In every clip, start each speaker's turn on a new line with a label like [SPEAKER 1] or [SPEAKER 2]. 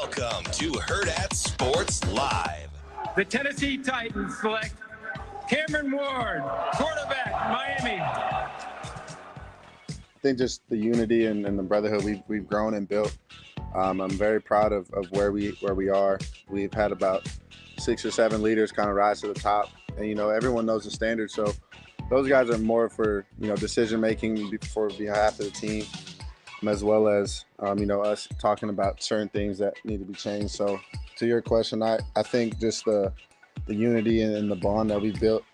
[SPEAKER 1] Welcome to Hurrdat Sports Live.
[SPEAKER 2] The Tennessee Titans select Cameron Ward, quarterback, Miami.
[SPEAKER 3] I think just the unity and the brotherhood we've grown and built. I'm very proud of where we are. We've had about 6 or 7 leaders kind of rise to the top, and everyone knows the standard. So those guys are more for decision making for behalf of the team, as well as us talking about certain things that need to be changed. So to your question, I think just the unity and the bond that we built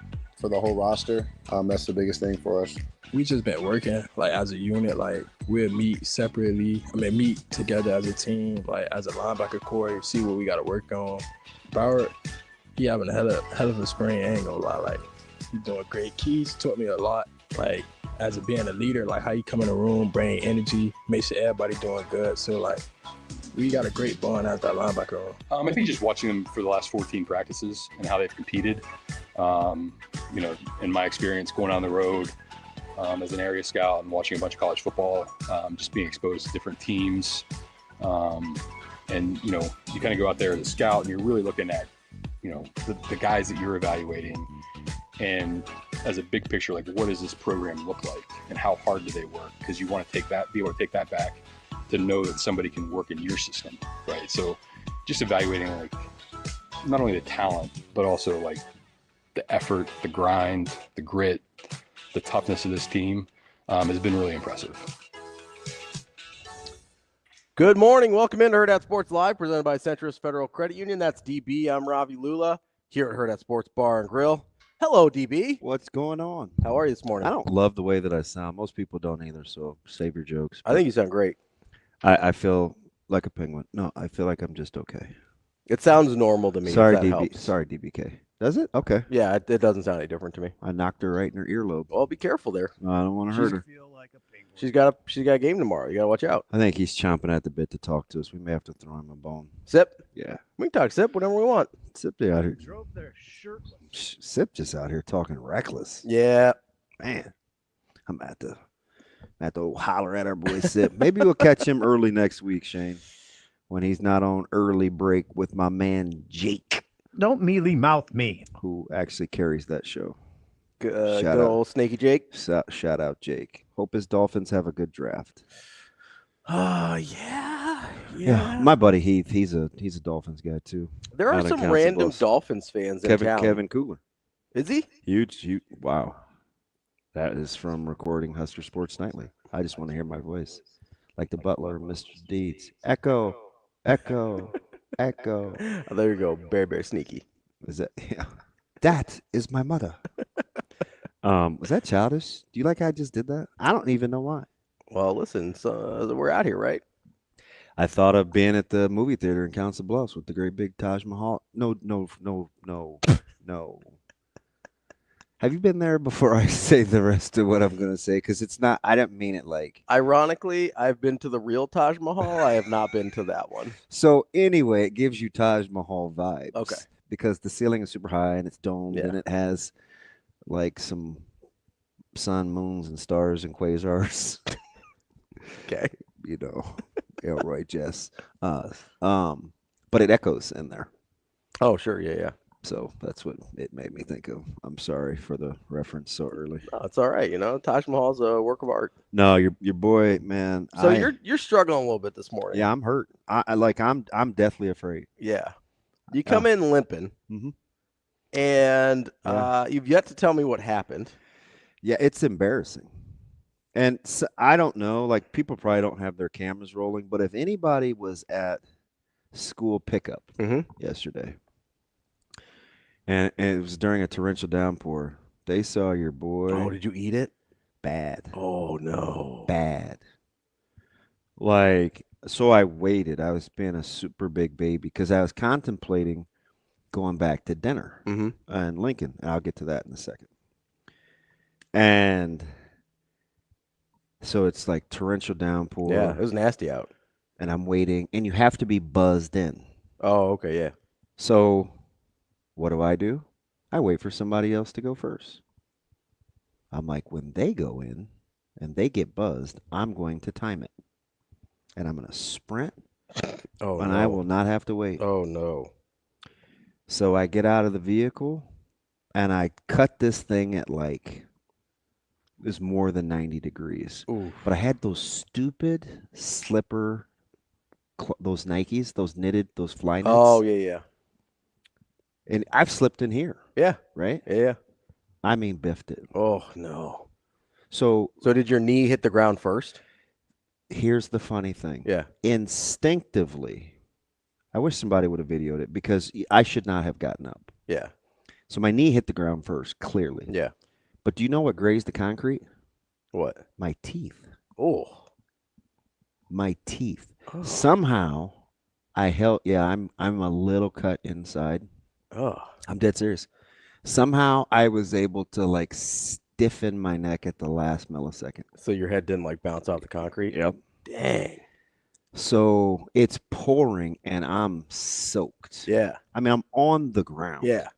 [SPEAKER 3] for the whole roster, that's the biggest thing for us.
[SPEAKER 4] We just been working as a unit. We'll meet separately. Meet together as a team, as a linebacker core, see what we got to work on. Bauer, he having a hell of a spring. I ain't gonna lie. He's doing great. Keys taught me a lot. As being a leader, how you come in the room, bring energy, make sure everybody doing good. So we got a great bond as that linebacker room.
[SPEAKER 5] I think just watching them for the last 14 practices and how they've competed. In my experience going on the road as an area scout and watching a bunch of college football, just being exposed to different teams. You kind of go out there as a scout and you're really looking at, the guys that you're evaluating. And as a big picture, what does this program look like and how hard do they work? Because you want to be able to take that back to know that somebody can work in your system, right? So just evaluating not only the talent, but also the effort, the grind, the grit, the toughness of this team has been really impressive.
[SPEAKER 6] Good morning. Welcome into Hurrdat Sports Live, presented by Centris Federal Credit Union. That's DB. I'm Ravi Lulla here at Hurrdat Sports Bar and Grill. Hello, DB.
[SPEAKER 7] What's going on?
[SPEAKER 6] How are you this morning?
[SPEAKER 7] I don't love the way that I sound. Most people don't either, so save your jokes.
[SPEAKER 6] I think you sound great.
[SPEAKER 7] I feel like a penguin. No, I feel like I'm just okay.
[SPEAKER 6] It sounds normal to me.
[SPEAKER 7] Sorry,
[SPEAKER 6] DB.
[SPEAKER 7] helps. Sorry, DBK. Does it? Okay.
[SPEAKER 6] Yeah, it doesn't sound any different to me.
[SPEAKER 7] I knocked her right in her earlobe.
[SPEAKER 6] Well, be careful there.
[SPEAKER 7] I don't want to hurt her.
[SPEAKER 6] She's got a game tomorrow. You got to watch out.
[SPEAKER 7] I think he's chomping at the bit to talk to us. We may have to throw him a bone.
[SPEAKER 6] Sip?
[SPEAKER 7] Yeah.
[SPEAKER 6] We can talk Sip whenever we want.
[SPEAKER 7] Sip out here. Drove there shirtless. Sip just out here talking reckless.
[SPEAKER 6] Yeah.
[SPEAKER 7] Man, I'm at the holler at our boy Sip. Maybe we'll catch him early next week, Shane, when he's not on early break with my man Jake.
[SPEAKER 8] Don't mealy mouth me.
[SPEAKER 7] Who actually carries that show.
[SPEAKER 6] Good old Snaky Jake.
[SPEAKER 7] Shout out Jake. Hope his Dolphins have a good draft.
[SPEAKER 6] Yeah.
[SPEAKER 7] My buddy Heath, he's a Dolphins guy too.
[SPEAKER 6] There are some random Dolphins fans in town.
[SPEAKER 7] Kevin Cooler.
[SPEAKER 6] Is he?
[SPEAKER 7] Huge. Wow. That is from recording Husker Sports Nightly. I just want to hear my voice. Like the butler, Mr. Deeds. Echo. Oh,
[SPEAKER 6] there you go. Very sneaky.
[SPEAKER 7] Is that? Yeah. That is my mother. Was that childish? Do you like how I just did that? I don't even know why.
[SPEAKER 6] Well, listen, so we're out here, right?
[SPEAKER 7] I thought of being at the movie theater in Council Bluffs with the great big Taj Mahal. No. Have you been there before I say the rest of what I'm going to say? Because it's not, I didn't mean it like.
[SPEAKER 6] Ironically, I've been to the real Taj Mahal. I have not been to that one.
[SPEAKER 7] So anyway, it gives you Taj Mahal vibes.
[SPEAKER 6] Okay.
[SPEAKER 7] Because the ceiling is super high and it's domed and it has some sun, moons, and stars and quasars.
[SPEAKER 6] Okay.
[SPEAKER 7] Elroy Jess. But it echoes in there.
[SPEAKER 6] Oh, sure. Yeah.
[SPEAKER 7] So that's what it made me think of. I'm sorry for the reference so early.
[SPEAKER 6] No, it's all right. Taj Mahal's a work of art.
[SPEAKER 7] No, your boy, man.
[SPEAKER 6] So you're struggling a little bit this morning.
[SPEAKER 7] Yeah, I'm hurt. I'm deathly afraid.
[SPEAKER 6] Yeah. You come in limping, and you've yet to tell me what happened.
[SPEAKER 7] Yeah, it's embarrassing. And so, I don't know, people probably don't have their cameras rolling, but if anybody was at school pickup yesterday, and it was during a torrential downpour, they saw your boy.
[SPEAKER 6] Oh, did you eat it?
[SPEAKER 7] Bad.
[SPEAKER 6] Oh, no.
[SPEAKER 7] Bad. So I waited. I was being a super big baby because I was contemplating going back to dinner in Lincoln. And I'll get to that in a second. And so it's torrential downpour.
[SPEAKER 6] Yeah, it was nasty out.
[SPEAKER 7] And I'm waiting. And you have to be buzzed in.
[SPEAKER 6] Oh, okay, yeah.
[SPEAKER 7] So what do? I wait for somebody else to go first. I'm like, when they go in and they get buzzed, I'm going to time it. And I'm going to sprint
[SPEAKER 6] Oh,
[SPEAKER 7] and
[SPEAKER 6] no.
[SPEAKER 7] I will not have to wait.
[SPEAKER 6] Oh, no.
[SPEAKER 7] So I get out of the vehicle, and I cut this thing at it was more than 90 degrees.
[SPEAKER 6] Ooh.
[SPEAKER 7] But I had those stupid slipper, those Nikes, those knitted, those fly knits.
[SPEAKER 6] Oh, yeah.
[SPEAKER 7] And I've slipped in here,
[SPEAKER 6] Yeah.
[SPEAKER 7] right?
[SPEAKER 6] Yeah.
[SPEAKER 7] I mean, biffed it.
[SPEAKER 6] Oh, no.
[SPEAKER 7] So
[SPEAKER 6] did your knee hit the ground first?
[SPEAKER 7] here's the funny thing.
[SPEAKER 6] Yeah.
[SPEAKER 7] Instinctively, I wish somebody would have videoed it because I should not have gotten up.
[SPEAKER 6] Yeah.
[SPEAKER 7] So my knee hit the ground first, clearly.
[SPEAKER 6] Yeah.
[SPEAKER 7] But do you know what grazed the concrete?
[SPEAKER 6] What?
[SPEAKER 7] My teeth.
[SPEAKER 6] Oh.
[SPEAKER 7] My teeth.
[SPEAKER 6] Oh.
[SPEAKER 7] Somehow I held, I'm a little cut inside.
[SPEAKER 6] Oh.
[SPEAKER 7] I'm dead serious. Somehow I was able to stiffen my neck at the last millisecond.
[SPEAKER 6] So your head didn't bounce off the concrete?
[SPEAKER 7] Yep.
[SPEAKER 6] Dang.
[SPEAKER 7] So it's pouring and I'm soaked.
[SPEAKER 6] Yeah.
[SPEAKER 7] I mean, I'm on the ground.
[SPEAKER 6] Yeah.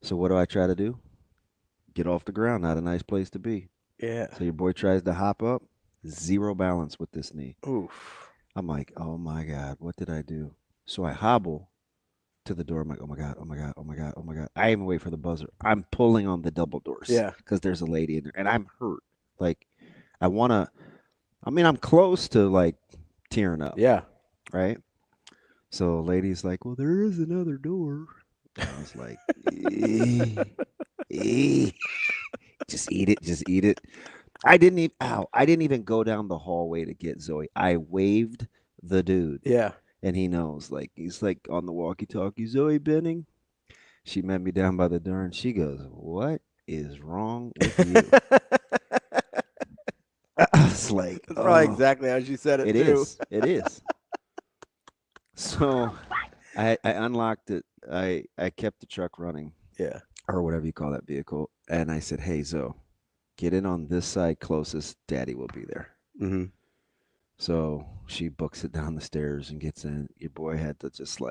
[SPEAKER 7] So what do I try to do? Get off the ground. Not a nice place to be.
[SPEAKER 6] Yeah.
[SPEAKER 7] So your boy tries to hop up. Zero balance with this knee.
[SPEAKER 6] Oof.
[SPEAKER 7] I'm like, oh my God, what did I do? So I hobble to the door. I'm like, oh my God, oh my God, oh my God, oh my God. I even wait for the buzzer. I'm pulling on the double doors.
[SPEAKER 6] Yeah.
[SPEAKER 7] Because there's a lady in there. And I'm hurt. I'm close to tearing up.
[SPEAKER 6] Yeah.
[SPEAKER 7] Right? So lady's like, well, there is another door. I was like, just eat it, just eat it. I didn't even go down the hallway to get Zoe. I waved the dude.
[SPEAKER 6] Yeah.
[SPEAKER 7] And he knows, he's on the walkie-talkie, Zoe Benning. She met me down by the door and she goes, what is wrong with you? It's like,
[SPEAKER 6] That's probably exactly how she said it,
[SPEAKER 7] it
[SPEAKER 6] too.
[SPEAKER 7] is. It is. So I unlocked it. I kept the truck running.
[SPEAKER 6] Yeah.
[SPEAKER 7] Or whatever you call that vehicle. And I said, hey, Zoe, get in on this side closest. Daddy will be there.
[SPEAKER 6] Mm-hmm.
[SPEAKER 7] So she books it down the stairs and gets in. Your boy had to just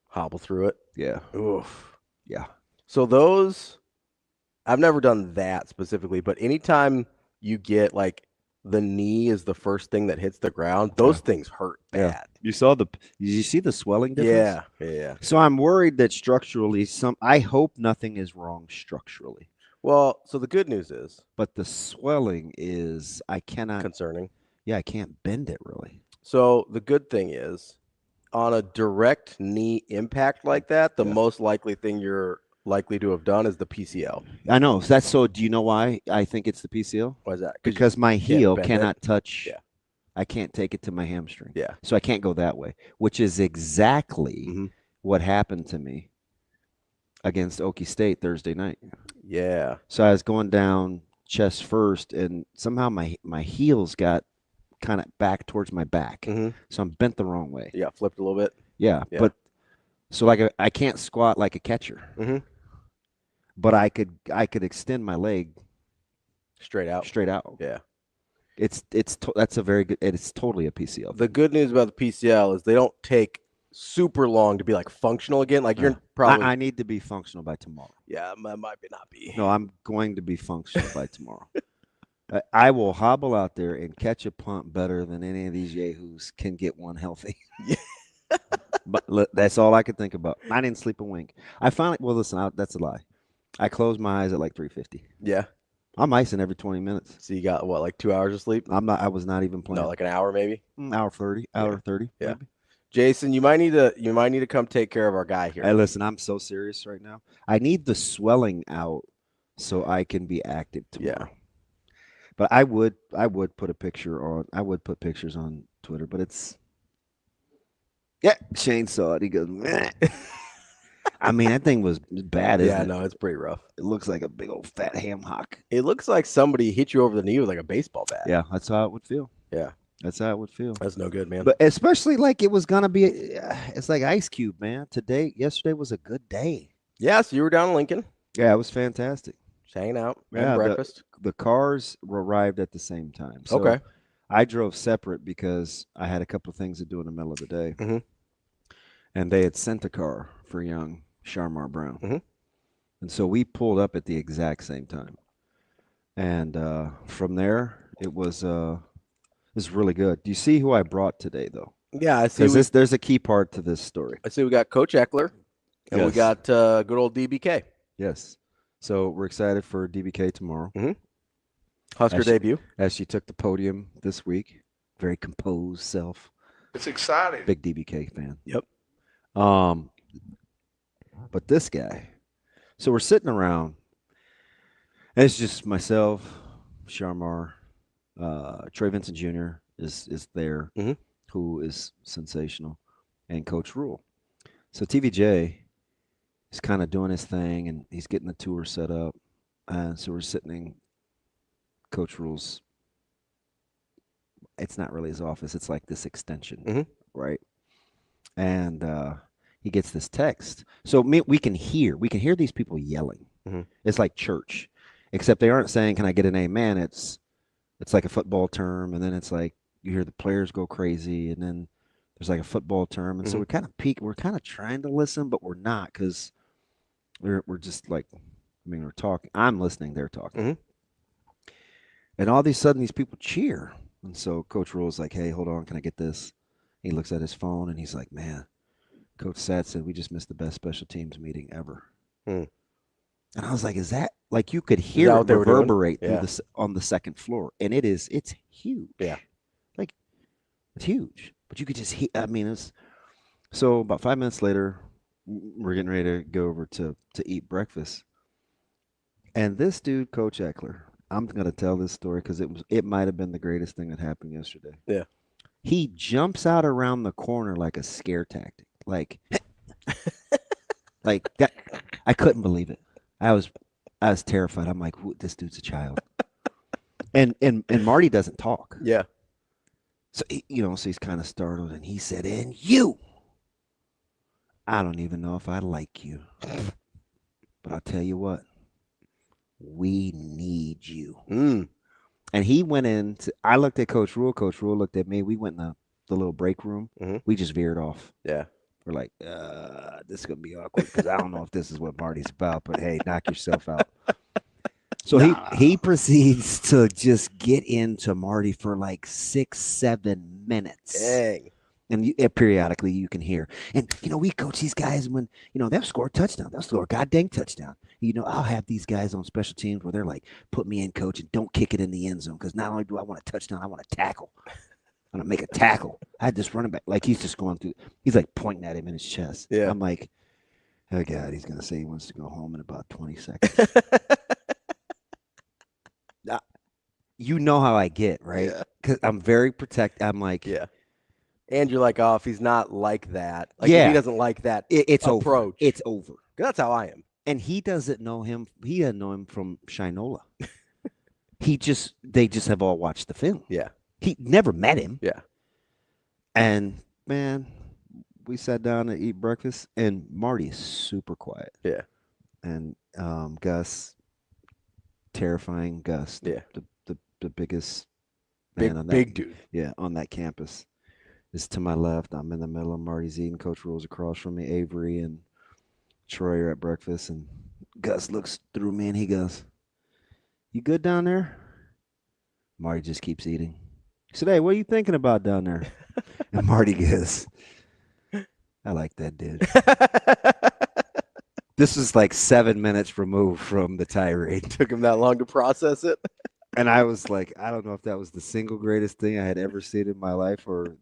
[SPEAKER 6] hobble through it.
[SPEAKER 7] Yeah.
[SPEAKER 6] Oof.
[SPEAKER 7] Yeah.
[SPEAKER 6] So those, I've never done that specifically, but anytime you get the knee is the first thing that hits the ground, those things hurt bad.
[SPEAKER 7] Yeah. Did you see the swelling difference?
[SPEAKER 6] Yeah.
[SPEAKER 7] So I'm worried that structurally I hope nothing is wrong structurally.
[SPEAKER 6] Well, so the good news is.
[SPEAKER 7] But the swelling is, I cannot.
[SPEAKER 6] Concerning.
[SPEAKER 7] Yeah, I can't bend it really.
[SPEAKER 6] So the good thing is, on a direct knee impact like that, the most likely thing you're likely to have done is the PCL.
[SPEAKER 7] I know. Do you know why I think it's the PCL?
[SPEAKER 6] Why is that?
[SPEAKER 7] Because my heel cannot touch.
[SPEAKER 6] Yeah.
[SPEAKER 7] I can't take it to my hamstring.
[SPEAKER 6] Yeah.
[SPEAKER 7] So I can't go that way, which is exactly what happened to me against Okie State Thursday night.
[SPEAKER 6] Yeah.
[SPEAKER 7] So I was going down chest first, and somehow my heels got kind of back towards my back. So I'm bent the wrong way.
[SPEAKER 6] Yeah, flipped a little bit.
[SPEAKER 7] Yeah. But so I can't squat like a catcher. But I could extend my leg
[SPEAKER 6] straight out. Yeah.
[SPEAKER 7] That's a very good. It's totally a PCL.
[SPEAKER 6] The good news about the PCL is they don't take super long to be functional again. You're probably.
[SPEAKER 7] I need to be functional by tomorrow.
[SPEAKER 6] Yeah, that might not be.
[SPEAKER 7] No, I'm going to be functional by tomorrow. I will hobble out there and catch a punt better than any of these yahoos can get one healthy. But that's all I could think about. I didn't sleep a wink. Listen, that's a lie. I closed my eyes at 3:50.
[SPEAKER 6] Yeah.
[SPEAKER 7] I'm icing every 20 minutes.
[SPEAKER 6] So you got 2 hours of sleep?
[SPEAKER 7] I was not even playing.
[SPEAKER 6] No, an hour maybe.
[SPEAKER 7] Hour 30. Hour 30.
[SPEAKER 6] Yeah.
[SPEAKER 7] Maybe.
[SPEAKER 6] Jason, you might need to come take care of our guy here.
[SPEAKER 7] Hey, listen, I'm so serious right now. I need the swelling out so I can be active tomorrow.
[SPEAKER 6] Yeah.
[SPEAKER 7] But I would put a picture on. I would put pictures on Twitter, but it's. Yeah, Shane saw it. He goes, meh. I mean, that thing was bad, isn't it?
[SPEAKER 6] Yeah, no, it's pretty rough.
[SPEAKER 7] It looks like a big old fat ham hock.
[SPEAKER 6] It looks like somebody hit you over the knee with a baseball bat.
[SPEAKER 7] Yeah, that's how it would feel.
[SPEAKER 6] Yeah.
[SPEAKER 7] That's how it would feel.
[SPEAKER 6] That's no good, man.
[SPEAKER 7] But especially it was going to be, it's like Ice Cube, man. Yesterday was a good day.
[SPEAKER 6] Yeah, so you were down in Lincoln.
[SPEAKER 7] Yeah, it was fantastic.
[SPEAKER 6] Just hanging out,
[SPEAKER 7] yeah,
[SPEAKER 6] breakfast.
[SPEAKER 7] The cars arrived at the same time. So
[SPEAKER 6] okay.
[SPEAKER 7] I drove separate because I had a couple of things to do in the middle of the day. And they had sent a car for young Sharmar Brown. And so we pulled up at the exact same time. And from there, it was was really good. Do you see who I brought today, though?
[SPEAKER 6] Yeah, I see.
[SPEAKER 7] Because there's a key part to this story.
[SPEAKER 6] I see we got Coach Eckler, and we
[SPEAKER 7] Yes.
[SPEAKER 6] got good old DBK.
[SPEAKER 7] Yes. So we're excited for DBK tomorrow.
[SPEAKER 6] Husker debut.
[SPEAKER 7] As she took the podium this week. Very composed self.
[SPEAKER 9] It's exciting.
[SPEAKER 7] Big DBK fan.
[SPEAKER 6] Yep.
[SPEAKER 7] But this guy. So we're sitting around. And it's just myself, Sharmar, Trey Vincent Jr. is there, who is sensational, and Coach Rule. So TVJ is kind of doing his thing, and he's getting the tour set up. And so we're sitting in Coach Rule's. It's not really his office. It's like this extension, right? And he gets this text. So we can hear these people yelling. It's like church, except they aren't saying, "Can I get an amen?" It's like a football term, and then it's like you hear the players go crazy, and then there's like a football term, and so we kind of peek. We're kind of trying to listen, but we're not because we're just like, we're talking. I'm listening. They're talking, and all of a sudden these people cheer, and so Coach Rule's like, "Hey, hold on, can I get this?" He looks at his phone and he's like, "Man, Coach Sat said we just missed the best special teams meeting ever." And I was like, "Is that like you could hear it reverberate through on the second floor?" And it's huge.
[SPEAKER 6] Yeah,
[SPEAKER 7] like it's huge. But you could just hear. I mean, it's so about 5 minutes later, we're getting ready to go over to eat breakfast, and this dude, Coach Eckler, I'm gonna tell this story because it might have been the greatest thing that happened yesterday.
[SPEAKER 6] Yeah,
[SPEAKER 7] he jumps out around the corner like a scare tactic, like like that. I couldn't believe it. I was terrified. I'm like, this dude's a child. and Marty doesn't talk.
[SPEAKER 6] Yeah.
[SPEAKER 7] So so he's kind of startled, and he said, "And you, I don't even know if I like you, but I'll tell you what, we need you." And he went in. I looked at Coach Rule. Coach Rule looked at me. We went in the little break room. We just veered off.
[SPEAKER 6] Yeah.
[SPEAKER 7] We're like, this is going to be awkward because I don't know if this is what Marty's about, but hey, knock yourself out. So he proceeds to just get into Marty for like 6-7 minutes.
[SPEAKER 6] Dang.
[SPEAKER 7] And periodically you can hear. And, we coach these guys when, they'll score a touchdown. They'll score a goddamn touchdown. I'll have these guys on special teams where they're like, put me in, coach, and don't kick it in the end zone because not only do I want a touchdown, I want a tackle. I'm going to make a tackle. I had this running back. Like, he's just going through. He's, like, pointing at him in his chest.
[SPEAKER 6] Yeah.
[SPEAKER 7] I'm like, oh, God, he's going to say he wants to go home in about 20 seconds. You know how I get, right? Because I'm very protective. I'm like.
[SPEAKER 6] Yeah. And you're like, oh, if he's not like that. Like,
[SPEAKER 7] yeah.
[SPEAKER 6] if he doesn't like that
[SPEAKER 7] it's
[SPEAKER 6] approach.
[SPEAKER 7] Over. It's over.
[SPEAKER 6] That's how I am.
[SPEAKER 7] And he doesn't know him. He doesn't know him from Shinola. They just have all watched the film.
[SPEAKER 6] Yeah.
[SPEAKER 7] He never met him.
[SPEAKER 6] Yeah.
[SPEAKER 7] And, man, we sat down to eat breakfast, and Marty is super quiet.
[SPEAKER 6] Yeah.
[SPEAKER 7] And Gus, terrifying Gus.
[SPEAKER 6] Yeah.
[SPEAKER 7] The biggest man on that.
[SPEAKER 6] Big dude.
[SPEAKER 7] Yeah, on that campus. Is to my left. I'm in the middle. Marty's eating. Coach Rule's across from me. Avery and Troy are at breakfast. And Gus looks through me, and he goes, "You good down there?" Marty just keeps eating. He said, "Hey, what are you thinking about down there?" And Marty goes, "I like that dude." This was like 7 minutes removed from the tirade.
[SPEAKER 6] Took him that long to process it.
[SPEAKER 7] And I was like, I don't know if that was the single greatest thing I had ever seen in my life or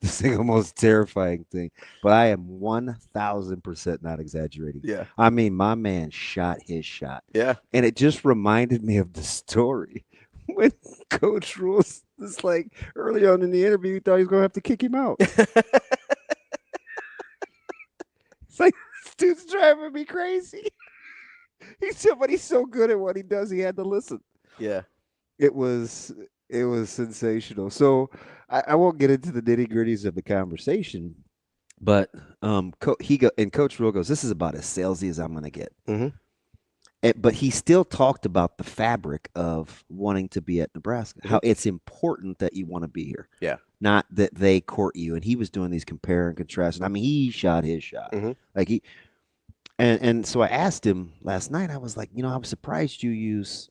[SPEAKER 7] the single most terrifying thing. But I am 1,000% not exaggerating.
[SPEAKER 6] Yeah.
[SPEAKER 7] I mean, my man shot his shot.
[SPEAKER 6] Yeah.
[SPEAKER 7] And it just reminded me of the story when Coach Rules was like early on in the interview, he thought he was going to have to kick him out. It's like, this dude's driving me crazy. He said, but he's so good at what he does, he had to listen.
[SPEAKER 6] Yeah.
[SPEAKER 7] It was sensational. So I won't get into the nitty-gritties of the conversation, but Coach Rule goes, "This is about as salesy as I'm going to get." But he still talked about the fabric of wanting to be at Nebraska, how it's important that you want to be here.
[SPEAKER 6] Yeah.
[SPEAKER 7] Not that they court you. And he was doing these compare and contrast. And I mean, he shot his shot. Like and so I asked him last night, I was like, I was surprised you use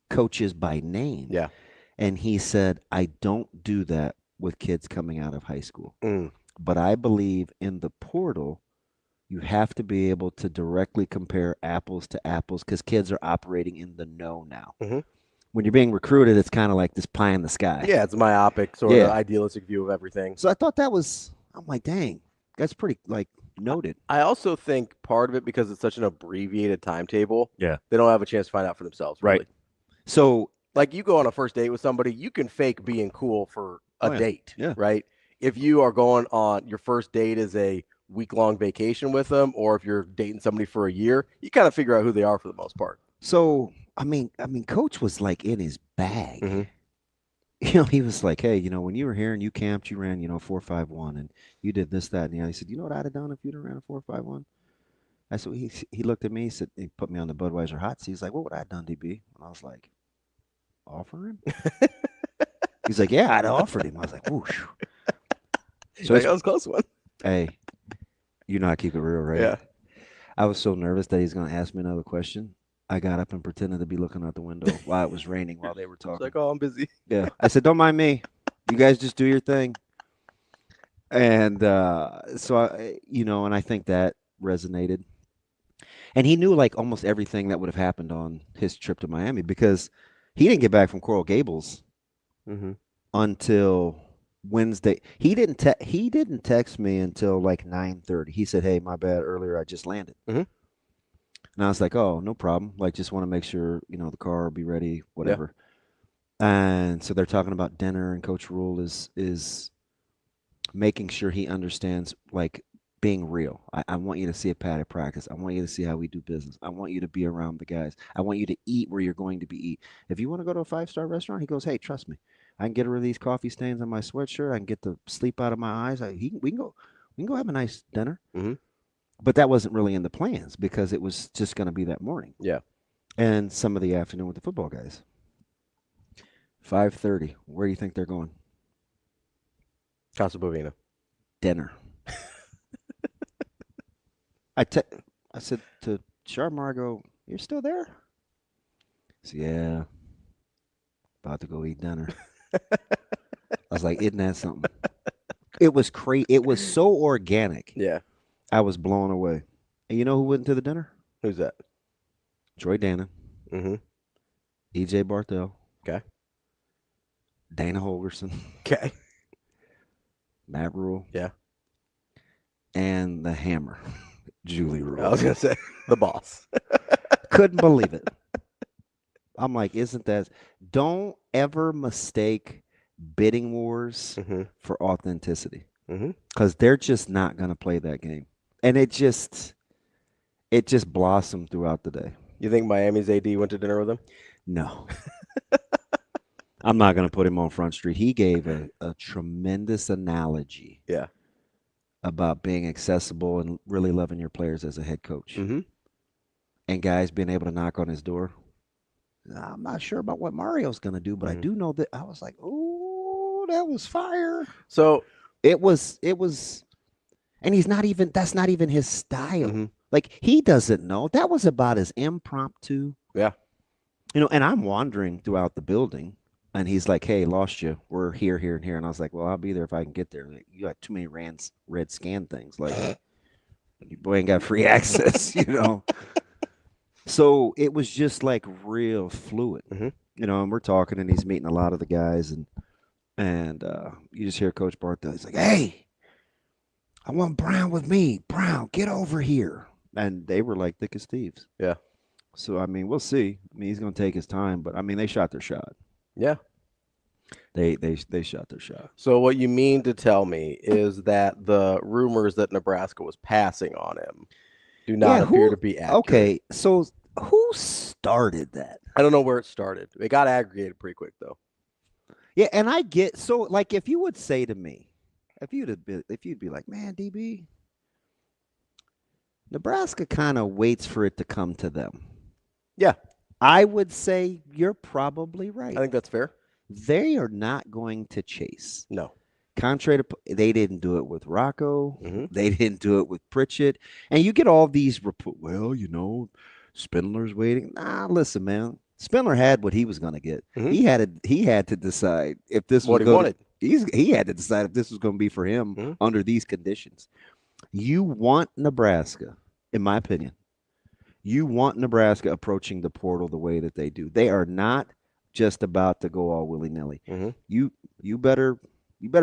[SPEAKER 7] coaches by name.
[SPEAKER 6] Yeah.
[SPEAKER 7] And he said, I don't do that with kids coming out of high school. But I believe in the portal, you have to be able to directly compare apples to apples because kids are operating in the know now. When you're being recruited, it's kind of like this pie in the sky.
[SPEAKER 6] Yeah, it's myopic, sort of idealistic view of everything.
[SPEAKER 7] So I thought that was, I'm like, dang, that's pretty, like, noted.
[SPEAKER 6] I also think part of it, because it's such an abbreviated timetable,
[SPEAKER 7] Yeah.
[SPEAKER 6] they don't have a chance to find out for themselves. Really.
[SPEAKER 7] Right. So,
[SPEAKER 6] like, you go on a first date with somebody, you can fake being cool for a date, right? If you are going on your first date is a week-long vacation with them, or if you're dating somebody for a year, you kind of figure out who they are for the most part.
[SPEAKER 7] So, I mean, Coach was like in his bag. You know, he was like, hey, you know, when you were here and you camped, you ran, 4.51, and you did this, that, and the other. He said, you know what I'd have done if you'd have ran a 4.51? I said, he looked at me, he said, he put me on the Budweiser hot seat. He's like, what would I have done, DB? And I was like, offer him? He's like, yeah, I'd have offered him. I was like, whoosh.
[SPEAKER 6] So that was a close one.
[SPEAKER 7] Hey, you know I keep it real, right?
[SPEAKER 6] Yeah.
[SPEAKER 7] I was so nervous that he's going to ask me another question. I got up and pretended to be looking out the window while it was raining while they were talking.
[SPEAKER 6] It's like, oh, I'm busy.
[SPEAKER 7] Yeah. I said, don't mind me. You guys just do your thing. And so, and I think that resonated. And he knew like almost everything that would have happened on his trip to Miami because he didn't get back from Coral Gables until Wednesday. He didn't text me until like 9:30. He said, hey, my bad. Earlier, I just landed. And I was like, oh, no problem. Like, just want to make sure, the car will be ready, whatever. Yeah. And so they're talking about dinner, and Coach Rule is making sure he understands, like, being real. I want you to see a pad at practice. I want you to see how we do business. I want you to be around the guys. I want you to eat where you're going to be eat. If you want to go to a 5-star restaurant, he goes, hey, trust me. I can get rid of these coffee stains on my sweatshirt. I can get the sleep out of my eyes. We can go have a nice dinner. But that wasn't really in the plans because it was just going to be that morning.
[SPEAKER 6] Yeah.
[SPEAKER 7] And some of the afternoon with the football guys. 5:30. Where do you think they're going?
[SPEAKER 6] Casa Bovina.
[SPEAKER 7] Dinner. I said to Sharmar, I go, you're still there? He said, yeah. About to go eat dinner. I was like, isn't that something? It was crazy. It was so organic.
[SPEAKER 6] Yeah.
[SPEAKER 7] I was blown away. And you know who went to the dinner?
[SPEAKER 6] Who's that?
[SPEAKER 7] Troy Dannon. EJ Barthel.
[SPEAKER 6] Okay.
[SPEAKER 7] Dana Holgerson.
[SPEAKER 6] Okay.
[SPEAKER 7] Matt Rule.
[SPEAKER 6] Yeah.
[SPEAKER 7] And the Hammer, Julie Rule.
[SPEAKER 6] I was going to say, the boss.
[SPEAKER 7] Couldn't believe it. I'm like, isn't that? Don't ever mistake bidding wars for authenticity. Because they're just not going to play that game. And it just blossomed throughout the day.
[SPEAKER 6] You think Miami's AD went to dinner with him?
[SPEAKER 7] No. I'm not going to put him on Front Street. He gave a tremendous analogy about being accessible and really loving your players as a head coach. And guys being able to knock on his door. I'm not sure about what Mario's going to do, but I do know that I was like, oh, that was fire.
[SPEAKER 6] So
[SPEAKER 7] it was, and that's not even his style. Like, he doesn't know. That was about as impromptu.
[SPEAKER 6] Yeah.
[SPEAKER 7] And I'm wandering throughout the building, and he's like, hey, lost you. We're here, here, and here. And I was like, well, I'll be there if I can get there. Like, you got too many red scan things. Like, you boy ain't got free access, So it was just like real fluid, and we're talking, and he's meeting a lot of the guys, and you just hear Coach Barthel. He's like, hey, I want Brown with me. Brown, get over here. And they were like thick as thieves.
[SPEAKER 6] Yeah.
[SPEAKER 7] So, I mean, we'll see. I mean, he's going to take his time, but, I mean, they shot their shot.
[SPEAKER 6] Yeah.
[SPEAKER 7] They shot their shot.
[SPEAKER 6] So what you mean to tell me is that the rumors that Nebraska was passing on him do not appear to be accurate.
[SPEAKER 7] Okay, so who started that?
[SPEAKER 6] I don't know where it started. It got aggregated pretty quick, though.
[SPEAKER 7] Yeah, and I get, so, like, if you would say to me, if you'd be like, man, DB, Nebraska kind of waits for it to come to them.
[SPEAKER 6] Yeah.
[SPEAKER 7] I would say you're probably right.
[SPEAKER 6] I think that's fair.
[SPEAKER 7] They are not going to chase.
[SPEAKER 6] No.
[SPEAKER 7] Contrary to, they didn't do it with Rocco. They didn't do it with Pritchett. And you get all these reports, well, Spindler's waiting. Nah, listen, man. Spindler had what he was going to get.
[SPEAKER 6] Mm-hmm.
[SPEAKER 7] He had to decide if this
[SPEAKER 6] what
[SPEAKER 7] was
[SPEAKER 6] he wanted.
[SPEAKER 7] He had to decide if this was going to be for him under these conditions. You want Nebraska, in my opinion. You want Nebraska approaching the portal the way that they do. They are not just about to go all willy-nilly. You better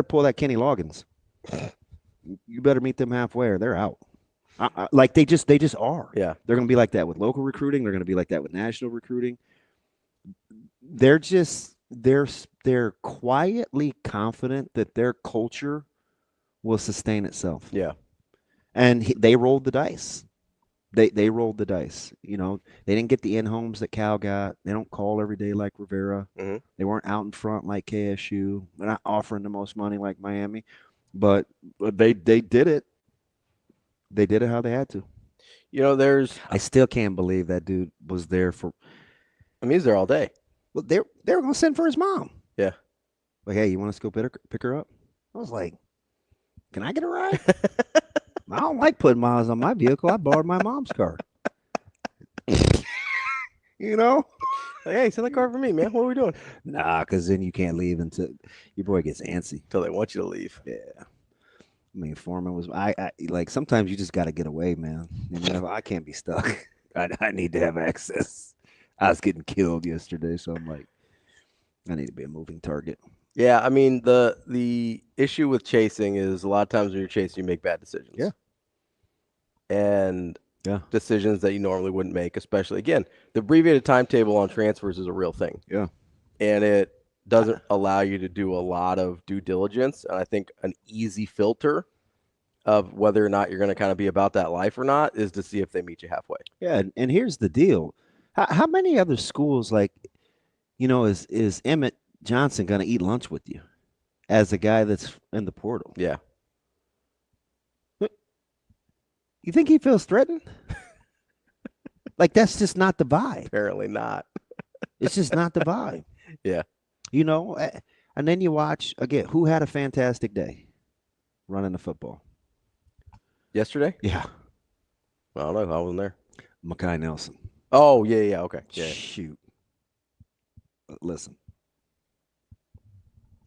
[SPEAKER 7] pull that Kenny Loggins. You better meet them halfway or they're out. Like they just are.
[SPEAKER 6] Yeah.
[SPEAKER 7] They're going to be like that with local recruiting. They're going to be like that with national recruiting. They're quietly confident that their culture will sustain itself.
[SPEAKER 6] Yeah.
[SPEAKER 7] And they rolled the dice. They rolled the dice. You know, they didn't get the in-homes that Cal got. They don't call every day like Rivera. They weren't out in front like KSU. They're not offering the most money like Miami. But they did it. They did it how they had to.
[SPEAKER 6] You know,
[SPEAKER 7] I still can't believe that dude was there for.
[SPEAKER 6] I mean, he's there all day.
[SPEAKER 7] Well, they were going to send for his mom.
[SPEAKER 6] Yeah.
[SPEAKER 7] Like, hey, you want us to go pick her up? I was like, can I get a ride? I don't like putting miles on my vehicle. I borrowed my mom's car. You know?
[SPEAKER 6] Like, hey, send the car for me, man. What are we doing?
[SPEAKER 7] Nah, because then you can't leave until your boy gets antsy.
[SPEAKER 6] Until they want you to leave.
[SPEAKER 7] Yeah. I mean, Foreman was I like sometimes you just got to get away, man. You know, I can't be stuck. I need to have access. I was getting killed yesterday, so I'm like, I need to be a moving target.
[SPEAKER 6] Yeah, I mean the issue with chasing is a lot of times when you're chasing, you make bad decisions.
[SPEAKER 7] Yeah.
[SPEAKER 6] And decisions that you normally wouldn't make, especially again, the abbreviated timetable on transfers is a real thing.
[SPEAKER 7] Yeah.
[SPEAKER 6] And it doesn't allow you to do a lot of due diligence. And I think an easy filter of whether or not you're going to kind of be about that life or not is to see if they meet you halfway.
[SPEAKER 7] Yeah, and here's the deal. How many other schools, like, you know, is Emmett Johnson going to eat lunch with you as a guy that's in the portal?
[SPEAKER 6] Yeah.
[SPEAKER 7] You think he feels threatened? Like, that's just not the vibe.
[SPEAKER 6] Apparently not.
[SPEAKER 7] It's just not the vibe.
[SPEAKER 6] Yeah.
[SPEAKER 7] You know, and then you watch, again, who had a fantastic day running the football?
[SPEAKER 6] Yesterday?
[SPEAKER 7] Yeah.
[SPEAKER 6] I don't know. I wasn't there.
[SPEAKER 7] Makai Nelson.
[SPEAKER 6] Oh, yeah. Okay. Yeah.
[SPEAKER 7] Shoot. Listen.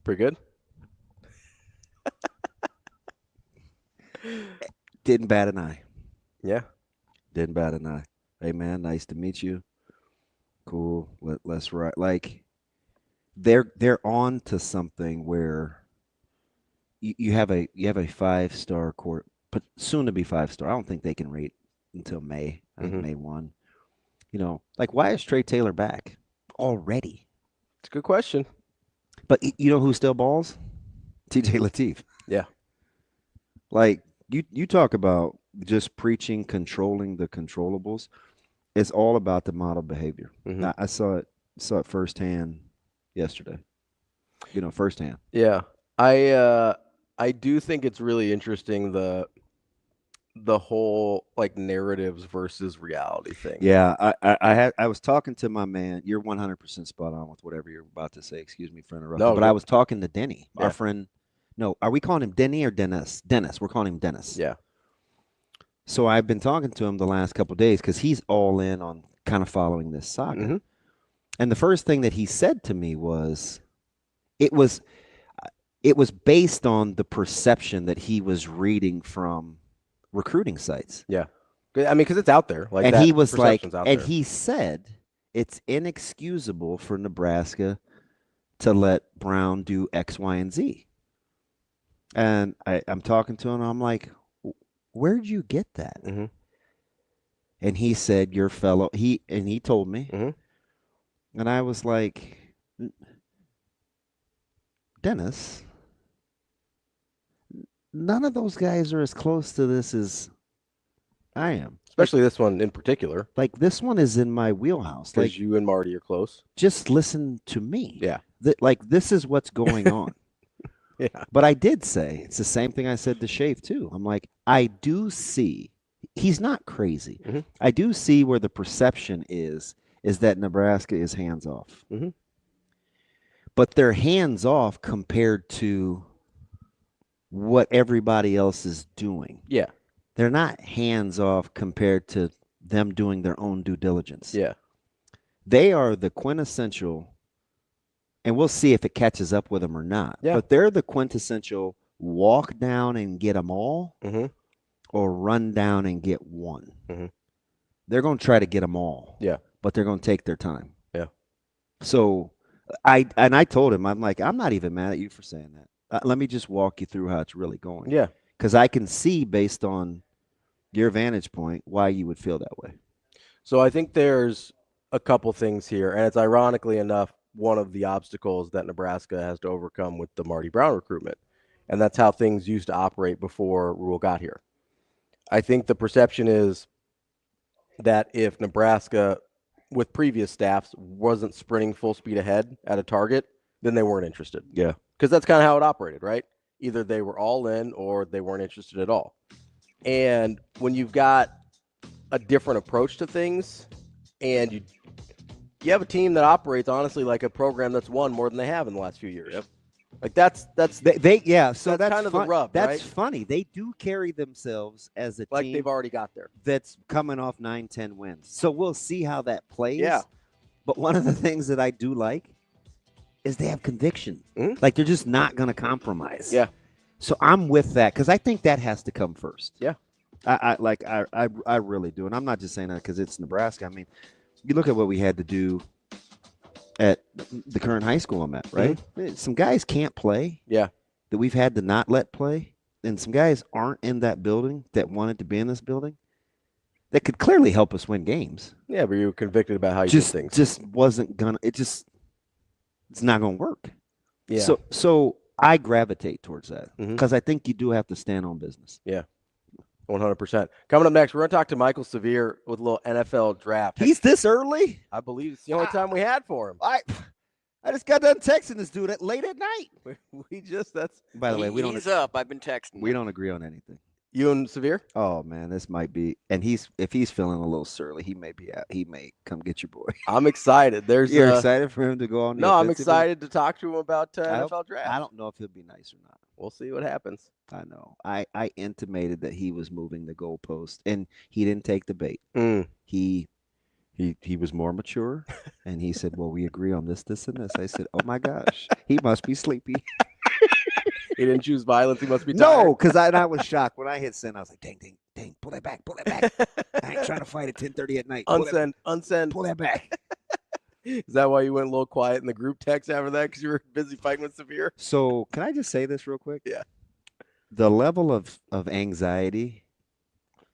[SPEAKER 6] Pretty good?
[SPEAKER 7] Didn't bat an eye.
[SPEAKER 6] Yeah.
[SPEAKER 7] Didn't bat an eye. Hey, man, nice to meet you. Cool. Let's ride. Like, they're on to something where you have a 5-star court, but soon to be 5-star. I don't think they can rate until May. I think May 1. You know, like, why is Trey Taylor back already?
[SPEAKER 6] It's a good question.
[SPEAKER 7] But you know who still balls? TJ Lateef.
[SPEAKER 6] Yeah.
[SPEAKER 7] Like, you talk about just preaching, controlling the controllables. It's all about the model behavior. I saw it firsthand yesterday. You know, firsthand.
[SPEAKER 6] Yeah. I do think it's really interesting the whole like narratives versus reality thing.
[SPEAKER 7] Yeah, I was talking to my man. You're 100% spot on with whatever you're about to say. Excuse me for interrupting.
[SPEAKER 6] No,
[SPEAKER 7] but I was talking to Denny,
[SPEAKER 6] Yeah.
[SPEAKER 7] our friend. No, are we calling him Denny or Dennis? Dennis. We're calling him Dennis.
[SPEAKER 6] Yeah.
[SPEAKER 7] So I've been talking to him the last couple of days because he's all in on kind of following this saga. And the first thing that he said to me was, it was based on the perception that he was reading from recruiting sites.
[SPEAKER 6] Yeah. I mean, because it's out there. Like,
[SPEAKER 7] and
[SPEAKER 6] that
[SPEAKER 7] he was like,
[SPEAKER 6] perception's out
[SPEAKER 7] and
[SPEAKER 6] there.
[SPEAKER 7] he said it's inexcusable for Nebraska to let Brown do X, Y, and Z. And I'm talking to him. I'm like, where'd you get that? And he said, your fellow. He told me. And I was like, Dennis, none of those guys are as close to this as I am.
[SPEAKER 6] Especially this one in particular.
[SPEAKER 7] Like, this one is in my wheelhouse.
[SPEAKER 6] Because
[SPEAKER 7] Like,
[SPEAKER 6] you and Marty are close.
[SPEAKER 7] just listen to me.
[SPEAKER 6] Yeah.
[SPEAKER 7] Like, this is what's going on.
[SPEAKER 6] Yeah.
[SPEAKER 7] But I did say, it's the same thing I said to Shafe, too. I'm like, I do see, he's not crazy. I do see where the perception is that Nebraska is hands off. But they're hands off compared to what everybody else is doing.
[SPEAKER 6] Yeah.
[SPEAKER 7] They're not hands off compared to them doing their own due diligence.
[SPEAKER 6] Yeah.
[SPEAKER 7] They are the quintessential, and we'll see if it catches up with them or not.
[SPEAKER 6] Yeah.
[SPEAKER 7] But they're the quintessential walk down and get them all, or run down and get one. They're going to try to get them all.
[SPEAKER 6] Yeah.
[SPEAKER 7] But they're going to take their time.
[SPEAKER 6] Yeah.
[SPEAKER 7] So I told him, I'm like, I'm not even mad at you for saying that. Let me just walk you through how it's really going.
[SPEAKER 6] Yeah.
[SPEAKER 7] Because I can see based on your vantage point why you would feel that way.
[SPEAKER 6] So I think there's a couple things here, and it's ironically enough one of the obstacles that Nebraska has to overcome with the Marty Brown recruitment, and that's how things used to operate before Rule got here. I think the perception is that if Nebraska, with previous staffs, wasn't sprinting full speed ahead at a target, then they weren't interested.
[SPEAKER 7] Yeah.
[SPEAKER 6] Because that's kind of how it operated, right? Either they were all in or they weren't interested at all. And when you've got a different approach to things, and you have a team that operates honestly like a program that's won more than they have in the last few years. Yep. Like that's
[SPEAKER 7] So that's
[SPEAKER 6] kind of the rub.
[SPEAKER 7] That's
[SPEAKER 6] right?
[SPEAKER 7] funny. They do carry themselves as a
[SPEAKER 6] like
[SPEAKER 7] team
[SPEAKER 6] they've already got there.
[SPEAKER 7] that's coming off 9-10 wins. So we'll see how that plays.
[SPEAKER 6] Yeah.
[SPEAKER 7] But one of the things that I do like is they have conviction. Like they're just not going to compromise.
[SPEAKER 6] Yeah.
[SPEAKER 7] So I'm with that because I think that has to come first.
[SPEAKER 6] Yeah.
[SPEAKER 7] I really do. And I'm not just saying that because it's Nebraska. I mean, you look at what we had to do at the current high school I'm at, right? Some guys can't play.
[SPEAKER 6] Yeah.
[SPEAKER 7] That we've had to not let play. And some guys aren't in that building that wanted to be in this building that could clearly help us win games.
[SPEAKER 6] Yeah, but you were convicted about how you
[SPEAKER 7] Just,
[SPEAKER 6] did things.
[SPEAKER 7] just wasn't gonna. It's not gonna work.
[SPEAKER 6] Yeah.
[SPEAKER 7] So I gravitate towards that because I think you do have to stand on business.
[SPEAKER 6] Yeah. 100%. Coming up next, we're going to talk to Michael Severe with a little NFL draft.
[SPEAKER 7] He's this early?
[SPEAKER 6] I believe it's the only time we had for him.
[SPEAKER 7] I just got done texting this dude late at night.
[SPEAKER 6] That's.
[SPEAKER 7] By the way, we don't.
[SPEAKER 9] He's up. I've been texting.
[SPEAKER 7] We don't agree on anything.
[SPEAKER 6] You and Severe?
[SPEAKER 7] Oh man, this might be. And if he's feeling a little surly, he may be out. He may come get your boy.
[SPEAKER 6] I'm excited.
[SPEAKER 7] You're excited for him to go on.
[SPEAKER 6] No, I'm excited to talk to him about NFL draft.
[SPEAKER 7] I don't know if he'll be nice or not.
[SPEAKER 6] We'll see what happens.
[SPEAKER 7] I know. I intimated that he was moving the goalpost, and he didn't take the bait. He was more mature, and he said, "Well, we agree on this, this, and this." I said, "Oh my gosh, he must be sleepy."
[SPEAKER 6] He didn't choose violence. He must be tired.
[SPEAKER 7] No, because I was shocked when I hit send. I was like, "Dang, pull that back, pull that back." I ain't trying to fight at 10:30 at night.
[SPEAKER 6] Unsend.
[SPEAKER 7] Pull that back.
[SPEAKER 6] Is that why you went a little quiet in the group text after that? Because you were busy fighting with Severe?
[SPEAKER 7] So can I just say this real quick?
[SPEAKER 6] Yeah.
[SPEAKER 7] The level of anxiety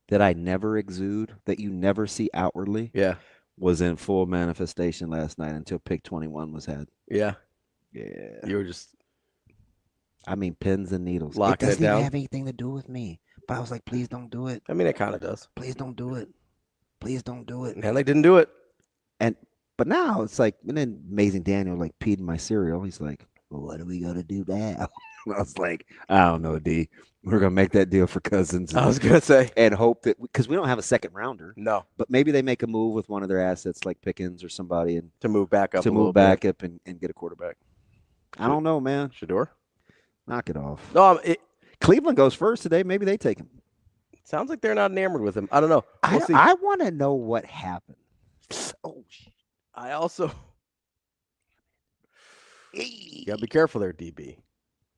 [SPEAKER 7] that I never exude, that you never see outwardly, was in full manifestation last night until pick 21 was had.
[SPEAKER 6] Yeah.
[SPEAKER 7] Yeah.
[SPEAKER 6] You were just,
[SPEAKER 7] I mean, pins and needles.
[SPEAKER 6] Locking it down.
[SPEAKER 7] It doesn't have anything to do with me. But I was like, please don't do it.
[SPEAKER 6] I mean, it kind of does.
[SPEAKER 7] Please don't do it. Please don't do it.
[SPEAKER 6] And they didn't do it.
[SPEAKER 7] But now it's like, and then Amazing Daniel like peed in my cereal. He's like, well, what are we gonna do now? I was like, I don't know, D. We're gonna make that deal for Cousins.
[SPEAKER 6] I was gonna say,
[SPEAKER 7] and hope that because we don't have a second rounder.
[SPEAKER 6] No,
[SPEAKER 7] but maybe they make a move with one of their assets like Pickens or somebody and
[SPEAKER 6] to move back up,
[SPEAKER 7] and get a quarterback. I don't know, man.
[SPEAKER 6] Shedeur,
[SPEAKER 7] knock it off.
[SPEAKER 6] No,
[SPEAKER 7] Cleveland goes first today. Maybe they take him.
[SPEAKER 6] Sounds like they're not enamored with him. I don't know.
[SPEAKER 7] I want to know what happened. Oh shit.
[SPEAKER 6] I also gotta be careful there, DB.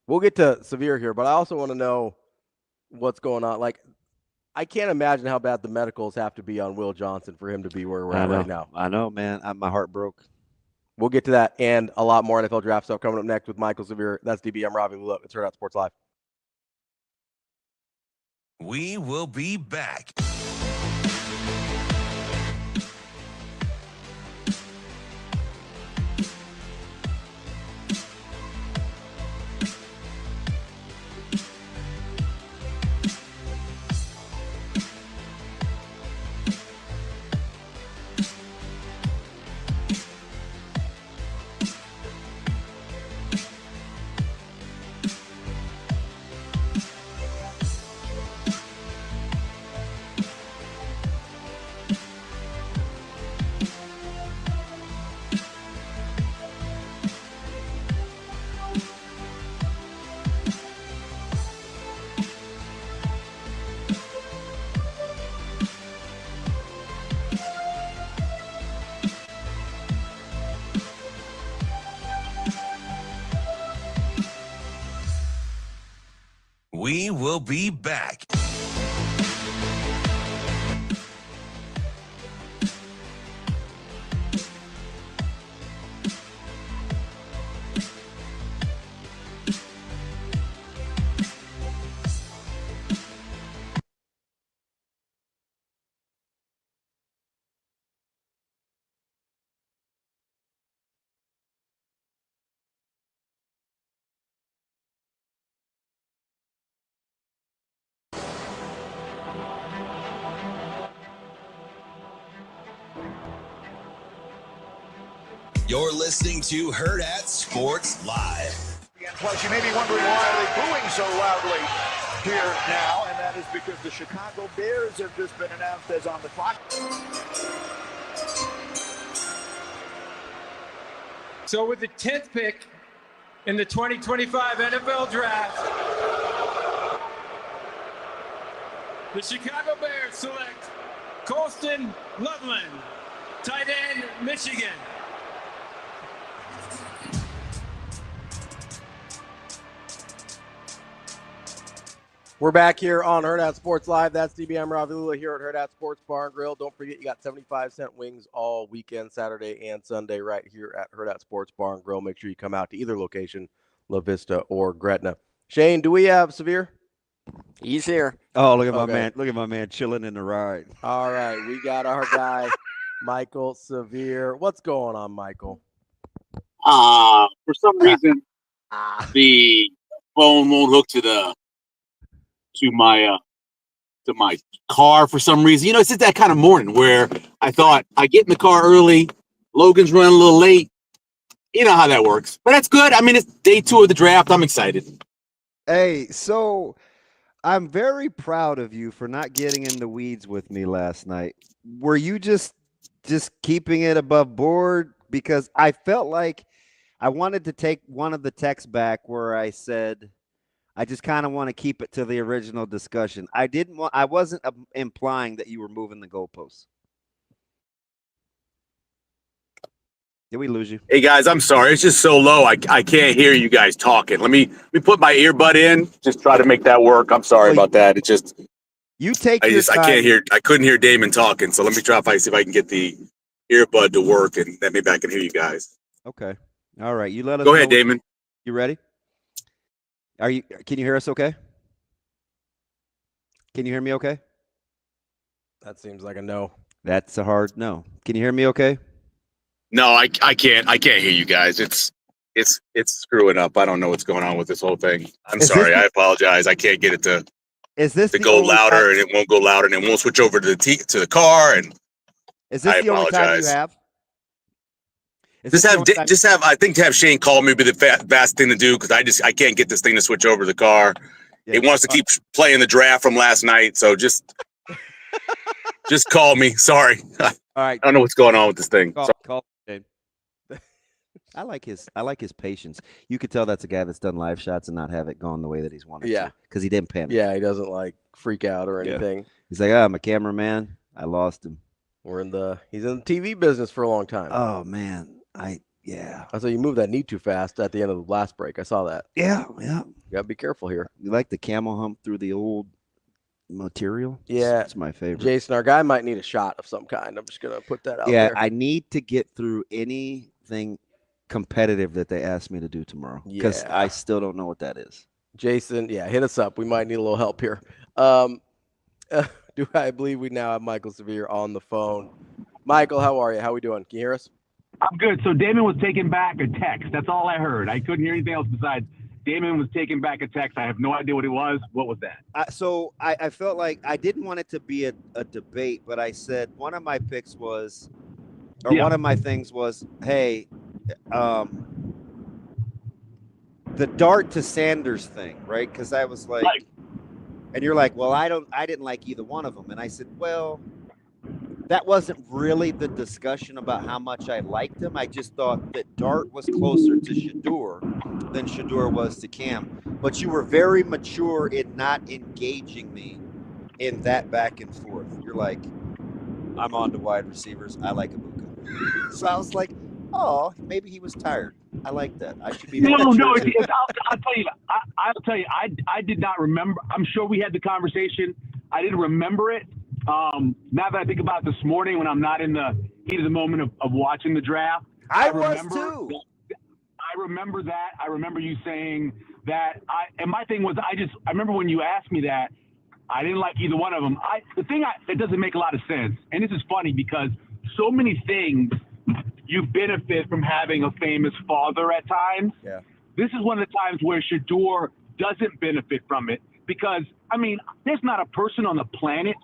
[SPEAKER 6] We'll get to Severe here, but I also want to know what's going on. Like, I can't imagine how bad the medicals have to be on Will Johnson for him to be where we're at right now.
[SPEAKER 7] I know, man. My heart broke.
[SPEAKER 6] We'll get to that and a lot more NFL draft stuff coming up next with Michael Severe. That's DB. I'm Ravi. Lulla. It's Hurrdat Sports Live.
[SPEAKER 1] We will be back. We will be back. You're listening to Hurrdat Sports Live.
[SPEAKER 9] Plus, you may be wondering why they're booing so loudly here now, and that is because the Chicago Bears have just been announced as on the clock.
[SPEAKER 2] So with the 10th pick in the 2025 NFL Draft, the Chicago Bears select Colston Loveland, tight end, Michigan.
[SPEAKER 6] We're back here on Hurrdat Sports Live. That's DBM Ravi Lulla here at Hurrdat Sports Bar and Grill. Don't forget, you got 75-cent wings all weekend, Saturday and Sunday, right here at Hurrdat Sports Bar and Grill. Make sure you come out to either location, La Vista or Gretna. Shane, do we have Severe?
[SPEAKER 10] He's here.
[SPEAKER 7] Oh, look at my man! Look at my man chilling in the ride.
[SPEAKER 6] All right, we got our guy, Michael Severe. What's going on, Michael?
[SPEAKER 11] For some reason, the phone won't hook to my car for some reason. You know, it's just that kind of morning where I thought I get in the car early, Logan's running a little late. You know how that works. But that's good. I mean, it's day 2 of the draft. I'm excited.
[SPEAKER 7] Hey, so I'm very proud of you for not getting in the weeds with me last night. Were you just keeping it above board? Because I felt like I wanted to take one of the texts back where I said I just kind of want to keep it to the original discussion. I wasn't implying that you were moving the goalposts. Did we lose you?
[SPEAKER 11] Hey guys, I'm sorry. It's just so low. I can't hear you guys talking. Let me put my earbud in. Just try to make that work. I'm sorry about that. It just
[SPEAKER 7] you take.
[SPEAKER 11] I can't hear. I couldn't hear Damon talking. So let me try see if I can get the earbud to work, and then maybe I can hear you guys.
[SPEAKER 7] Okay. All right. You let us.
[SPEAKER 11] Go ahead, Damon.
[SPEAKER 7] You ready? Can you hear us okay? Can you hear me okay?
[SPEAKER 6] That seems like a no.
[SPEAKER 7] That's a hard no. Can you hear me okay?
[SPEAKER 11] No, I can't. I can't hear you guys. It's screwing up. I don't know what's going on with this whole thing. I'm sorry. I apologize. I can't get it to go louder, and it won't go louder, and it won't switch over to the car. And
[SPEAKER 7] is this the only time you have?
[SPEAKER 11] I think to have Shane call me would be the best thing to do, because I can't get this thing to switch over to the car. Yeah. It wants to keep playing the draft from last night, so just call me. Sorry.
[SPEAKER 7] All right.
[SPEAKER 11] I don't know what's going on with this thing.
[SPEAKER 7] Call Shane. I like his patience. You could tell that's a guy that's done live shots and not have it gone the way that he's wanted to, because he didn't panic.
[SPEAKER 6] Yeah, he doesn't like freak out or anything.
[SPEAKER 7] He's like, I'm a cameraman. I lost him.
[SPEAKER 6] He's in the TV business for a long time.
[SPEAKER 7] Oh man. I
[SPEAKER 6] saw you moved that knee too fast at the end of the last break. I saw that.
[SPEAKER 7] Yeah.
[SPEAKER 6] You gotta be careful here.
[SPEAKER 7] You like the camel hump through the old material?
[SPEAKER 6] Yeah.
[SPEAKER 7] It's my favorite.
[SPEAKER 6] Jason, our guy might need a shot of some kind. I'm just gonna put that out there.
[SPEAKER 7] Yeah, I need to get through anything competitive that they ask me to do tomorrow, because I still don't know what that is.
[SPEAKER 6] Jason, hit us up. We might need a little help here. I believe we now have Michael Severe on the phone. Michael, how are you? How we doing? Can you hear us?
[SPEAKER 12] I'm good. So Damon was taking back a text. That's all I heard. I couldn't hear anything else besides Damon was taking back a text. I have no idea what it was. What was that?
[SPEAKER 7] So I felt like I didn't want it to be a debate, but I said one of my picks was, one of my things was, hey, the Dart to Sanders thing, right? Because I was like, and you're like, well, I didn't like either one of them. And I said, well, that wasn't really the discussion about how much I liked him. I just thought that Dart was closer to Shedeur than Shedeur was to Cam. But you were very mature in not engaging me in that back and forth. You're like, I'm on to wide receivers. I like Ibuka. So I was like, Oh, maybe he was tired. I like that. I should be.
[SPEAKER 12] No.
[SPEAKER 7] I'll
[SPEAKER 12] tell you. I did not remember. I'm sure we had the conversation. I didn't remember it. Now that I think about it this morning, when I'm not in the heat of the moment of watching the draft,
[SPEAKER 7] I was too.
[SPEAKER 12] I remember that. I remember you saying that. And my thing was, I remember when you asked me that, I didn't like either one of them. It doesn't make a lot of sense. And this is funny because so many things you benefit from having a famous father at times.
[SPEAKER 6] Yeah.
[SPEAKER 12] This is one of the times where Shedeur doesn't benefit from it because, I mean, there's not a person on the planet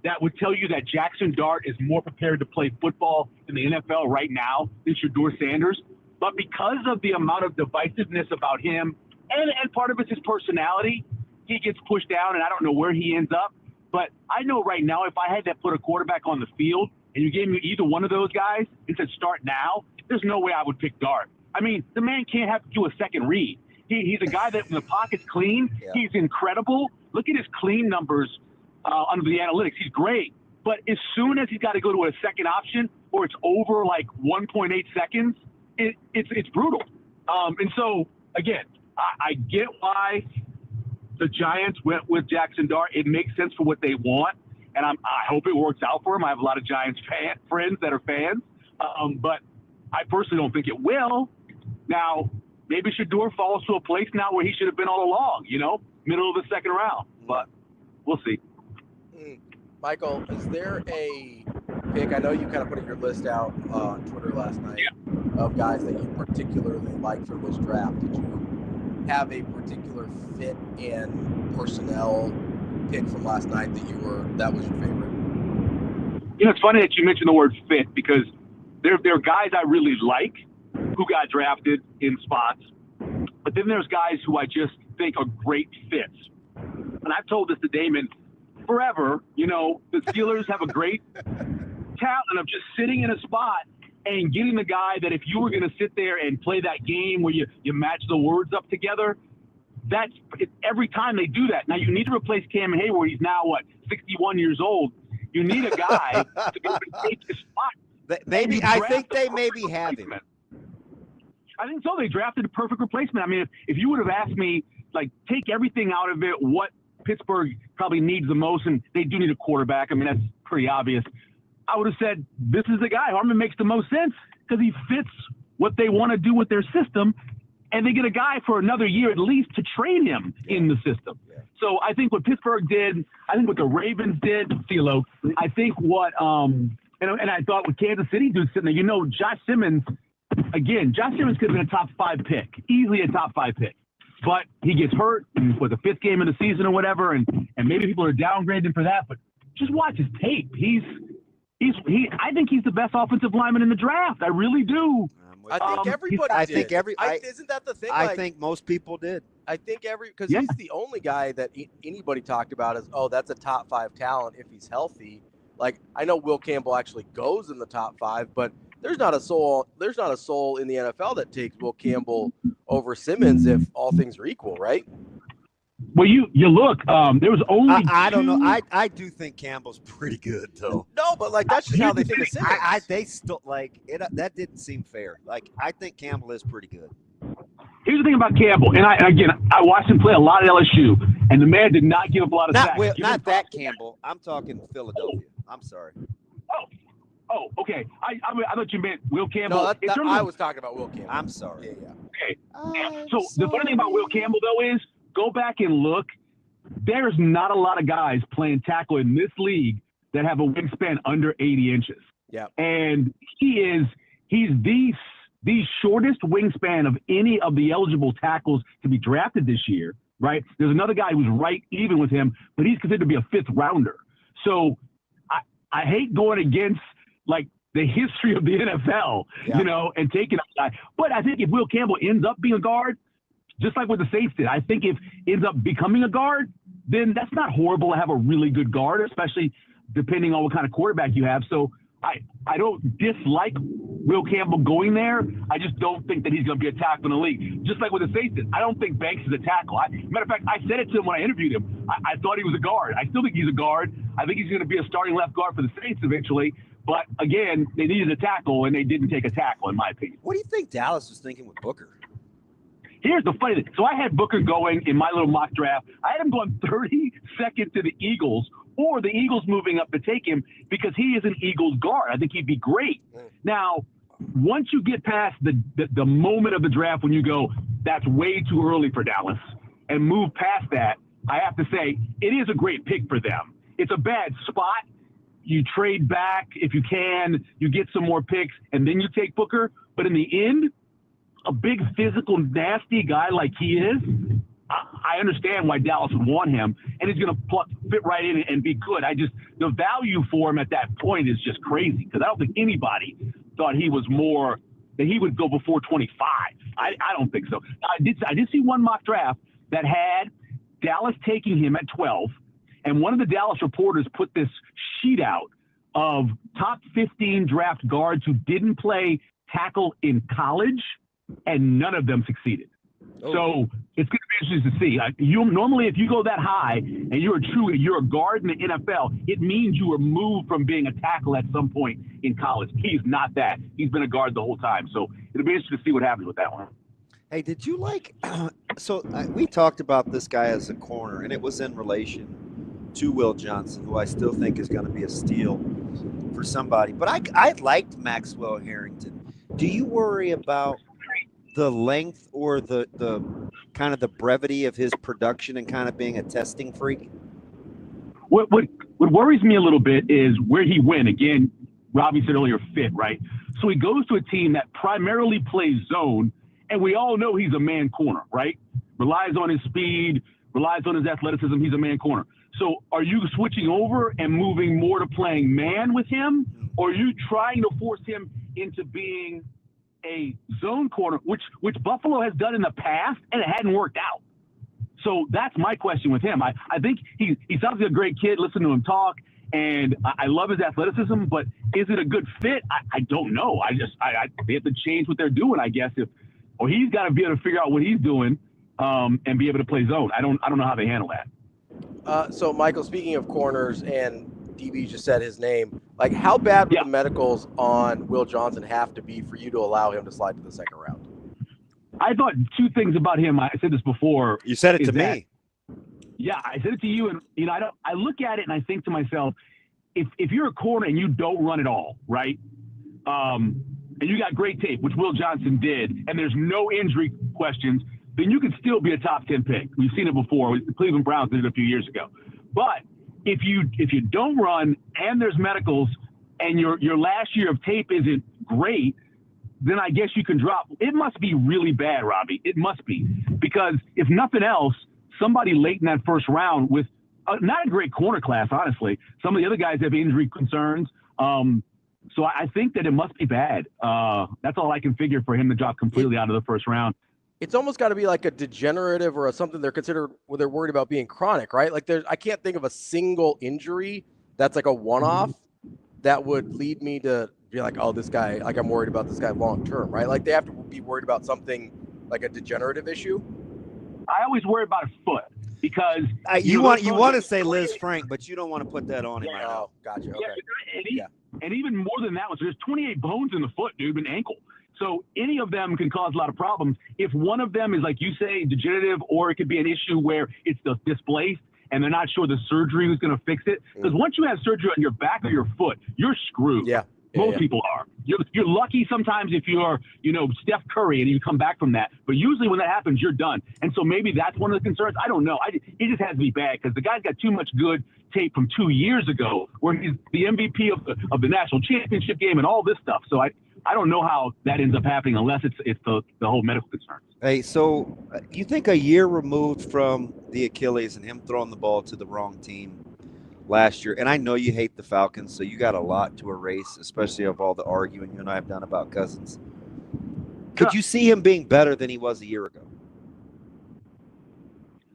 [SPEAKER 12] that would tell you that Jackson Dart is more prepared to play football in the NFL right now than Shedeur Sanders. But because of the amount of divisiveness about him, and part of it's his personality, he gets pushed down, and I don't know where he ends up. But I know right now, if I had to put a quarterback on the field and you gave me either one of those guys and said start now, there's no way I would pick Dart. I mean, the man can't have to do a second read. He's a guy that when the pocket's clean, he's incredible. Look at his clean numbers under the analytics. He's great. But as soon as he's got to go to a second option or it's over like 1.8 seconds, it's brutal. And so, again, I get why the Giants went with Jackson Dart. It makes sense for what they want, and I hope it works out for him. I have a lot of Giants friends that are fans, but I personally don't think it will. Now, maybe Shedeur falls to a place now where he should have been all along, middle of the second round, but we'll see.
[SPEAKER 6] Michael, is there a pick? I know you kind of put your list out on Twitter last night of guys that you particularly like from this draft. Did you have a particular fit in personnel pick from last night that was your favorite?
[SPEAKER 12] It's funny that you mentioned the word fit because there are guys I really like who got drafted in spots, but then there's guys who I just think are great fits. And I've told this to Damon forever. The Steelers have a great talent of just sitting in a spot and getting the guy that if you were going to sit there and play that game where you match the words up together, every time they do that. Now, you need to replace Cam Hayward. He's now, 61 years old. You need a guy to go and take his spot.
[SPEAKER 7] I think they maybe have him.
[SPEAKER 12] I think so. They drafted a perfect replacement. I mean, if you would have asked me, take everything out of it, what Pittsburgh probably needs the most, and they do need a quarterback. I mean, that's pretty obvious. I would have said, this is the guy. Harmon makes the most sense because he fits what they want to do with their system, and they get a guy for another year at least to train him in the system. Yeah. So I think what Pittsburgh did, I think what the Ravens did, CeeLo, I think what and I thought what Kansas City did sitting there, Josh Simmons could have been a top 5 pick, easily a top 5 pick. But he gets hurt for the 5th game of the season or whatever, and maybe people are downgrading for that. But just watch his tape. I think he's the best offensive lineman in the draft. I really do.
[SPEAKER 6] I think everybody did. Isn't that the thing?
[SPEAKER 7] I think most people did.
[SPEAKER 6] I think because he's the only guy that anybody talked about as, that's a top 5 talent if he's healthy. I know Will Campbell actually goes in the top 5, but there's not a soul in the NFL that takes Will Campbell over Simmons if all things are equal, right?
[SPEAKER 12] Well, you look. There was only.
[SPEAKER 7] I don't know. I do think Campbell's pretty good though.
[SPEAKER 6] No, but that's just how they think of Simmons.
[SPEAKER 7] They still it. That didn't seem fair. I think Campbell is pretty good.
[SPEAKER 12] Here's the thing about Campbell, and I watched him play a lot at LSU, and the man did not give up a lot of sacks.
[SPEAKER 7] Not that Campbell. I'm talking Philadelphia. I'm sorry.
[SPEAKER 12] Oh, okay. I thought you meant Will Campbell.
[SPEAKER 6] No, I was talking about Will Campbell.
[SPEAKER 7] I'm sorry.
[SPEAKER 12] Yeah. Okay. So the funny thing about Will Campbell, though, is go back and look. There's not a lot of guys playing tackle in this league that have a wingspan under 80 inches.
[SPEAKER 6] Yeah.
[SPEAKER 12] And he's the shortest wingspan of any of the eligible tackles to be drafted this year, right? There's another guy who's right even with him, but he's considered to be a 5th rounder. So I hate going against the history of the NFL, and taking a guy. But I think if Will Campbell ends up being a guard, just like what the Saints did, I think if ends up becoming a guard, then that's not horrible to have a really good guard, especially depending on what kind of quarterback you have. So I don't dislike Will Campbell going there. I just don't think that he's going to be a tackle in the league. Just like what the Saints did. I don't think Banks is a tackle. Matter of fact, I said it to him when I interviewed him. I thought he was a guard. I still think he's a guard. I think he's going to be a starting left guard for the Saints eventually. But again, they needed a tackle, and they didn't take a tackle, in my opinion.
[SPEAKER 7] What do you think Dallas was thinking with Booker?
[SPEAKER 12] Here's the funny thing. So I had Booker going in my little mock draft. I had him going 32nd to the Eagles, or the Eagles moving up to take him because he is an Eagles guard. I think he'd be great. Now, once you get past the moment of the draft when you go, that's way too early for Dallas, and move past that, I have to say it is a great pick for them. It's a bad spot. You trade back if you can, you get some more picks, and then you take Booker. But in the end, a big physical, nasty guy like he is, I understand why Dallas would want him, and he's going to fit right in and be good. The value for him at that point is just crazy because I don't think anybody thought he was more that he would go before 25. I don't think so. I did see one mock draft that had Dallas taking him at 12, and one of the Dallas reporters put this sheet out of top 15 draft guards who didn't play tackle in college, and none of them succeeded. Oh. So it's going to be interesting to see. Normally, if you go that high and you're a guard in the NFL, it means you were moved from being a tackle at some point in college. He's not that. He's been a guard the whole time. So it'll be interesting to see what happens with that one.
[SPEAKER 7] Hey, did you we talked about this guy as a corner, and it was in relation to Will Johnson, who I still think is going to be a steal for somebody. But I liked Maxwell Harrington. Do you worry about the length or the kind of the brevity of his production and kind of being a testing freak?
[SPEAKER 12] What worries me a little bit is where he went. Again, Ravi said earlier, fit, right? So he goes to a team that primarily plays zone, and we all know he's a man corner, right? Relies on his speed, relies on his athleticism. He's a man corner. So are you switching over and moving more to playing man with him, or are you trying to force him into being a zone corner, which Buffalo has done in the past, and it hadn't worked out? So that's my question with him. I think he sounds like a great kid. Listen to him talk, and I love his athleticism, but is it a good fit? I don't know. They have to change what they're doing, I guess. He's got to be able to figure out what he's doing and be able to play zone. I don't know how they handle that.
[SPEAKER 6] So, Michael, speaking of corners, and DB just said his name, like how bad would the medicals on Will Johnson have to be for you to allow him to slide to the second round? I
[SPEAKER 12] thought two things about him. I said this before.
[SPEAKER 7] You said it to me.
[SPEAKER 12] Yeah, I said it to you, and I look at it and I think to myself, if you're a corner and you don't run at all, right? And you got great tape, which Will Johnson did, and there's no injury questions, then you could still be a top 10 pick. We've seen it before. The Cleveland Browns did it a few years ago. But if you don't run and there's medicals and your last year of tape isn't great, then I guess you can drop. It must be really bad, Robbie. It must be. Because if nothing else, somebody late in that first round with not a great corner class, honestly. Some of the other guys have injury concerns. So I think that it must be bad. That's all I can figure for him to drop completely out of the first round.
[SPEAKER 6] It's almost got to be like a degenerative or something they're considered where they're worried about being chronic, right? Like I can't think of a single injury that's like a one-off that would lead me to be like, oh, this guy, like I'm worried about this guy long term, right? Like they have to be worried about something like a degenerative issue.
[SPEAKER 12] I always worry about a foot because
[SPEAKER 7] you want to say Liz Frank, but you don't want to put that on him right now.
[SPEAKER 6] Oh, gotcha. Okay.
[SPEAKER 12] Yeah, and even more than that, so there's 28 bones in the foot, dude, and ankle. So any of them can cause a lot of problems. If one of them is, like you say, degenerative, or it could be an issue where it's displaced and they're not sure the surgery is going to fix it. Because once you have surgery on your back or your foot, you're screwed.
[SPEAKER 6] Yeah.
[SPEAKER 12] Most people are. You're lucky sometimes if you're, Steph Curry and you come back from that. But usually when that happens, you're done. And so maybe that's one of the concerns. I don't know. It just has to be bad because the guy's got too much good tape from 2 years ago where he's the MVP of the national championship game and all this stuff. So I don't know how that ends up happening unless it's the whole medical concerns.
[SPEAKER 7] Hey, so you think a year removed from the Achilles and him throwing the ball to the wrong team last year, and I know you hate the Falcons, so you got a lot to erase, especially of all the arguing you and I have done about Cousins. Could you see him being better than he was a year ago?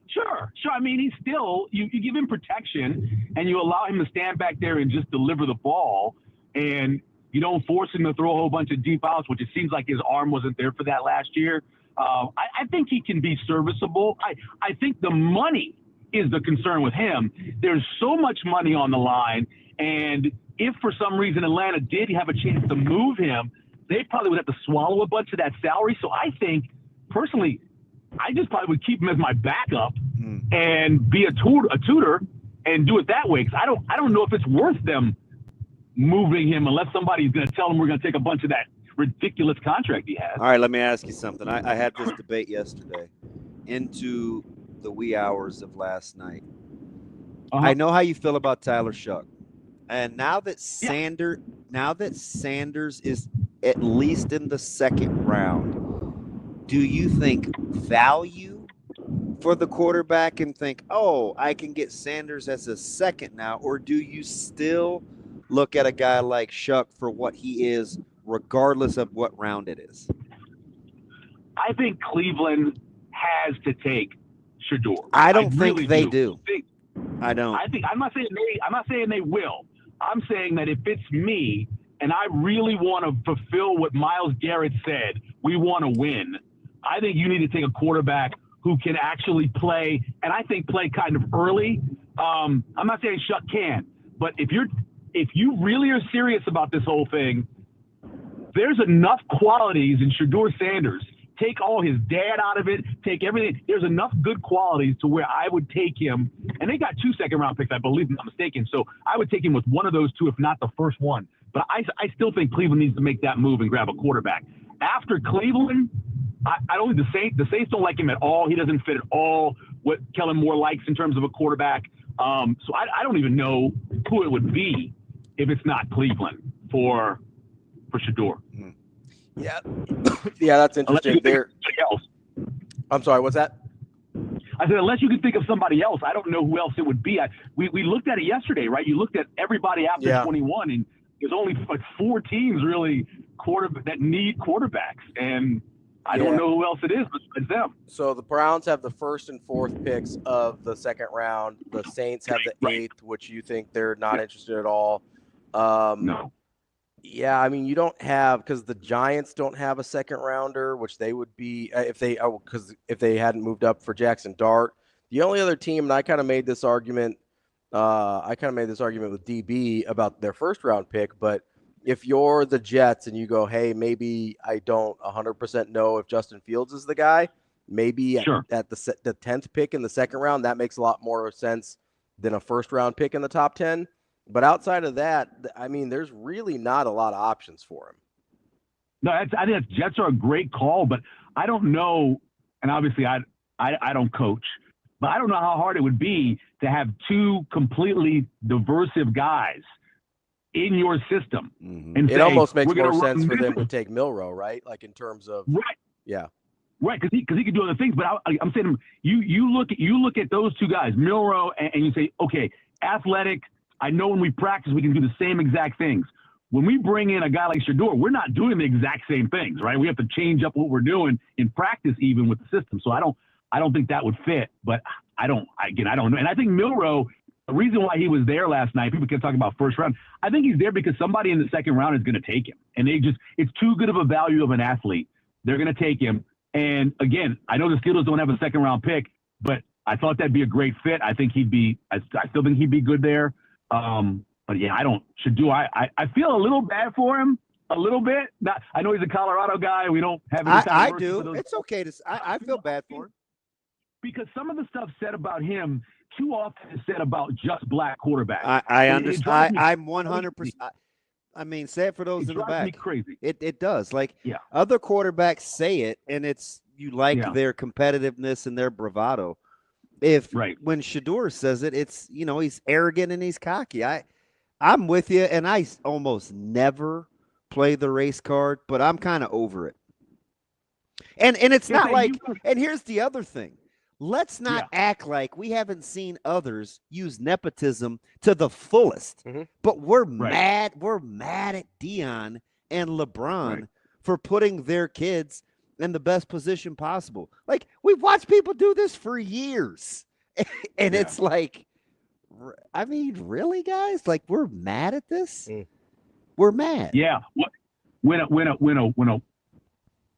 [SPEAKER 12] Sure. I mean, he's still, you give him protection and you allow him to stand back there and just deliver the ball, and you don't force him to throw a whole bunch of deep outs, which it seems like his arm wasn't there for that last year. I think he can be serviceable. I think the money is the concern with him. There's so much money on the line, and if for some reason Atlanta did have a chance to move him, they probably would have to swallow a bunch of that salary. So I think, personally, I just probably would keep him as my backup and be a tutor and do it that way. Because I don't know if it's worth them moving him unless somebody's going to tell him we're going to take a bunch of that ridiculous contract he has.
[SPEAKER 7] All right, let me ask you something. I had this debate yesterday into the wee hours of last night. I know how you feel about Tyler Shuck. And now that Sanders is at least in the second round, do you think value for the quarterback and think, oh, I can get Sanders as a second now? Or do you still look at a guy like Shuck for what he is, regardless of what round it is?
[SPEAKER 12] I think Cleveland has to take Shedeur.
[SPEAKER 7] I don't think they do. I don't.
[SPEAKER 12] I'm not saying they will. I'm saying that if it's me and I really want to fulfill what Myles Garrett said, we want to win, I think you need to take a quarterback who can actually play, and I think play kind of early. I'm not saying Shuck can, but if you really are serious about this whole thing, there's enough qualities in Shedeur Sanders. Take all his dad out of it. Take everything. There's enough good qualities to where I would take him. And they got 2 second-round picks, I believe, if I'm not mistaken. So I would take him with one of those two, if not the first one. But I still think Cleveland needs to make that move and grab a quarterback. After Cleveland, I don't think the Saints don't like him at all. He doesn't fit at all what Kellen Moore likes in terms of a quarterback. So I don't even know who it would be if it's not Cleveland for Shedeur.
[SPEAKER 6] Yeah, yeah, that's interesting. There. I'm sorry, what's that?
[SPEAKER 12] I said, unless you can think of somebody else, I don't know who else it would be. We looked at it yesterday, right? You looked at everybody after 21, and there's only like 4 teams really that need quarterbacks, and I don't know who else it is besides them.
[SPEAKER 6] So the Browns have the 1st and 4th picks of the second round. The Saints have the 8th, which you think they're not interested at all.
[SPEAKER 12] No.
[SPEAKER 6] Yeah, I mean, you don't have, because the Giants don't have a second rounder, which they would be if they hadn't moved up for Jackson Dart. The only other team, and I kind of made this argument. With DB about their first round pick, but if you're the Jets and you go, hey, maybe I don't 100% know if Justin Fields is the guy, maybe at the 10th pick in the second round, that makes a lot more sense than a first round pick in the top 10. But outside of that, I mean, there's really not a lot of options for him.
[SPEAKER 12] No, I think Jets are a great call, but I don't know, and obviously I don't coach, but I don't know how hard it would be to have 2 completely diversive guys in your system.
[SPEAKER 6] Mm-hmm. And it almost makes more sense for them to take Milroe, right? Like in terms of
[SPEAKER 12] right, because he could do other things. But I'm saying you look at those 2 guys, Milroe, and you say, okay, athletic. I know when we practice, we can do the same exact things. When we bring in a guy like Shedeur, we're not doing the exact same things, right? We have to change up what we're doing in practice, even with the system. So I don't think that would fit. But I don't know. And I think Milroe, the reason why he was there last night, people can talk about first round. I think he's there because somebody in the second round is going to take him, and it's too good of a value of an athlete. They're going to take him. And again, I know the Steelers don't have a second round pick, but I thought that'd be a great fit. I still think he'd be good there. But yeah, Shedeur, I feel a little bad for him, a little bit. I know he's a Colorado guy. We don't have any time.
[SPEAKER 7] I do. It's okay I feel bad for him.
[SPEAKER 12] Because some of the stuff said about him too often is said about just black quarterbacks.
[SPEAKER 7] I understand. I'm 100%. I mean, say it for those in the back.
[SPEAKER 12] Me crazy.
[SPEAKER 7] It does. Like other quarterbacks say it, and you like their competitiveness and their bravado. When Shedeur says it, it's he's arrogant and he's cocky. I'm with you, and I almost never play the race card, but I'm kind of over it. And it's not like. And here's the other thing: let's not act like we haven't seen others use nepotism to the fullest. Mm-hmm. But we're mad. We're mad at Dion and LeBron for putting their kids in the best position possible. Like, we've watched people do this for years. And it's like, I mean, really, guys? Like, we're mad at this? We're mad.
[SPEAKER 12] Yeah. When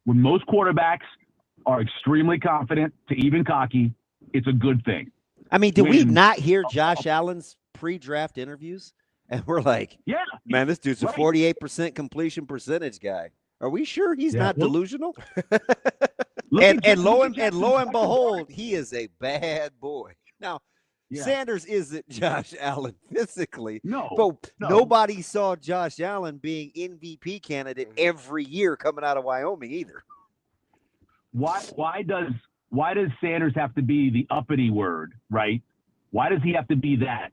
[SPEAKER 12] most quarterbacks are extremely confident to even cocky, it's a good thing.
[SPEAKER 7] I mean, did we not hear Josh Allen's pre-draft interviews And we're like,
[SPEAKER 12] yeah,
[SPEAKER 7] man, this dude's a
[SPEAKER 12] right.
[SPEAKER 7] 48% completion percentage guy. Are we sure he's not delusional?
[SPEAKER 12] and
[SPEAKER 7] lo and behold, he is a bad boy. Now, Sanders isn't Josh Allen physically.
[SPEAKER 12] No.
[SPEAKER 7] But nobody saw Josh Allen being MVP candidate every year coming out of Wyoming either.
[SPEAKER 12] Why does Sanders have to be the uppity word, right? Why does he have to be that?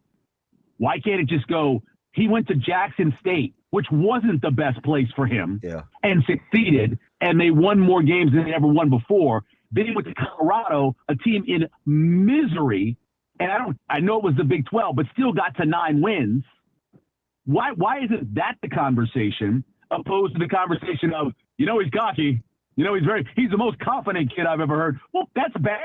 [SPEAKER 12] Why can't it just go, he went to Jackson State, which wasn't the best place for him, and succeeded, and they won more games than they ever won before. Then he went to Colorado, a team in misery, and I know it was the Big 12, but still got to 9 wins. Why isn't that the conversation opposed to the conversation of, he's cocky. He's the most confident kid I've ever heard. Well, that's bad.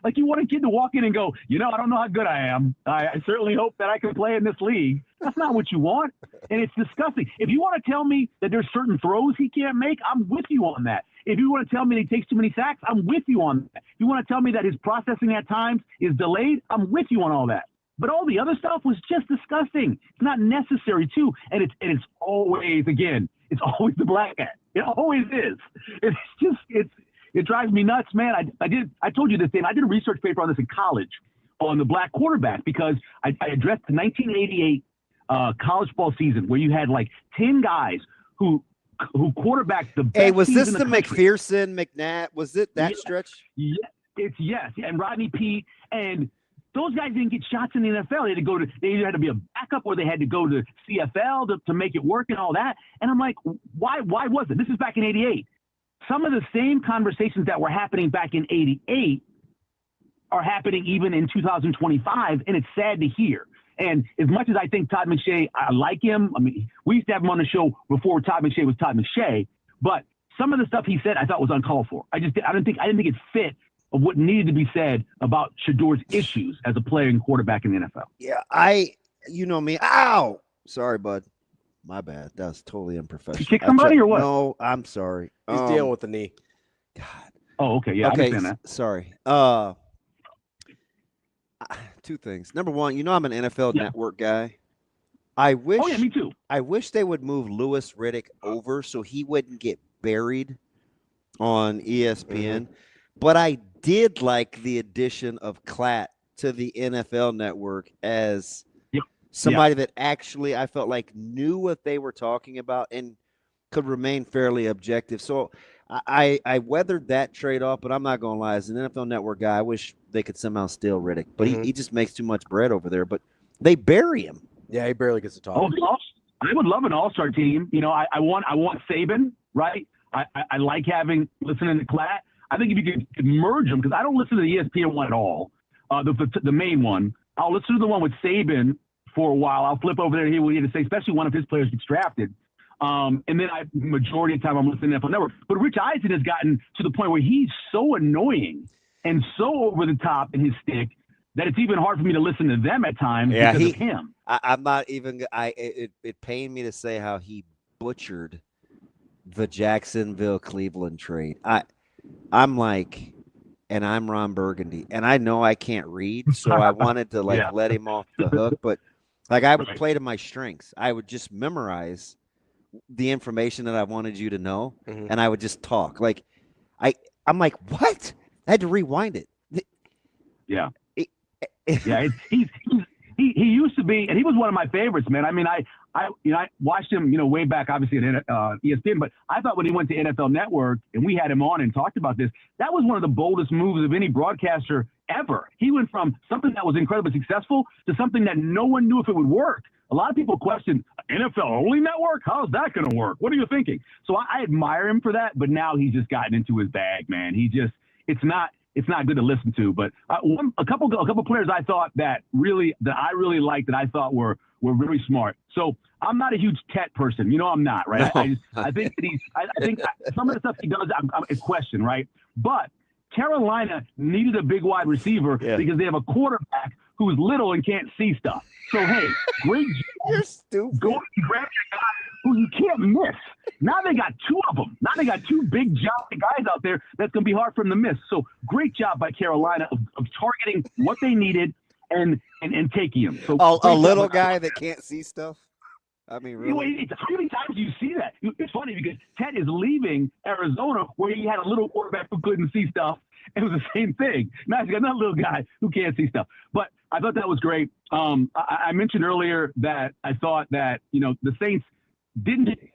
[SPEAKER 12] Like, you want a kid to walk in and go, I don't know how good I am. I certainly hope that I can play in this league. That's not what you want. And it's disgusting. If you want to tell me that there's certain throws he can't make, I'm with you on that. If you want to tell me that he takes too many sacks, I'm with you on that. If you want to tell me that his processing at times is delayed, I'm with you on all that. But all the other stuff was just disgusting. It's not necessary too. And it's always, again, it's always the black guy. It always is. It drives me nuts, man. I told you this thing. I did a research paper on this in college on the black quarterback because I addressed the 1988 college ball season where you had like 10 guys who quarterbacked the best.
[SPEAKER 7] Hey, was this
[SPEAKER 12] the
[SPEAKER 7] McPherson, McNatt? Was it that stretch?
[SPEAKER 12] Yeah, yes. And Rodney Peete, and those guys didn't get shots in the NFL. They either had to be a backup or they had to go to CFL to make it work and all that. And I'm like, why was it? This is back in 88. Some of the same conversations that were happening back in 88 are happening even in 2025, and it's sad to hear. And as much as I think Todd McShay, I like him. I mean, we used to have him on the show before Todd McShay was Todd McShay, but some of the stuff he said I thought was uncalled for. I didn't think it fit of what needed to be said about Shedeur's issues as a player and quarterback in the NFL.
[SPEAKER 7] Yeah, you know me. Ow! Sorry, bud. My bad. That was totally unprofessional.
[SPEAKER 12] You kick somebody or what?
[SPEAKER 7] No, I'm sorry.
[SPEAKER 6] He's dealing with the knee.
[SPEAKER 7] God.
[SPEAKER 12] Oh, okay. Yeah, I understand that.
[SPEAKER 7] Sorry. Two things. Number one, I'm an NFL Network guy. I wish.
[SPEAKER 12] Oh yeah, me too.
[SPEAKER 7] I wish they would move Louis Riddick over so he wouldn't get buried on ESPN. Mm-hmm. But I did like the addition of Klatt to the NFL Network as somebody that actually I felt like knew what they were talking about and could remain fairly objective. So I weathered that trade-off, but I'm not going to lie. As an NFL Network guy, I wish they could somehow steal Riddick. But he just makes too much bread over there. But they bury him.
[SPEAKER 6] Yeah, he barely gets to talk.
[SPEAKER 12] Oh, I would love an all-star team. I want Saban, right? I like listening to Klatt. I think if you could merge them, because I don't listen to the ESPN one at all, the main one. I'll listen to the one with Saban for a while. I'll flip over there and hear what he had to say, especially one of his players gets drafted. And then majority of the time I'm listening to NFL Network. But Rich Eisen has gotten to the point where he's so annoying and so over the top in his stick that it's even hard for me to listen to them at times because of him.
[SPEAKER 7] I'm not even – it pained me to say how he butchered the Jacksonville-Cleveland trade. I'm like – and I'm Ron Burgundy, and I know I can't read, so I wanted to let him off the hook. But I would play to my strengths. I would just memorize the information that I wanted you to know, and I would just talk. I'm like, what? I had to rewind it.
[SPEAKER 12] Yeah, he used to be, and he was one of my favorites, man. I mean, I watched him, way back, obviously at ESPN, but I thought when he went to NFL Network and we had him on and talked about this, that was one of the boldest moves of any broadcaster ever. He went from something that was incredibly successful to something that no one knew if it would work. A lot of people question, NFL only network? How's that going to work? What are you thinking? So I admire him for that, but now he's just gotten into his bag, man. It's not good to listen to, but a couple players I thought that I really liked that I thought were very smart. So I'm not a huge Tet person, I'm not, right? No. I think some of the stuff he does, I'm a question, right? But Carolina needed a big wide receiver because they have a quarterback who's little and can't see stuff. So hey, great job.
[SPEAKER 7] You're stupid.
[SPEAKER 12] Go and grab a guy who you can't miss. Now they got two of them. Now they got two big giant guys out there that's going to be hard for them to miss. So great job by Carolina of targeting what they needed and taking him. So
[SPEAKER 7] a little guy that can't see stuff. I mean, really?
[SPEAKER 12] How many times do you see that? It's funny because Ted is leaving Arizona where he had a little quarterback who couldn't see stuff. It was the same thing. Now he's got another little guy who can't see stuff. But I thought that was great. I mentioned earlier that I thought that, the Saints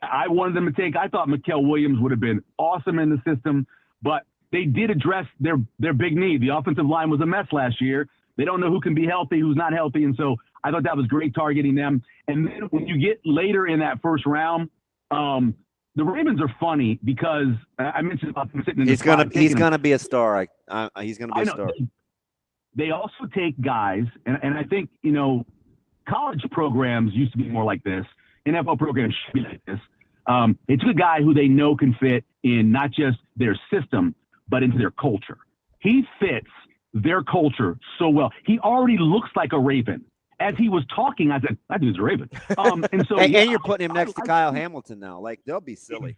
[SPEAKER 12] I wanted them to take, I thought Mikael Williams would have been awesome in the system, but they did address their big need. The offensive line was a mess last year. They don't know who can be healthy, who's not healthy. And so I thought that was great targeting them. And then when you get later in that first round, the Ravens are funny because I mentioned about them sitting in the spot.
[SPEAKER 7] He's gonna be a star. He's gonna be a star.
[SPEAKER 12] They also take guys, and I think college programs used to be more like this. NFL programs should be like this. They took a guy who they know can fit in not just their system but into their culture. He fits their culture so well. He already looks like a Raven. As he was talking, I said, that dude's a Raven. And so,
[SPEAKER 7] and you're putting him next to Kyle Hamilton now. Like, they'll be silly.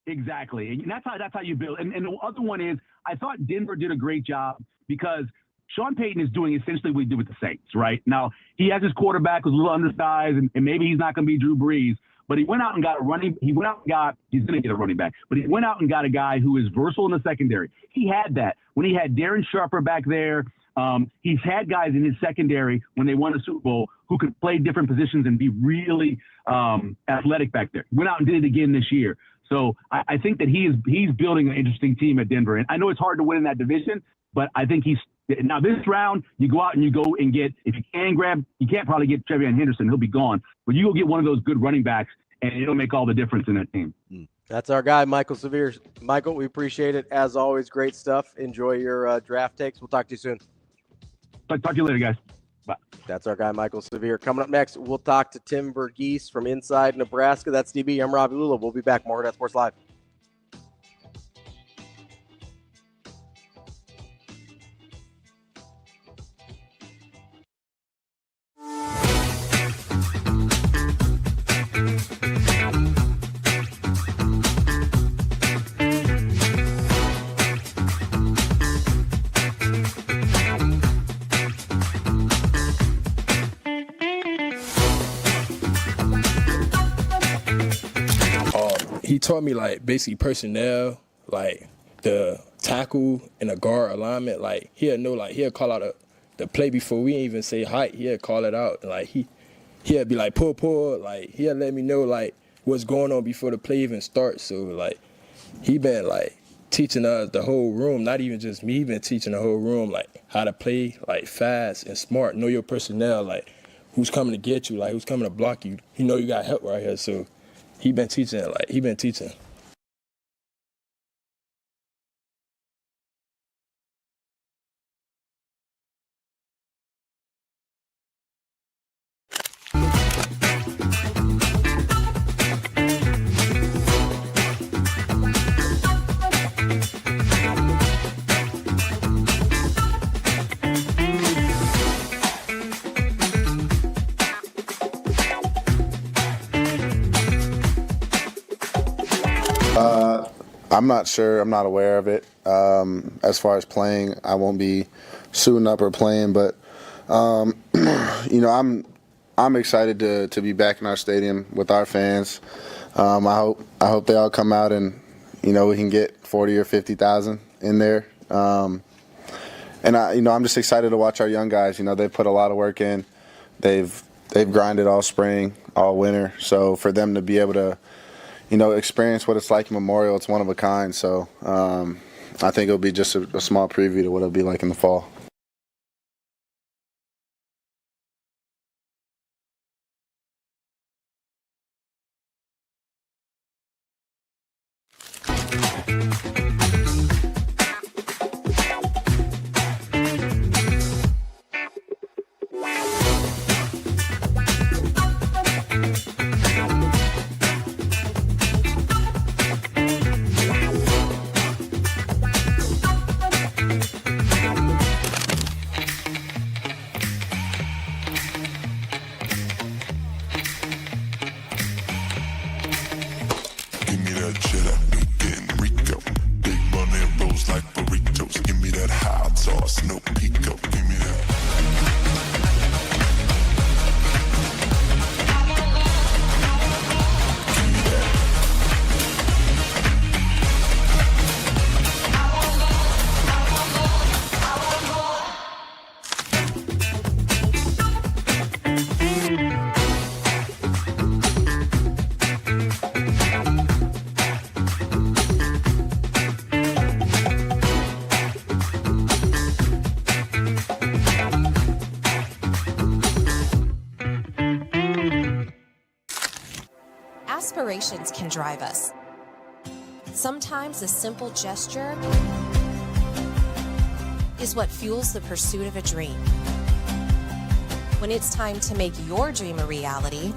[SPEAKER 12] Exactly. And that's how you build. And the other one is, I thought Denver did a great job because Sean Payton is doing essentially what he did with the Saints, right? Now, he has his quarterback who's a little undersized, and maybe he's not going to be Drew Brees, but he went out and got he's going to get a running back, but he went out and got a guy who is versatile in the secondary. He had that. When he had Darren Sharper back there, he's had guys in his secondary when they won a Super Bowl who could play different positions and be really athletic back there. Went out and did it again this year. So I think that he's building an interesting team at Denver. And I know it's hard to win in that division, but I think now this round, you go out and you go and get, if you can't probably get Trevion Henderson, he'll be gone, but you go get one of those good running backs and it'll make all the difference in that team.
[SPEAKER 6] That's our guy, Michael Severe. Michael, we appreciate it. As always, great stuff. Enjoy your draft takes. We'll talk to you soon.
[SPEAKER 12] Talk to you later, guys. Bye.
[SPEAKER 6] That's our guy, Michael Severe. Coming up next, we'll talk to Tim Verghese from inside Nebraska. That's DB. I'm Ravi Lulla. We'll be back. More Hurrdat Sports Live.
[SPEAKER 4] He taught me like basically personnel, like the tackle and the guard alignment. Like he'll know, like he'll call out the play before we even say height. He'll call it out. Like he'll be like pull. Like he'll let me know like what's going on before the play even starts. So like he been like teaching us the whole room, not even just me. He been teaching the whole room like how to play like fast and smart. Know your personnel, like who's coming to get you, like who's coming to block you. You know you got help right here. So. He been teaching.
[SPEAKER 3] I'm not sure. I'm not aware of it. As far as playing, I won't be suiting up or playing. But I'm excited to be back in our stadium with our fans. I hope they all come out and we can get 40 or 50,000 in there. And I'm just excited to watch our young guys. They've put a lot of work in. They've grinded all spring, all winter. So for them to be able to experience what it's like in Memorial, it's one of a kind. So I think it'll be just a small preview to what it'll be like in the fall.
[SPEAKER 10] aspirations can drive us. Sometimes a simple gesture is what fuels the pursuit of a dream. When it's time to make your dream a reality,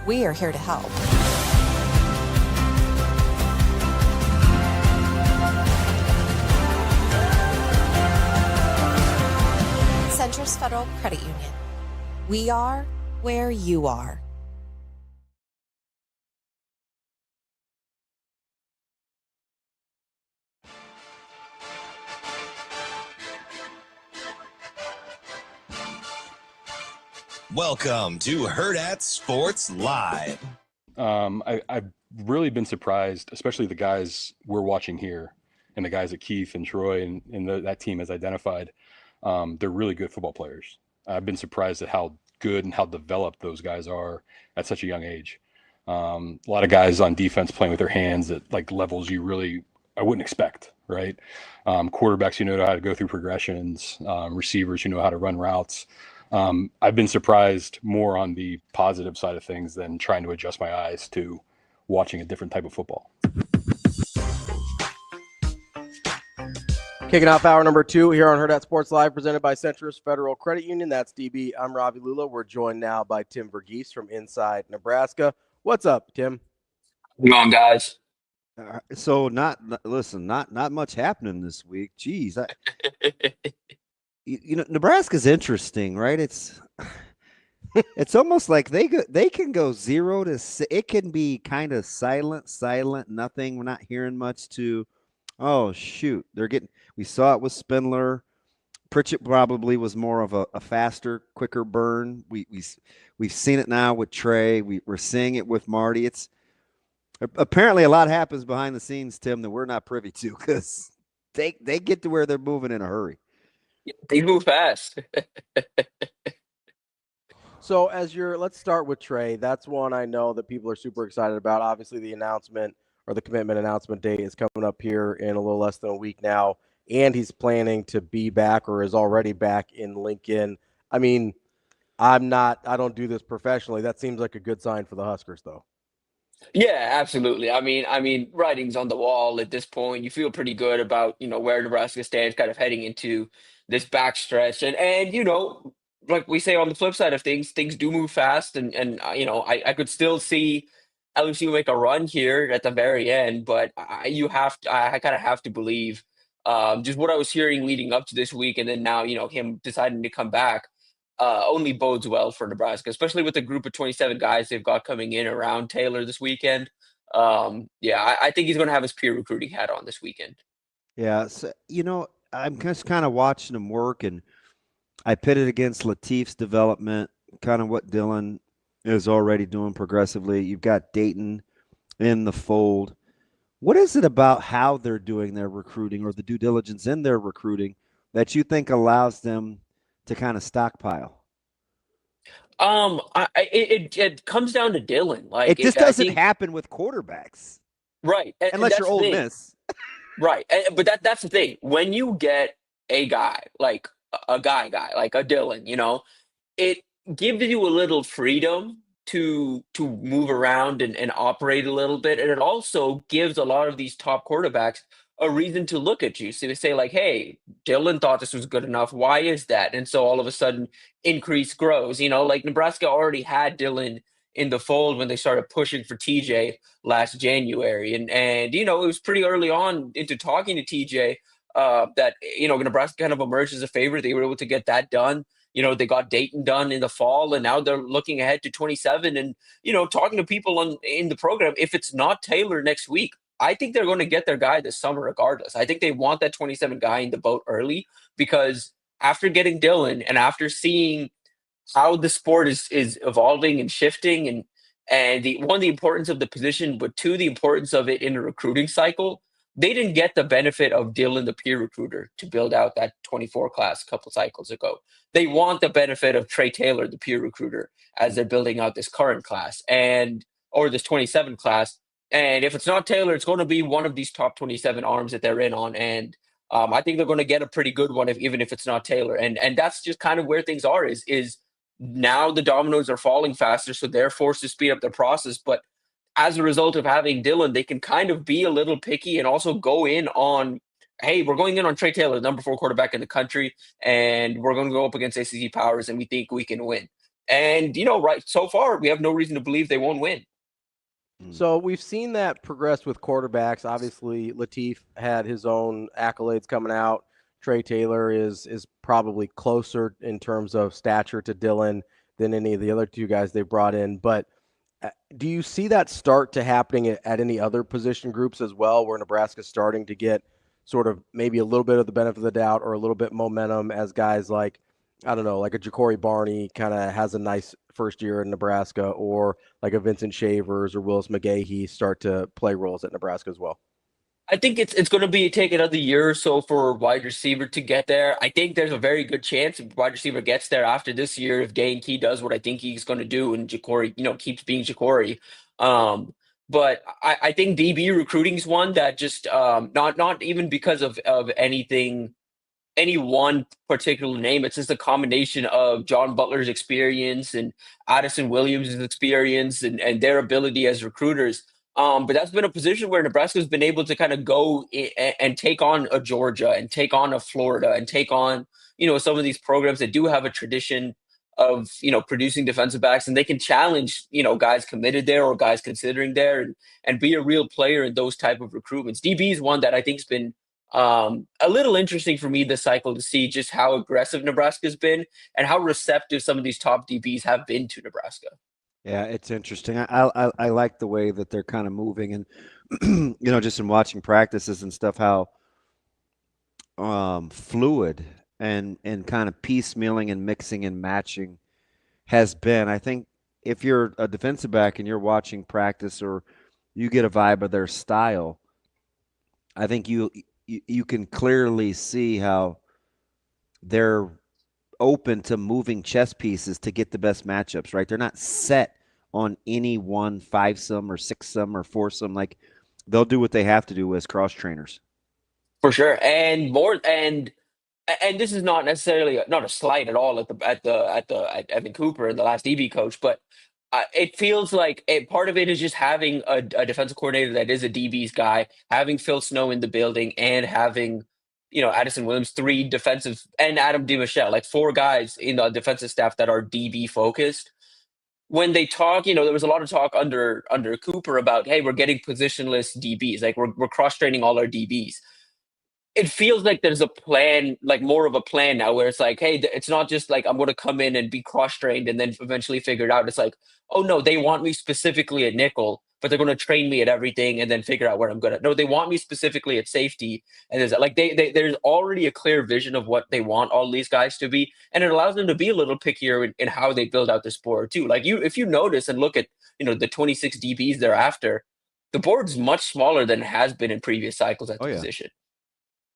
[SPEAKER 10] we are here to help. Centris Federal Credit Union. We are where you are.
[SPEAKER 1] Welcome to Hurrdat Sports Live.
[SPEAKER 5] I've really been surprised, especially the guys we're watching here and the guys that Keith and Troy and that team has identified. They're really good football players. I've been surprised at how good and how developed those guys are at such a young age. A lot of guys on defense playing with their hands at like levels I wouldn't expect, right? Quarterbacks who know how to go through progressions, receivers who know how to run routes. I've been surprised more on the positive side of things than trying to adjust my eyes to watching a different type of football.
[SPEAKER 6] Kicking off hour number 2 here on Hurrdat Sports Live, presented by Centris Federal Credit Union. That's DB. I'm Ravi Lulla. We're joined now by Tim Verghese from inside Nebraska. What's up, Tim?
[SPEAKER 13] How's it going, guys?
[SPEAKER 7] So not much happening this week. Jeez, Nebraska's interesting, right? It's almost like they can go 0 to 6. It can be kind of silent, nothing. We're not hearing much to. Oh shoot, we saw it with Spindler. Pritchett probably was more of a faster, quicker burn. We've seen it now with Trey. We're seeing it with Marty. It's apparently a lot happens behind the scenes, Tim, that we're not privy to because they get to where they're moving in a hurry.
[SPEAKER 13] They move fast.
[SPEAKER 6] So let's start with Trey. That's one I know that people are super excited about. Obviously, the announcement or the commitment announcement date is coming up here in a little less than a week now, and he's planning to be back or is already back in Lincoln. I mean, I don't do this professionally. That seems like a good sign for the Huskers, though.
[SPEAKER 13] Yeah, absolutely. I mean, writing's on the wall at this point. You feel pretty good about, where Nebraska stands kind of heading into this backstretch. And like we say on the flip side of things do move fast. And I could still see LSU make a run here at the very end, but I kind of have to believe just what I was hearing leading up to this week. And then now, him deciding to come back only bodes well for Nebraska, especially with the group of 27 guys they've got coming in around Taylor this weekend. I think he's going to have his peer recruiting hat on this weekend.
[SPEAKER 7] Yeah. So, I'm just kind of watching him work, and I pitted against Latif's development, kind of what Dylan is already doing progressively. You've got Dayton in the fold. What is it about how they're doing their recruiting or the due diligence in their recruiting that you think allows them to kind of stockpile?
[SPEAKER 13] It comes down to Dylan. Like
[SPEAKER 7] it just doesn't happen with quarterbacks,
[SPEAKER 13] right?
[SPEAKER 7] Unless you're Ole Miss,
[SPEAKER 13] right? But that's the thing. When you get a guy like a guy like a Dylan, it gives you a little freedom to move around and operate a little bit, and it also gives a lot of these top quarterbacks a reason to look at you. So they say like, hey, Dylan thought this was good enough. Why is that? And so all of a sudden increase grows, like Nebraska already had Dylan in the fold when they started pushing for TJ last January. And it was pretty early on into talking to TJ that, Nebraska kind of emerged as a favorite. They were able to get that done. They got Dayton done in the fall, and now they're looking ahead to 27 and, talking to people in the program. If it's not Taylor next week, I think they're going to get their guy this summer regardless. I think they want that 27 guy in the boat early because after getting Dylan and after seeing how the sport is evolving and shifting and the importance of the position, but two, the importance of it in a recruiting cycle, they didn't get the benefit of Dylan, the peer recruiter, to build out that 24 class a couple cycles ago. They want the benefit of Trey Taylor, the peer recruiter, as they're building out this current class or this 27 class. And if it's not Taylor, it's going to be one of these top 27 arms that they're in on. And I think they're going to get a pretty good one, even if it's not Taylor. And that's just kind of where things are is now the dominoes are falling faster, so they're forced to speed up their process. But as a result of having Dylan, they can kind of be a little picky and also go in on, hey, we're going in on Trey Taylor, number 4 quarterback in the country, and we're going to go up against ACC powers, and we think we can win. And, right so far, we have no reason to believe they won't win.
[SPEAKER 6] So we've seen that progress with quarterbacks. Obviously, Latif had his own accolades coming out. Trey Taylor is probably closer in terms of stature to Dylan than any of the other 2 guys they brought in. But do you see that start to happening at any other position groups as well, where Nebraska's starting to get sort of maybe a little bit of the benefit of the doubt or a little bit momentum as guys like, I don't know, like a Ja'Cory Barney kind of has a nice first year in Nebraska, or like a Vincent Shavers or Willis McGahee start to play roles at Nebraska as well?
[SPEAKER 13] I think it's going to take another year or so for wide receiver to get there. I think there's a very good chance if wide receiver gets there after this year, if Dane Key does what I think he's going to do and Ja'Cory, keeps being Ja'Cory. But I think DB recruiting is one that just not even because of anything, any one particular name. It's just a combination of John Butler's experience and Addison Williams' experience and their ability as recruiters. But that's been a position where Nebraska's been able to kind of go and take on a Georgia and take on a Florida and take on, some of these programs that do have a tradition of, producing defensive backs, and they can challenge, guys committed there or guys considering there and be a real player in those type of recruitments. DB is one that I think has been a little interesting for me this cycle to see just how aggressive Nebraska's been and how receptive some of these top DBs have been to Nebraska.
[SPEAKER 7] Yeah, it's interesting. I like the way that they're kind of moving, and just in watching practices and stuff, how fluid and kind of piecemealing and mixing and matching has been. I think if you're a defensive back and you're watching practice or you get a vibe of their style, I think you can clearly see how they're open to moving chess pieces to get the best matchups, right? They're not set on any one 5-some or 6-some or 4-some. Like, they'll do what they have to do as cross trainers.
[SPEAKER 13] For sure. And this is not necessarily not a slight at all at Evan Cooper, the last DB coach, but it feels like part of it is just having a defensive coordinator that is a DB's guy, having Phil Snow in the building, and having Addison Williams, 3 defensive, and Adam DiMichele, like 4 guys in the defensive staff that are DB focused. When they talk, there was a lot of talk under Cooper about, hey, we're getting positionless DBs, like we're cross training all our DBs. It feels like there's a plan, like more of a plan now, where it's like, hey, it's not just like I'm going to come in and be cross-trained and then eventually figure it out. It's like, oh no, they want me specifically at nickel, but they're going to train me at everything and then figure out where I'm good at. No, they want me specifically at safety, and there's like there's already a clear vision of what they want all these guys to be, and it allows them to be a little pickier in how they build out the sport too. Like if you notice and look at the 26 DBs they're after, the board's much smaller than it has been in previous cycles at the position.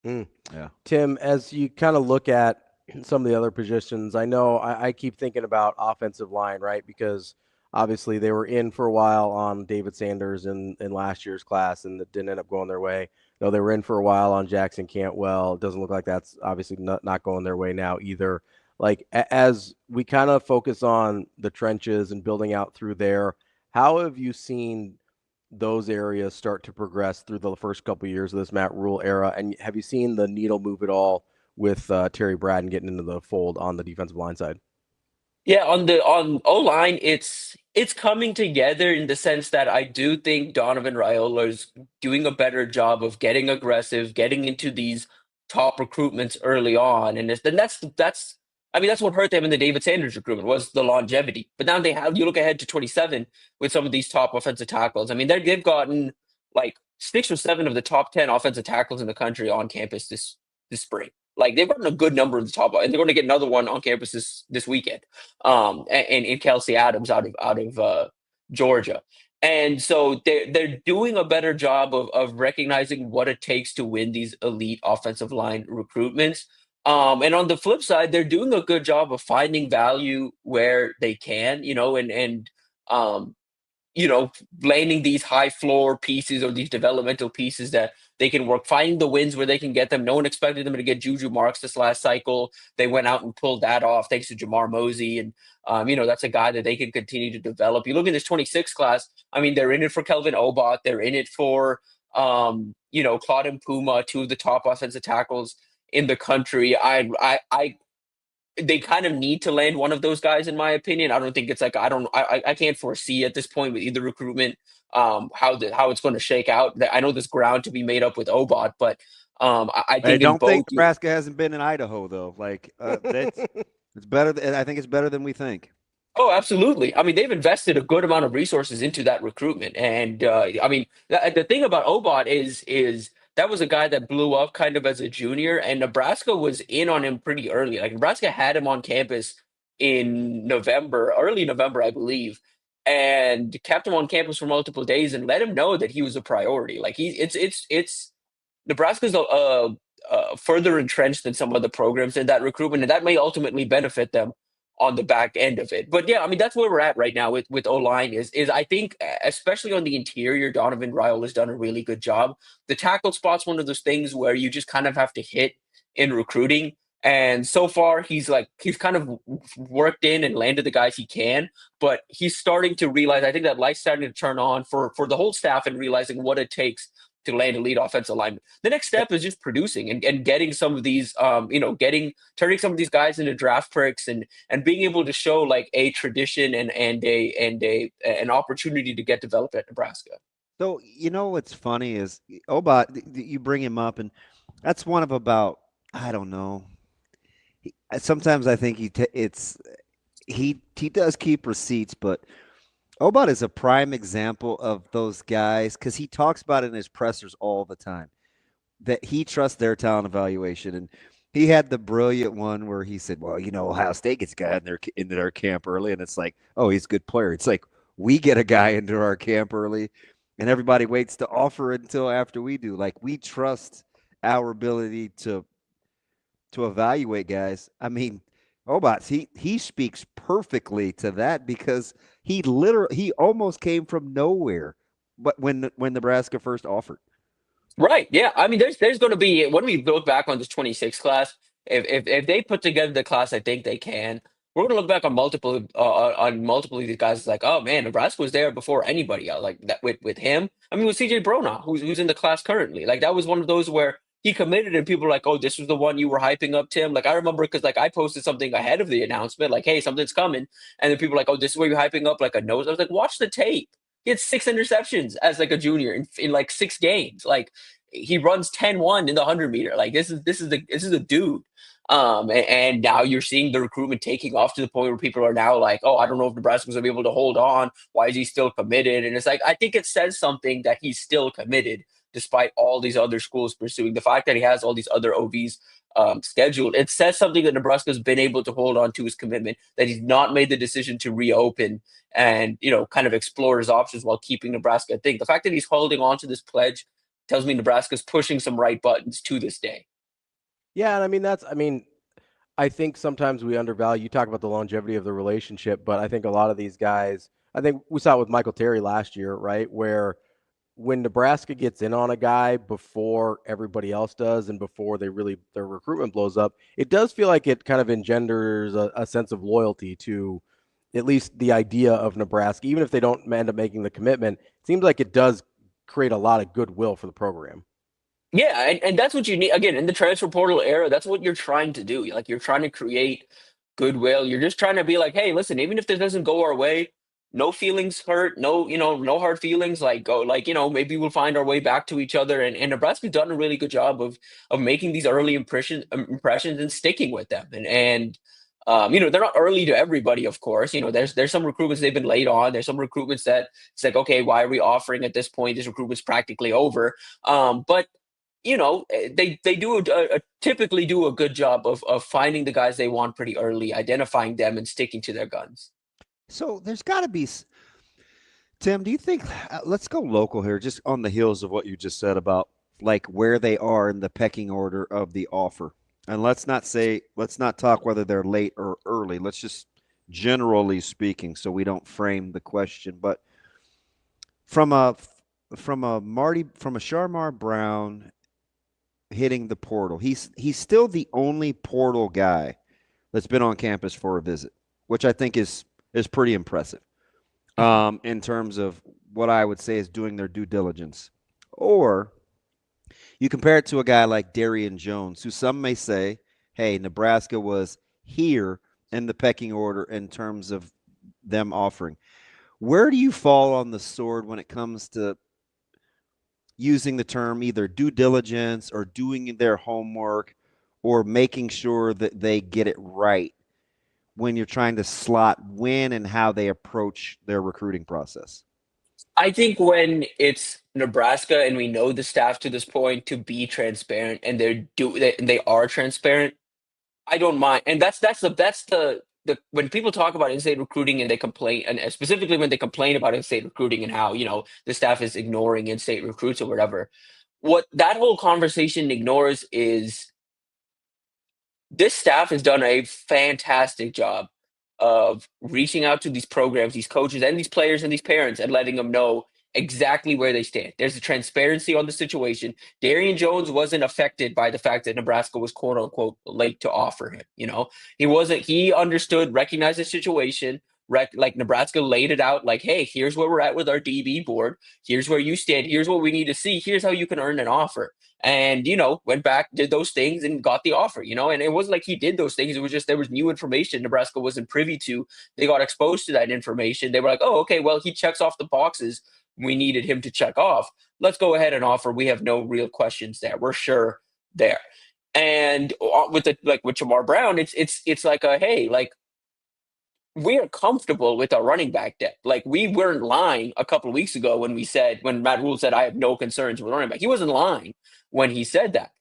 [SPEAKER 6] Yeah. Tim, as you kind of look at some of the other positions, I know I keep thinking about offensive line, right? Because obviously they were in for a while on David Sanders in last year's class, and that didn't end up going their way. No, they were in for a while on Jackson Cantwell. It doesn't look like that's obviously not going their way now either. Like, as we kind of focus on the trenches and building out through there, how have you seen those areas start to progress through the first couple of years of this Matt Rule era? And have you seen the needle move at all with Terry Braden getting into the fold on the defensive line side?
[SPEAKER 13] Yeah, on O-line, it's coming together in the sense that I do think Donovan Raiola is doing a better job of getting aggressive, getting into these top recruitments early on, and that's what hurt them in the David Sanders recruitment, was the longevity. But now you look ahead to 27 with some of these top offensive tackles. I mean, they've gotten like 6 or 7 of the top 10 offensive tackles in the country on campus this spring. Like, they've gotten a good number of the top, and they're going to get another one on campus this weekend. And in Kelsey Adams out of Georgia. And so they're doing a better job of recognizing what it takes to win these elite offensive line recruitments. And on the flip side, they're doing a good job of finding value where they can, and landing these high floor pieces or these developmental pieces that they can work, finding the wins where they can get them. No one expected them to get Juju Marks this last cycle. They went out and pulled that off thanks to Jamar Mosey. And, that's a guy that they can continue to develop. You look at this 26 class, they're in it for Kelvin Obot. They're in it for, Claude and Puma, two of the top offensive tackles in the country. They kind of need to land one of those guys, in my opinion. I don't think it's like I can't foresee at this point with either recruitment how it's going to shake out. I know there's ground to be made up with Obot, but I think
[SPEAKER 7] think Nebraska hasn't been in Idaho though. Like it's better. I think it's better than we think.
[SPEAKER 13] Oh, absolutely. They've invested a good amount of resources into that recruitment, and the thing about Obot is that was a guy that blew up kind of as a junior, and Nebraska was in on him pretty early. Like Nebraska had him on campus in early November, I believe, and kept him on campus for multiple days and let him know that he was a priority. Like it's Nebraska's further entrenched than some other programs in that recruitment, and that may ultimately benefit them on the back end of it. But yeah, that's where we're at right now with O-line is I think, especially on the interior, Donovan Ryle has done a really good job. The tackle spot's one of those things where you just kind of have to hit in recruiting. And so far, he's kind of worked in and landed the guys he can, but he's starting to realize, I think that light's starting to turn on for the whole staff and realizing what it takes to land elite offensive lineman. The next step is just producing and getting some of these, turning some of these guys into draft picks and being able to show like a tradition and an opportunity to get developed at Nebraska.
[SPEAKER 7] So, what's funny is Obot, you bring him up, and that's one of about, I don't know. Sometimes I think he does keep receipts, but Obot is a prime example of those guys because he talks about it in his pressers all the time, that he trusts their talent evaluation. And he had the brilliant one where he said, well, Ohio State gets a guy into their camp early, and it's like, oh, he's a good player. It's like we get a guy into our camp early, and everybody waits to offer it until after we do. Like, we trust our ability to evaluate guys. Obot, he speaks perfectly to that because he almost came from nowhere, but when Nebraska first offered.
[SPEAKER 13] Right. Yeah. There's going to be, when we look back on this 26 class, if they put together the class, I think they can. We're going to look back on multiple of these guys. It's like, oh man, Nebraska was there before anybody else. Like that with him. With CJ Brona, who's in the class currently. Like that was one of those where he committed and people were like, oh, this was the one you were hyping up, Tim. Like I remember because like I posted something ahead of the announcement, like, hey, something's coming, and then people were like, oh, this is where you're hyping up like a nose. I was like, watch the tape. He had 6 interceptions as like a junior in like 6 games. Like he runs 10-1 in the 100-meter. Like this is a dude. And now you're seeing the recruitment taking off to the point where people are now like, oh, I don't know if Nebraska's gonna be able to hold on. Why is he still committed? And it's like, I think it says something that he's still committed despite all these other schools pursuing. The fact that he has all these other OVs scheduled, it says something that Nebraska's been able to hold on to his commitment, that he's not made the decision to reopen and, kind of explore his options while keeping Nebraska. I think the fact that he's holding on to this pledge tells me Nebraska's pushing some right buttons to this day.
[SPEAKER 6] Yeah, and I think sometimes we undervalue, you talk about the longevity of the relationship, but I think a lot of these guys, I think we saw it with Michael Terry last year, right? Where when Nebraska gets in on a guy before everybody else does and before their recruitment blows up, it does feel like it kind of engenders a sense of loyalty to at least the idea of Nebraska. Even if they don't end up making the commitment, it seems like it does create a lot of goodwill for the program.
[SPEAKER 13] Yeah, and that's what you need. Again, in the transfer portal era, that's what you're trying to do. Like, you're trying to create goodwill. You're just trying to be like, hey, listen, even if this doesn't go our way, no feelings hurt, no hard feelings. Like, go, like, maybe we'll find our way back to each other. And Nebraska's done a really good job of making these early impressions and sticking with them. And they're not early to everybody, of course. There's some recruitments they've been late on. There's some recruitments that it's like, okay, why are we offering at this point? This recruitment's practically over. But they typically do a good job of finding the guys they want pretty early, identifying them, and sticking to their guns.
[SPEAKER 7] So there's got to be, Tim, do you think, let's go local here, just on the heels of what you just said about like where they are in the pecking order of the offer. And let's not talk whether they're late or early. Let's just generally speaking, so we don't frame the question. But from a Sharmar Brown hitting the portal. He's still the only portal guy that's been on campus for a visit, which I think is pretty impressive in terms of what I would say is doing their due diligence. Or you compare it to a guy like Darian Jones, who some may say, hey, Nebraska was here in the pecking order in terms of them offering. Where do you fall on the sword when it comes to using the term either due diligence or doing their homework or making sure that they get it right when you're trying to slot when and how they approach their recruiting process?
[SPEAKER 13] I think when it's Nebraska and we know the staff to this point to be transparent and they are transparent, I don't mind. And that's the when people talk about in-state recruiting and they complain, and specifically when they complain about in-state recruiting and how, the staff is ignoring in-state recruits or whatever, what that whole conversation ignores is this staff has done a fantastic job of reaching out to these programs, these coaches, and these players and these parents and letting them know exactly where they stand. There's a transparency on the situation. Darian Jones wasn't affected by the fact that Nebraska was quote unquote late to offer him. He understood, recognized the situation. Like Nebraska laid it out like, hey, here's where we're at with our DB board. Here's where you stand. Here's what we need to see. Here's how you can earn an offer. And, went back, did those things and got the offer, and it wasn't like he did those things. It was just there was new information Nebraska wasn't privy to. They got exposed to that information. They were like, oh, okay, well, he checks off the boxes we needed him to check off. Let's go ahead and offer. We have no real questions there. We're sure there. And with Shamar Brown, it's like hey, we are comfortable with our running back depth. Like, we weren't lying a couple of weeks ago when Matt Rule said, I have no concerns with running back. He wasn't lying when he said that.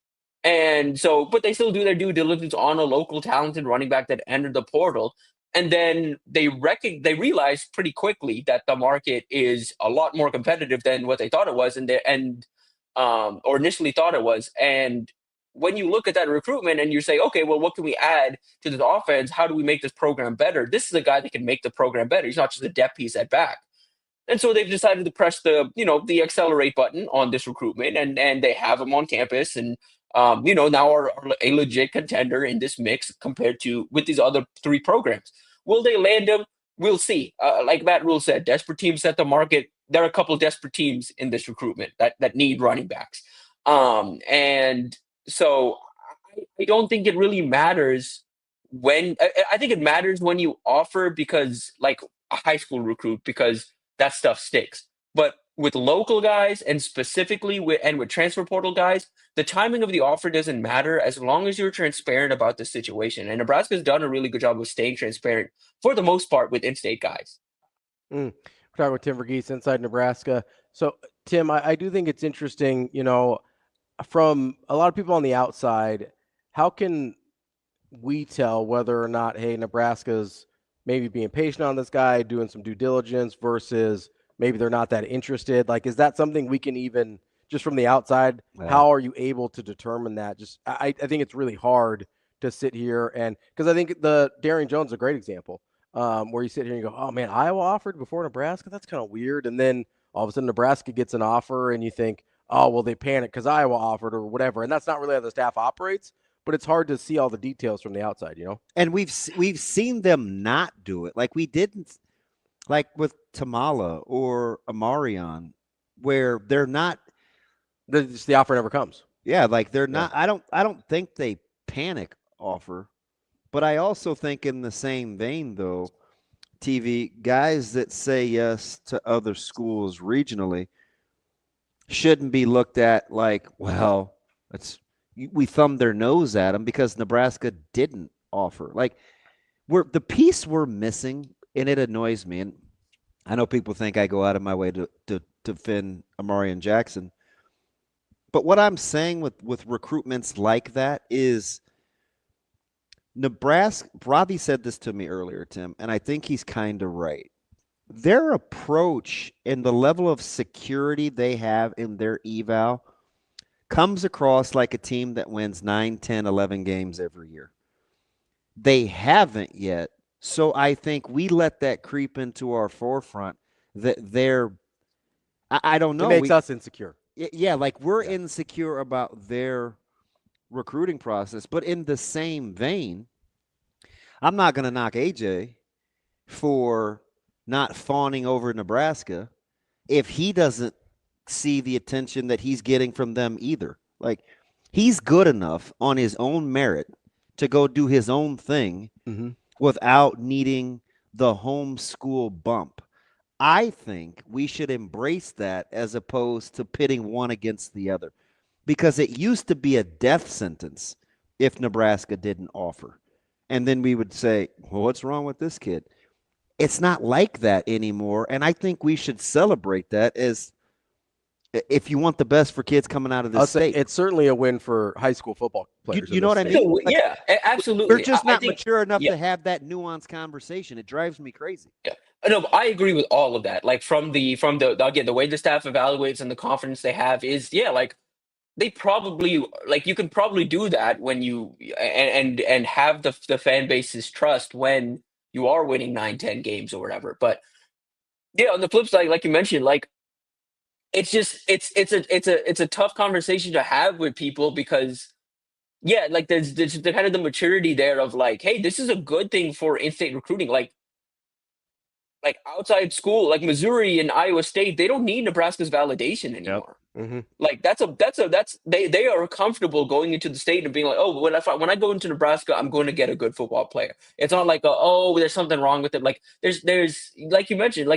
[SPEAKER 13] And so, but they still do their due diligence on a local talented running back that entered the portal. And then they realized pretty quickly that the market is a lot more competitive than what they thought it was, or initially thought it was. And when you look at that recruitment and you say, okay, well, what can we add to this offense? How do we make this program better? This is a guy that can make the program better. He's not just a depth piece at back. And so they've decided to press the accelerate button on this recruitment, and they have him on campus, and now are a legit contender in this mix compared to with these other three programs. Will they land him? We'll see. Like Matt Rule said, desperate teams set the market. There are a couple of desperate teams in this recruitment that need running backs. And so I don't think it really matters when. I think it matters when you offer, because like a high school recruit, because that stuff sticks. But with local guys, and specifically with transfer portal guys, the timing of the offer doesn't matter as long as you're transparent about the situation. And Nebraska's done a really good job of staying transparent for the most part with in-state guys.
[SPEAKER 6] We're talking with Tim Verghese inside Nebraska. So, Tim, I do think it's interesting, from a lot of people on the outside, how can we tell whether or not, hey, Nebraska's maybe being patient on this guy, doing some due diligence, versus maybe they're not that interested? Like, is that something we can even, just from the outside, how are you able to determine that? I think it's really hard to sit here because I think the Darian Jones is a great example, where you sit here and you go, oh man, Iowa offered before Nebraska? That's kind of weird. And then all of a sudden Nebraska gets an offer and you think, oh, well, they panicked because Iowa offered or whatever. And that's not really how the staff operates, but it's hard to see all the details from the outside,
[SPEAKER 7] And we've seen them not do it. Like we didn't, like with Tamala or Amarion, where they're not.
[SPEAKER 6] The offer never comes.
[SPEAKER 7] Yeah, like they're not. I don't think they panic offer, but I also think in the same vein, though, TV guys that say yes to other schools regionally shouldn't be looked at like, well, we thumbed their nose at them because Nebraska didn't offer. Like, the piece we're missing, and it annoys me, and I know people think I go out of my way to defend Amarian Jackson, but what I'm saying with recruitments like that is Nebraska. Ravi said this to me earlier, Tim, and I think he's kind of right. Their approach and the level of security they have in their eval comes across like a team that wins 9, 10, 11 games every year. They haven't yet. So I think we let that creep into our forefront that they're I don't know.
[SPEAKER 6] It makes us insecure.
[SPEAKER 7] Yeah, like we're insecure about their recruiting process. But in the same vein, I'm not going to knock AJ for not fawning over Nebraska if he doesn't see the attention that he's getting from them either. Like, he's good enough on his own merit to go do his own thing without needing the homeschool bump. I think we should embrace that as opposed to pitting one against the other, because it used to be a death sentence if Nebraska didn't offer. And then we would say, well, what's wrong with this kid? It's not like that anymore. And I think we should celebrate that as if you want the best for kids coming out of this state.
[SPEAKER 6] It's certainly a win for high school football players.
[SPEAKER 7] You know what I mean?
[SPEAKER 13] Like, yeah, absolutely.
[SPEAKER 7] We're just not mature enough to have that nuanced conversation. It drives me crazy.
[SPEAKER 13] Yeah. No, but I agree with all of that. Like from the again, the way the staff evaluates and the confidence they have is like they probably you can probably do that when you and have the fan base's trust when you are winning 9-10 games or whatever. But on the flip side, like you mentioned, it's just it's a tough conversation to have with people because there's the kind of the maturity there of hey, this is a good thing for in-state recruiting. Like outside school, like Missouri and Iowa State, they don't need Nebraska's validation anymore. Like that's they are comfortable going into the state and being like, oh, when I go into Nebraska, I'm going to get a good football player. It's not like there's something wrong with it. Like there's like you mentioned,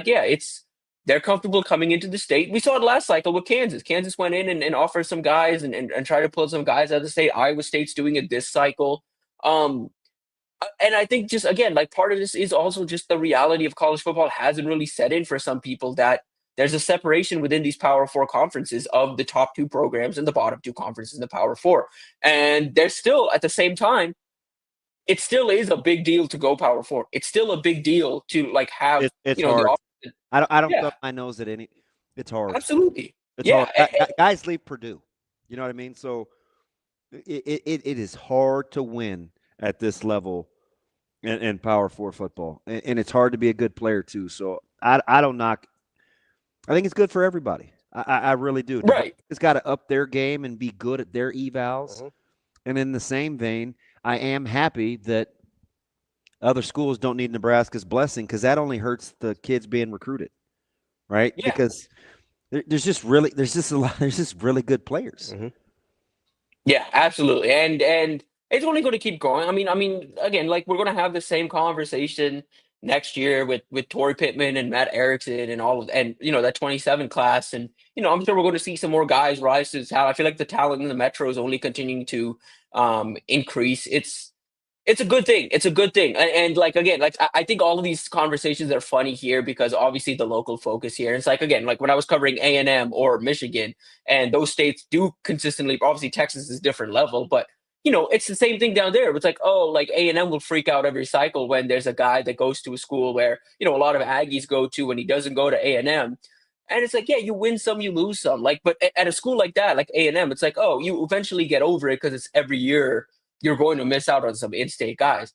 [SPEAKER 13] they're comfortable coming into the state. We saw it last cycle with Kansas. Kansas went in and offered some guys and tried to pull some guys out of the state. Iowa State's doing it this cycle. And I think just, again, part of this is also just the reality of college football hasn't really set in for some people that there's a separation within these Power 4 conferences of the top 2 programs and the bottom 2 conferences in the Power 4. And there's still, at the same time, it still is a big deal to go Power 4. It's still a big deal to have,
[SPEAKER 7] it's
[SPEAKER 6] hard.
[SPEAKER 7] I don't thumb my nose at any. It's hard.
[SPEAKER 13] Absolutely.
[SPEAKER 7] It's hard. Guys leave Purdue. You know what I mean? So it is hard to win at this level in Power 4 football. And it's hard to be a good player too. So I don't knock. I think it's good for everybody. I really do.
[SPEAKER 13] Right.
[SPEAKER 7] It's got to up their game and be good at their evals. And in the same vein, I am happy that other schools don't need Nebraska's blessing, because that only hurts the kids being recruited, right?
[SPEAKER 13] Yeah.
[SPEAKER 7] Because there's just really good players.
[SPEAKER 13] Yeah, absolutely. And it's only going to keep growing. I mean, again, we're going to have the same conversation next year with Torrey Pittman and Matt Erickson and that 27 class. And, I'm sure we're going to see some more guys rise to the talent. I feel like the talent in the Metro is only continuing to increase. It's a good thing. It's a good thing. And again, I think all of these conversations are funny here because obviously the local focus here. It's again, when I was covering A&M or Michigan, and those states do consistently, obviously Texas is a different level, but it's the same thing down there. It's A&M will freak out every cycle when there's a guy that goes to a school where, a lot of Aggies go to when he doesn't go to A&M. And it's you win some, you lose some. But at a school like that, like A&M, it's you eventually get over it because it's every year you're going to miss out on some in-state guys.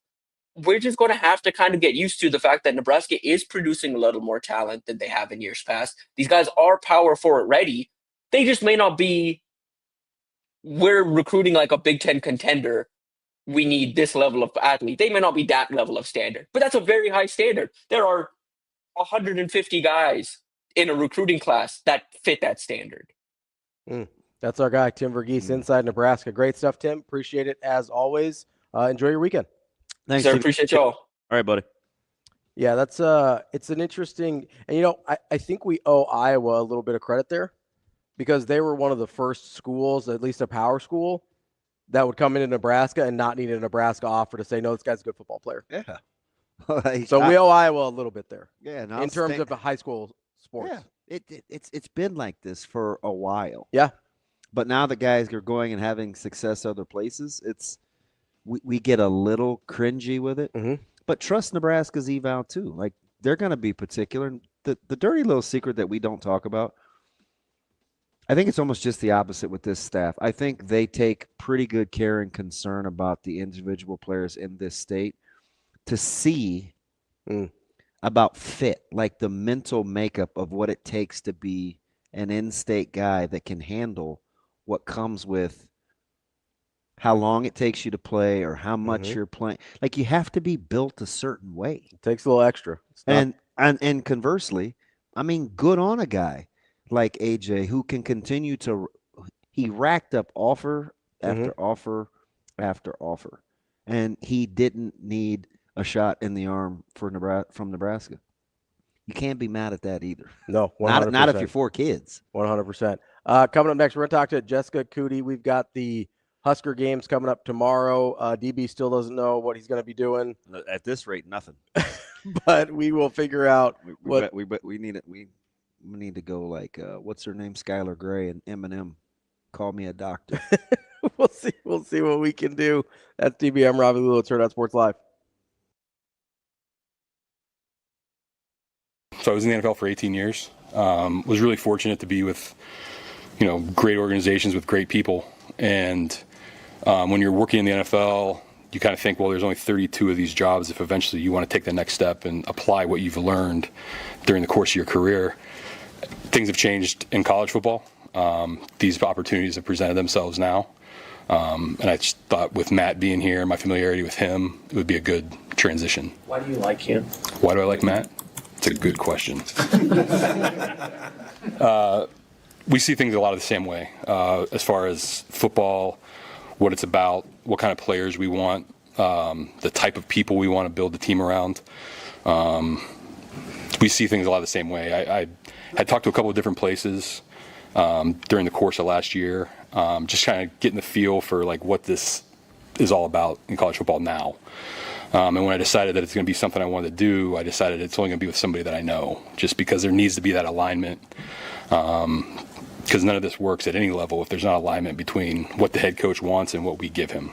[SPEAKER 13] We're just going to have to kind of get used to the fact that Nebraska is producing a little more talent than they have in years past. These guys are Power 4 ready. They just may not be. We're recruiting a Big Ten contender. We need this level of athlete. They may not be that level of standard, but that's a very high standard. There are 150 guys in a recruiting class that fit that standard.
[SPEAKER 6] That's our guy, Tim Verghese, Inside Nebraska. Great stuff, Tim. Appreciate it as always. Enjoy your weekend.
[SPEAKER 13] Thanks, sir. Appreciate y'all.
[SPEAKER 7] All right, buddy.
[SPEAKER 6] Yeah, that's it's an interesting, and I think we owe Iowa a little bit of credit there, because they were one of the first schools, at least a power school, that would come into Nebraska and not need a Nebraska offer to say, no, this guy's a good football player.
[SPEAKER 7] Yeah.
[SPEAKER 6] So we owe Iowa a little bit there.
[SPEAKER 7] Yeah.
[SPEAKER 6] In terms of the high school sports.
[SPEAKER 7] Yeah. It's been like this for a while.
[SPEAKER 6] Yeah.
[SPEAKER 7] But now the guys are going and having success other places. We get a little cringy with it. But trust Nebraska's eval too. They're going to be particular. The dirty little secret that we don't talk about, I think it's almost just the opposite with this staff. I think they take pretty good care and concern about the individual players in this state to see about fit, the mental makeup of what it takes to be an in-state guy that can handle what comes with how long it takes you to play or how much you're playing. Like, you have to be built a certain way.
[SPEAKER 6] It takes a little extra.
[SPEAKER 7] And conversely, I mean, good on a guy like AJ who can continue to – he racked up offer after offer after offer, and he didn't need a shot in the arm from Nebraska. You can't be mad at that either.
[SPEAKER 6] No, 100%.
[SPEAKER 7] Not if you're 4 kids.
[SPEAKER 6] 100%. Coming up next, we're going to talk to Jessica Coody. We've got the Husker games coming up tomorrow. DB still doesn't know what he's going to be doing.
[SPEAKER 7] At this rate, nothing.
[SPEAKER 6] But we will figure out
[SPEAKER 7] we need to go like what's her name, Skylar Gray and Eminem. Call me a doctor.
[SPEAKER 6] We'll see what we can do. That's DB. I'm Ravi Lulla. It's Hurrdat Sports Live.
[SPEAKER 5] So I was in the NFL for 18 years. Was really fortunate to be with, great organizations with great people. And when you're working in the NFL, you kind of think, well, there's only 32 of these jobs. If eventually you want to take the next step and apply what you've learned during the course of your career, things have changed in college football. These opportunities have presented themselves now. And I just thought with Matt being here, my familiarity with him, it would be a good transition.
[SPEAKER 13] Why do you like him?
[SPEAKER 5] Why do I like Matt? It's a good question. We see things a lot of the same way as far as football, what it's about, what kind of players we want, the type of people we want to build the team around. We see things a lot of the same way. I had talked to a couple of different places during the course of last year, just kind of getting the feel for like what this is all about in college football now. And when I decided that it's going to be something I wanted to do, I decided it's only going to be with somebody that I know, just because there needs to be that alignment. Because none of this works at any level if there's not alignment between what the head coach wants and what we give him.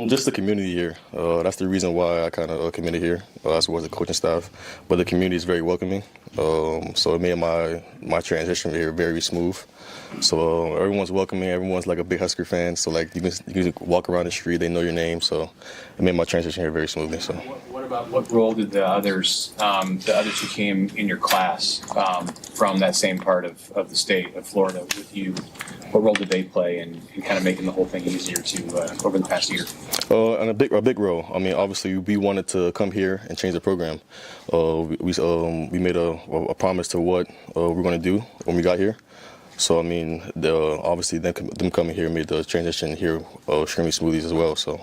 [SPEAKER 14] Just the community here. That's the reason why I kind of committed here, as well as the coaching staff. But the community is very welcoming, so it made my transition here very smooth. So everyone's welcoming. Everyone's like a big Husker fan. So like you can walk around the street, they know your name. So it made my transition here very smoothly. So.
[SPEAKER 15] What role did the others who came in your class from that same part of the state of Florida with you? What role did they play in kind of making the whole thing easier to over the past year?
[SPEAKER 14] And a big role. I mean, obviously, we wanted to come here and change the program. We made a promise to what we're going to do when we got here. So I mean, obviously, them coming here made the transition here extremely smooth as well. So.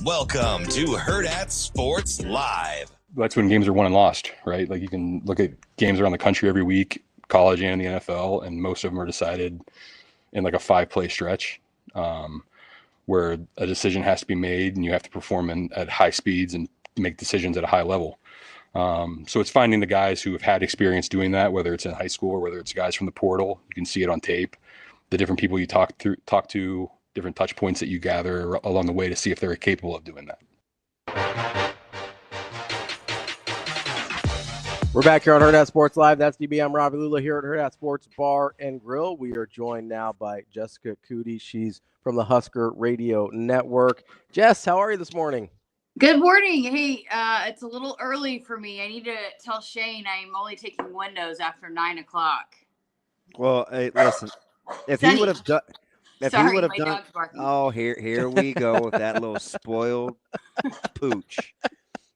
[SPEAKER 1] Welcome to Hurrdat Sports Live.
[SPEAKER 5] That's when games are won and lost, right? Like you can look at games around the country every week, college and the NFL, and most of them are decided in like a 5-play stretch. where a decision has to be made and you have to perform at high speeds and make decisions at a high level. So it's finding the guys who have had experience doing that, whether it's in high school or whether it's guys from the portal. You can see it on tape, the different people you talk to, different touch points that you gather along the way to see if they're capable of doing that.
[SPEAKER 6] We're back here on Hurrdat Sports Live. That's DB. I'm Ravi Lulla here at Hurrdat Sports Bar and Grill. We are joined now by Jessica Coody. She's from the Husker Radio Network. Jess, how are you this morning?
[SPEAKER 16] Good morning. Hey, it's a little early for me. I need to tell Shane I'm only taking windows after 9 o'clock.
[SPEAKER 7] Well, hey, listen, if he would have done,
[SPEAKER 16] dog's barking.
[SPEAKER 7] Oh, here we go with that little spoiled pooch.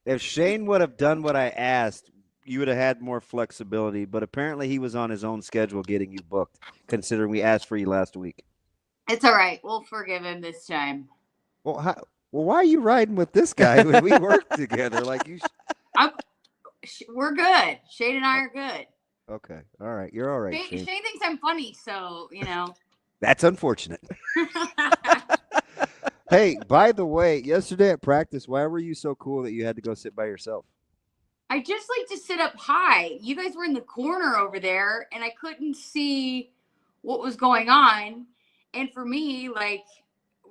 [SPEAKER 7] If Shane would have done what I asked, you would have had more flexibility, but apparently he was on his own schedule getting you booked, considering we asked for you last week.
[SPEAKER 16] It's all right. We'll forgive him this time.
[SPEAKER 7] Well, why are you riding with this guy when we work together? Like you,
[SPEAKER 16] we're good. Shane and I are good.
[SPEAKER 7] Okay, all right, you're all right.
[SPEAKER 16] Shane thinks I'm funny, so you know.
[SPEAKER 7] That's unfortunate. Hey, by the way, yesterday at practice, why were you so cool that you had to go sit by yourself?
[SPEAKER 16] I just like to sit up high. You guys were in the corner over there, and I couldn't see what was going on. And for me, like,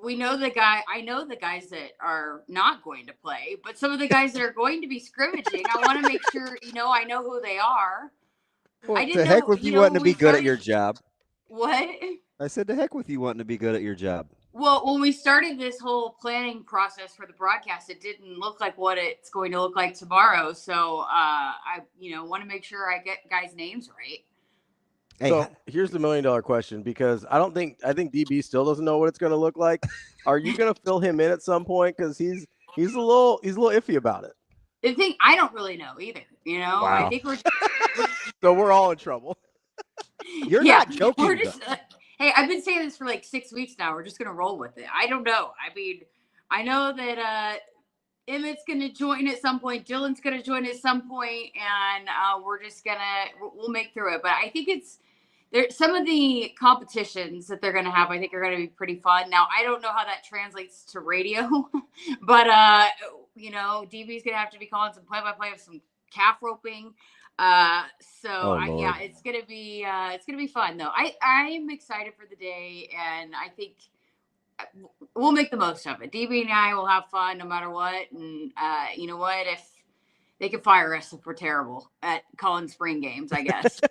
[SPEAKER 16] I know the guys that are not going to play, but some of the guys that are going to be scrimmaging, I want to make sure, I know who they are.
[SPEAKER 7] Well, to heck with you wanting to be good at your job.
[SPEAKER 16] What?
[SPEAKER 7] I said to heck with you wanting to be good at your job.
[SPEAKER 16] Well, when we started this whole planning process for the broadcast, it didn't look like what it's going to look like tomorrow. So I want to make sure I get guys' names right.
[SPEAKER 6] Hey, so here's the $1 million question, because I think DB still doesn't know what it's going to look like. Are you going to fill him in at some point? Because he's a little iffy about it.
[SPEAKER 16] The thing, I don't really know either.
[SPEAKER 6] Wow.
[SPEAKER 16] I think we're
[SPEAKER 6] so we're all in trouble.
[SPEAKER 7] You're not joking.
[SPEAKER 16] We're just, hey, I've been saying this for like 6 weeks now. We're just going to roll with it. I don't know. I mean, I know that Emmett's going to join at some point. Dylan's going to join at some point, and we'll make through it. But I think some of the competitions that they're going to have, I think, are going to be pretty fun. Now, I don't know how that translates to radio, but DB's going to have to be calling some play-by-play of some calf roping. It's gonna be fun though. I'm excited for the day, and I think we'll make the most of it. DB and I will have fun no matter what. And you know what? If they can fire us if we're terrible at calling spring games, I guess.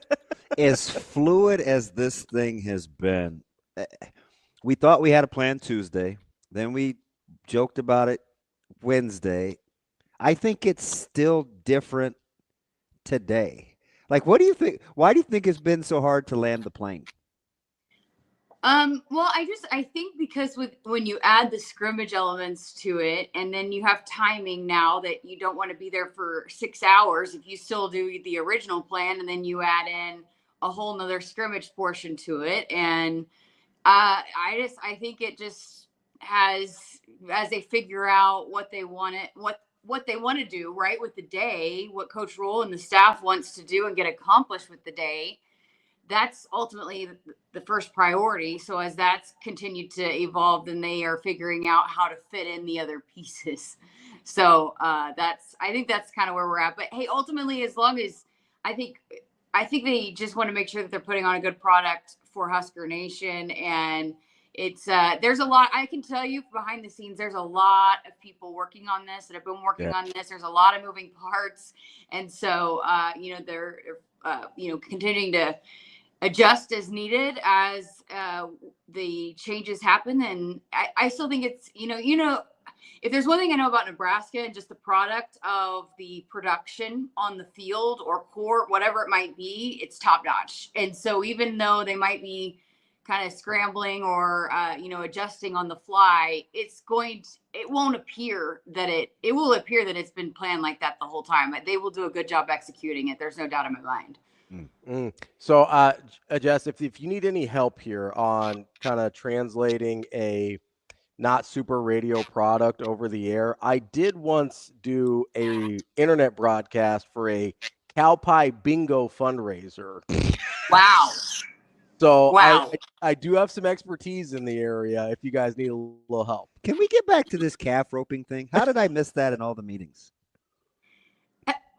[SPEAKER 7] As fluid as this thing has been, we thought we had a plan Tuesday. Then we joked about it Wednesday. I think it's still different today. Like, what do you think? Why do you think it's been so hard to land the plane?
[SPEAKER 16] Well, I think because when you add the scrimmage elements to it, and then you have timing now that you don't want to be there for 6 hours if you still do the original plan, and then you add in a whole nother scrimmage portion to it. And I think it just has, as they figure out what they want to do right with the day, what Coach Rule and the staff wants to do and get accomplished with the day, that's ultimately the first priority. So as that's continued to evolve, then they are figuring out how to fit in the other pieces. So I think that's kind of where we're at. But hey, ultimately, as long as I think they just want to make sure that they're putting on a good product for Husker Nation. And it's there's a lot, I can tell you behind the scenes, there's a lot of people working on this that have been working on this. There's a lot of moving parts. And so, they're continuing to adjust as needed as the changes happen. And I still think it's, if there's one thing I know about Nebraska and just the product of the production on the field or court, whatever it might be, it's top notch. And so even though they might be kind of scrambling or, adjusting on the fly, it will appear that it's been planned like that the whole time. They will do a good job executing it. There's no doubt in my mind.
[SPEAKER 6] So, Jess, if you need any help here on kind of translating a not super radio product over the air, I did once do a internet broadcast for a cow pie bingo fundraiser.
[SPEAKER 16] Wow.
[SPEAKER 6] So
[SPEAKER 16] Wow.
[SPEAKER 6] I do have some expertise in the area if you guys need a little help.
[SPEAKER 7] Can we get back to this calf roping thing? How did I miss that in all the meetings?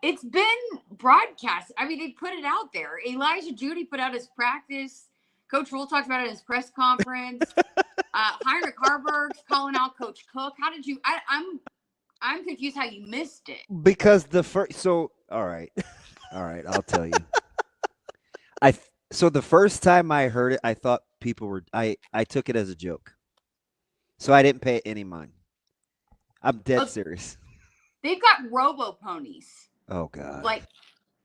[SPEAKER 16] It's been broadcast. I mean, they put it out there. Elijah Judy put out his practice. Coach Rule talked about it in his press conference. Heinrich Harburg's calling out Coach Cook. How did you? I'm confused how you missed it.
[SPEAKER 7] Because the first, so all right, I'll tell you. So the first time I heard it, I thought people were. I took it as a joke, so I didn't pay any mind. I'm dead serious.
[SPEAKER 16] They've got robo ponies.
[SPEAKER 7] Oh God!
[SPEAKER 16] Like,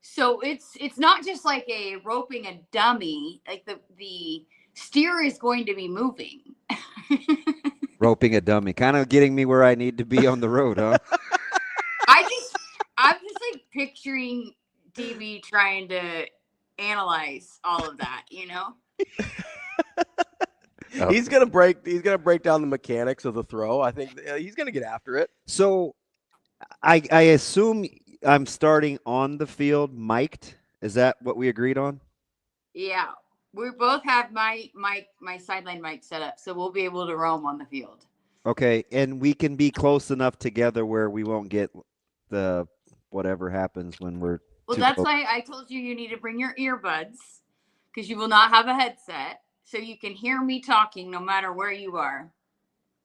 [SPEAKER 16] so it's not just like a roping a dummy. Like the steer is going to be moving.
[SPEAKER 7] Roping a dummy, kind of getting me where I need to be on the road, huh?
[SPEAKER 16] I'm just like picturing DB trying to analyze all of that, you know.
[SPEAKER 6] He's gonna break down the mechanics of the throw. I think he's gonna get after it.
[SPEAKER 7] So, I assume I'm starting on the field mic'd. Is that what we agreed on?
[SPEAKER 16] Yeah, we both have my sideline mic set up, so we'll be able to roam on the field.
[SPEAKER 7] Okay, and we can be close enough together where we won't get the whatever happens when we're.
[SPEAKER 16] Well, that's why I told you need to bring your earbuds, because you will not have a headset, so you can hear me talking no matter where you are.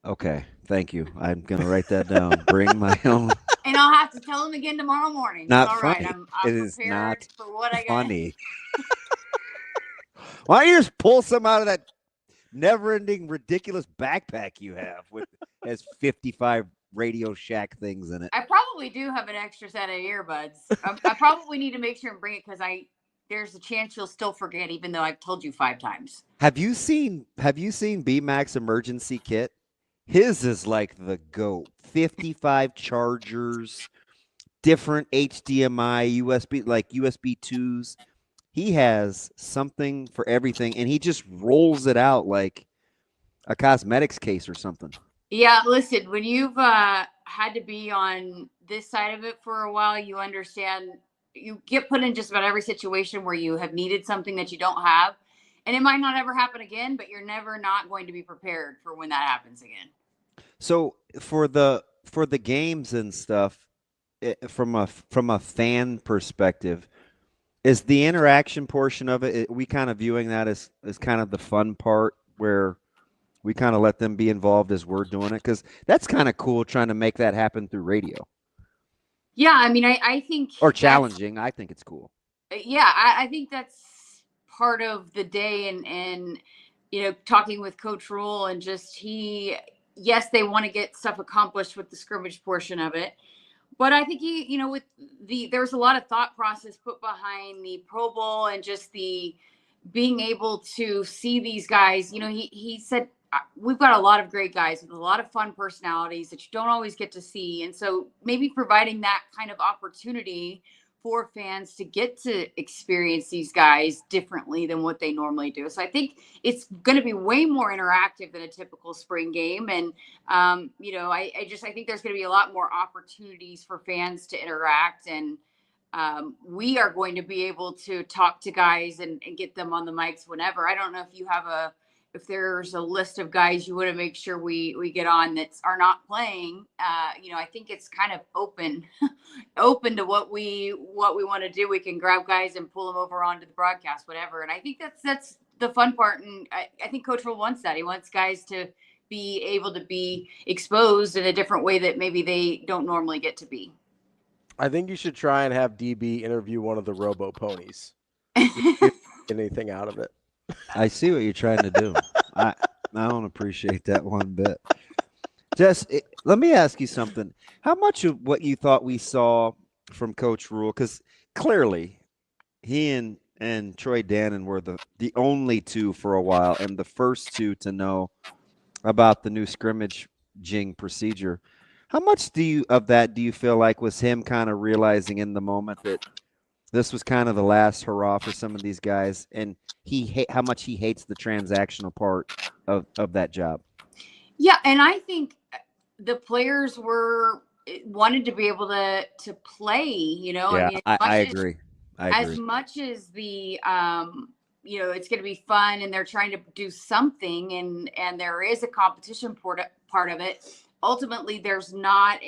[SPEAKER 7] Okay, thank you. I'm gonna write that down. Bring my own.
[SPEAKER 16] And I'll have to tell them again tomorrow morning.
[SPEAKER 7] Not
[SPEAKER 16] all
[SPEAKER 7] funny.
[SPEAKER 16] Right, I'm
[SPEAKER 7] it is
[SPEAKER 16] prepared
[SPEAKER 7] not
[SPEAKER 16] for what I got.
[SPEAKER 7] funny. Why don't you just pull some out of that never-ending ridiculous backpack you have with has 55 Radio Shack things in it?
[SPEAKER 16] I probably do have an extra set of earbuds. I probably need to make sure and bring it because there's a chance you'll still forget, even though I've told you 5 times.
[SPEAKER 7] Have you seen B-Mac's emergency kit? His is like the GOAT. 55 chargers, different HDMI, USB, like USB 2s. He has something for everything, and he just rolls it out like a cosmetics case or something.
[SPEAKER 16] Yeah, listen, when you've had to be on this side of it for a while, you understand you get put in just about every situation where you have needed something that you don't have. And it might not ever happen again, but you're never not going to be prepared for when that happens again.
[SPEAKER 7] So for the games and stuff, from a fan perspective, is the interaction portion of it, we kind of viewing that as kind of the fun part where we kind of let them be involved as we're doing it? Because that's kind of cool trying to make that happen through radio.
[SPEAKER 16] Yeah, I mean, I think
[SPEAKER 7] or challenging. I think it's cool.
[SPEAKER 16] Yeah, I think that's part of the day, and you know, talking with Coach Rule and just yes, they want to get stuff accomplished with the scrimmage portion of it. But I think there's a lot of thought process put behind the Pro Bowl and just the being able to see these guys. You know, he said, we've got a lot of great guys with a lot of fun personalities that you don't always get to see. And so maybe providing that kind of opportunity for fans to get to experience these guys differently than what they normally do. So I think it's going to be way more interactive than a typical spring game. And, you know, I think there's going to be a lot more opportunities for fans to interact. And we are going to be able to talk to guys and get them on the mics whenever. I don't know if you have if there's a list of guys you want to make sure we get on that are not playing. You know, I think it's kind of open to what we want to do. We can grab guys and pull them over onto the broadcast, whatever. And I think that's the fun part. And I think Coach Rule wants that. He wants guys to be able to be exposed in a different way that maybe they don't normally get to be.
[SPEAKER 6] I think you should try and have DB interview one of the robo ponies. Anything out of it.
[SPEAKER 7] I see what you're trying to do. I don't appreciate that one bit. Let me ask you something. How much of what you thought we saw from Coach Rule, because clearly he and Troy Dannon were the only two for a while and the first two to know about the new scrimmaging procedure. How much of that do you feel like was him kind of realizing in the moment that this was kind of the last hurrah for some of these guys, and how much he hates the transactional part of that job?
[SPEAKER 16] Yeah, and I think the players wanted to be able to play. You know,
[SPEAKER 7] yeah,
[SPEAKER 16] I mean,
[SPEAKER 7] I agree.
[SPEAKER 16] As much as the it's going to be fun and they're trying to do something and there is a competition part of it. Ultimately, there's not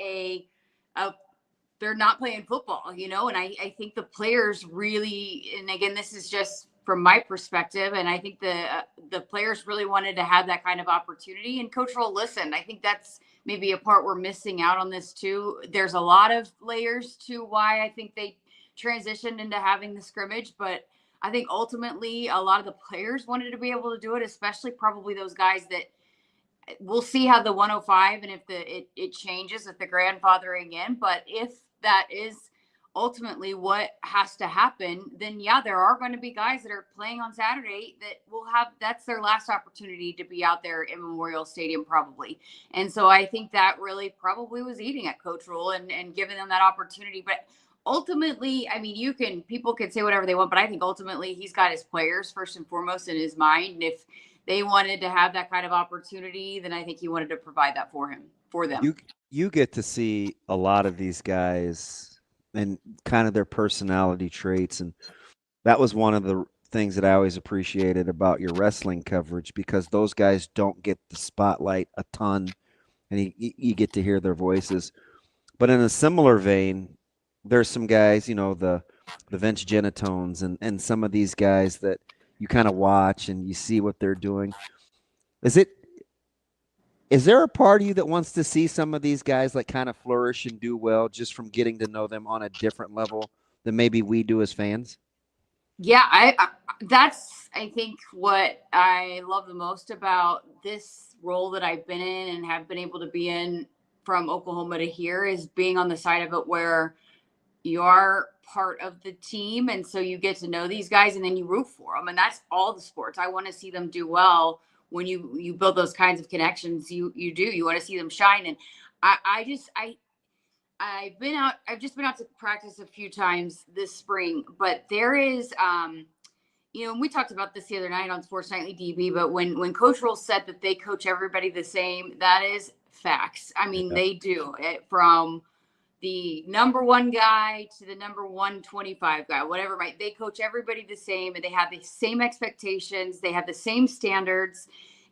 [SPEAKER 16] they're not playing football, and I think the players really, and again, this is just from my perspective, and I think the players really wanted to have that kind of opportunity, and Coach will listen. I think that's maybe a part we're missing out on this too. There's a lot of layers to why I think they transitioned into having the scrimmage, but I think ultimately a lot of the players wanted to be able to do it, especially probably those guys that we'll see how the 105 and if it changes with the grandfathering in. But if that is ultimately what has to happen, then yeah, there are going to be guys that are playing on Saturday that will have, that's their last opportunity to be out there in Memorial Stadium probably. And so I think that really probably was eating at Coach Rule and giving them that opportunity. But ultimately, I mean, people can say whatever they want, but I think ultimately he's got his players first and foremost in his mind. And if they wanted to have that kind of opportunity, then I think he wanted to provide that for them.
[SPEAKER 7] You get to see a lot of these guys and kind of their personality traits. And that was one of the things that I always appreciated about your wrestling coverage, because those guys don't get the spotlight a ton and you get to hear their voices. But in a similar vein, there's some guys, the Vince Genitones and some of these guys that you kind of watch and you see what they're doing. Is there a part of you that wants to see some of these guys like kind of flourish and do well just from getting to know them on a different level than maybe we do as fans?
[SPEAKER 16] Yeah, that's, I think, what I love the most about this role that I've been in and have been able to be in from Oklahoma to here is being on the side of it where you are part of the team. And so you get to know these guys and then you root for them. And that's all the sports. I want to see them do well. When you build those kinds of connections, you want to see them shine. And I've just been out to practice a few times this spring, but there is, and we talked about this the other night on Sports Nightly DB, but when Coach Rule said that they coach everybody the same, that is facts. I mean, They do it from the number one guy to the number 125 guy, whatever, right? They coach everybody the same and they have the same expectations. They have the same standards.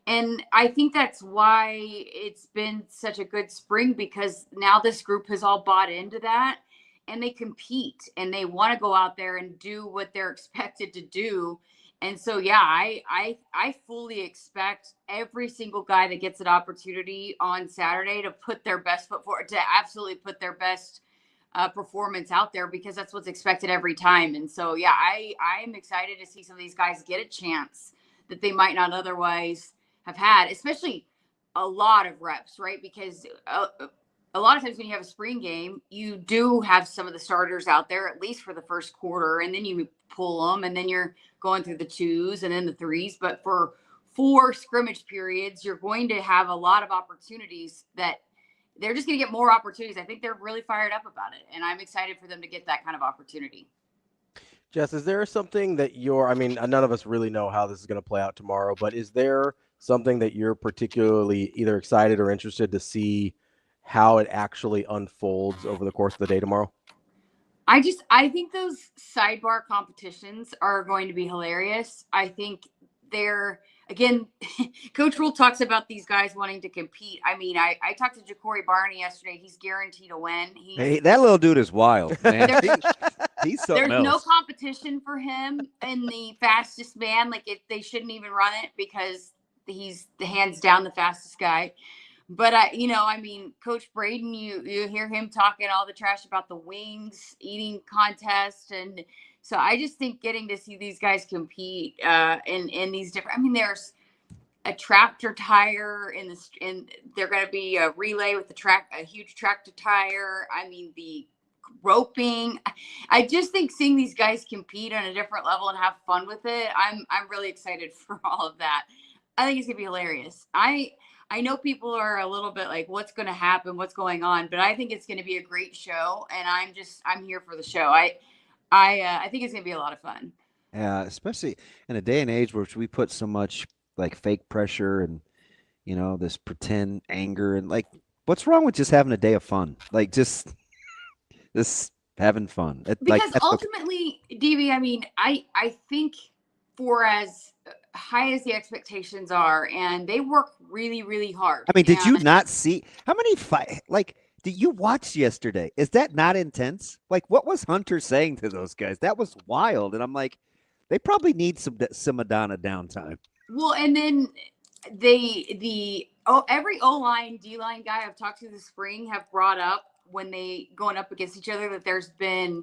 [SPEAKER 16] And I think that's why it's been such a good spring, because now this group has all bought into that and they compete and they want to go out there and do what they're expected to do. And so, yeah, I fully expect every single guy that gets an opportunity on Saturday to put their best foot forward, to absolutely put their best performance out there, because that's what's expected every time. And so, yeah, I'm excited to see some of these guys get a chance that they might not otherwise have had, especially a lot of reps, right? Because a lot of times when you have a spring game, you do have some of the starters out there, at least for the first quarter, and then you pull them, and then you're going through the 2s and then the 3s. But for 4 scrimmage periods, you're going to have a lot of opportunities that they're just going to get more opportunities. I think they're really fired up about it, and I'm excited for them to get that kind of opportunity.
[SPEAKER 6] Jess, is there something that none of us really know how this is going to play out tomorrow, but is there something that you're particularly either excited or interested to see how it actually unfolds over the course of the day tomorrow?
[SPEAKER 16] I think those sidebar competitions are going to be hilarious. I think again, Coach Rule talks about these guys wanting to compete. I mean, I talked to Ja'Cory Barney yesterday. He's guaranteed to win.
[SPEAKER 7] Hey, that little dude is wild, man. He's something
[SPEAKER 16] There's
[SPEAKER 7] else.
[SPEAKER 16] no competition for him in the fastest man. They shouldn't even run it because he's the hands down the fastest guy. But Coach Braden, you hear him talking all the trash about the wings eating contest, and so I just think getting to see these guys compete in these different. There's a tractor tire and they're going to be a relay with a huge tractor tire. The roping. I just think seeing these guys compete on a different level and have fun with it. I'm really excited for all of that. I think it's gonna be hilarious. I know people are a little bit like, what's going to happen? What's going on? But I think it's going to be a great show. And I'm here for the show. I think it's going to be a lot of fun.
[SPEAKER 7] Yeah. Especially in a day and age where we put so much like fake pressure and, this pretend anger and what's wrong with just having a day of fun? Just having fun.
[SPEAKER 16] Because ultimately, DB, I think for as high as the expectations are, and they work really, really hard.
[SPEAKER 7] I mean, did you not see how many did you watch yesterday? Is that not intense? Like, what was Hunter saying to those guys? That was wild. And I'm like, they probably need some Madonna downtime.
[SPEAKER 16] Well, and then every O-line, D-line guy I've talked to this spring have brought up when they going up against each other that there's been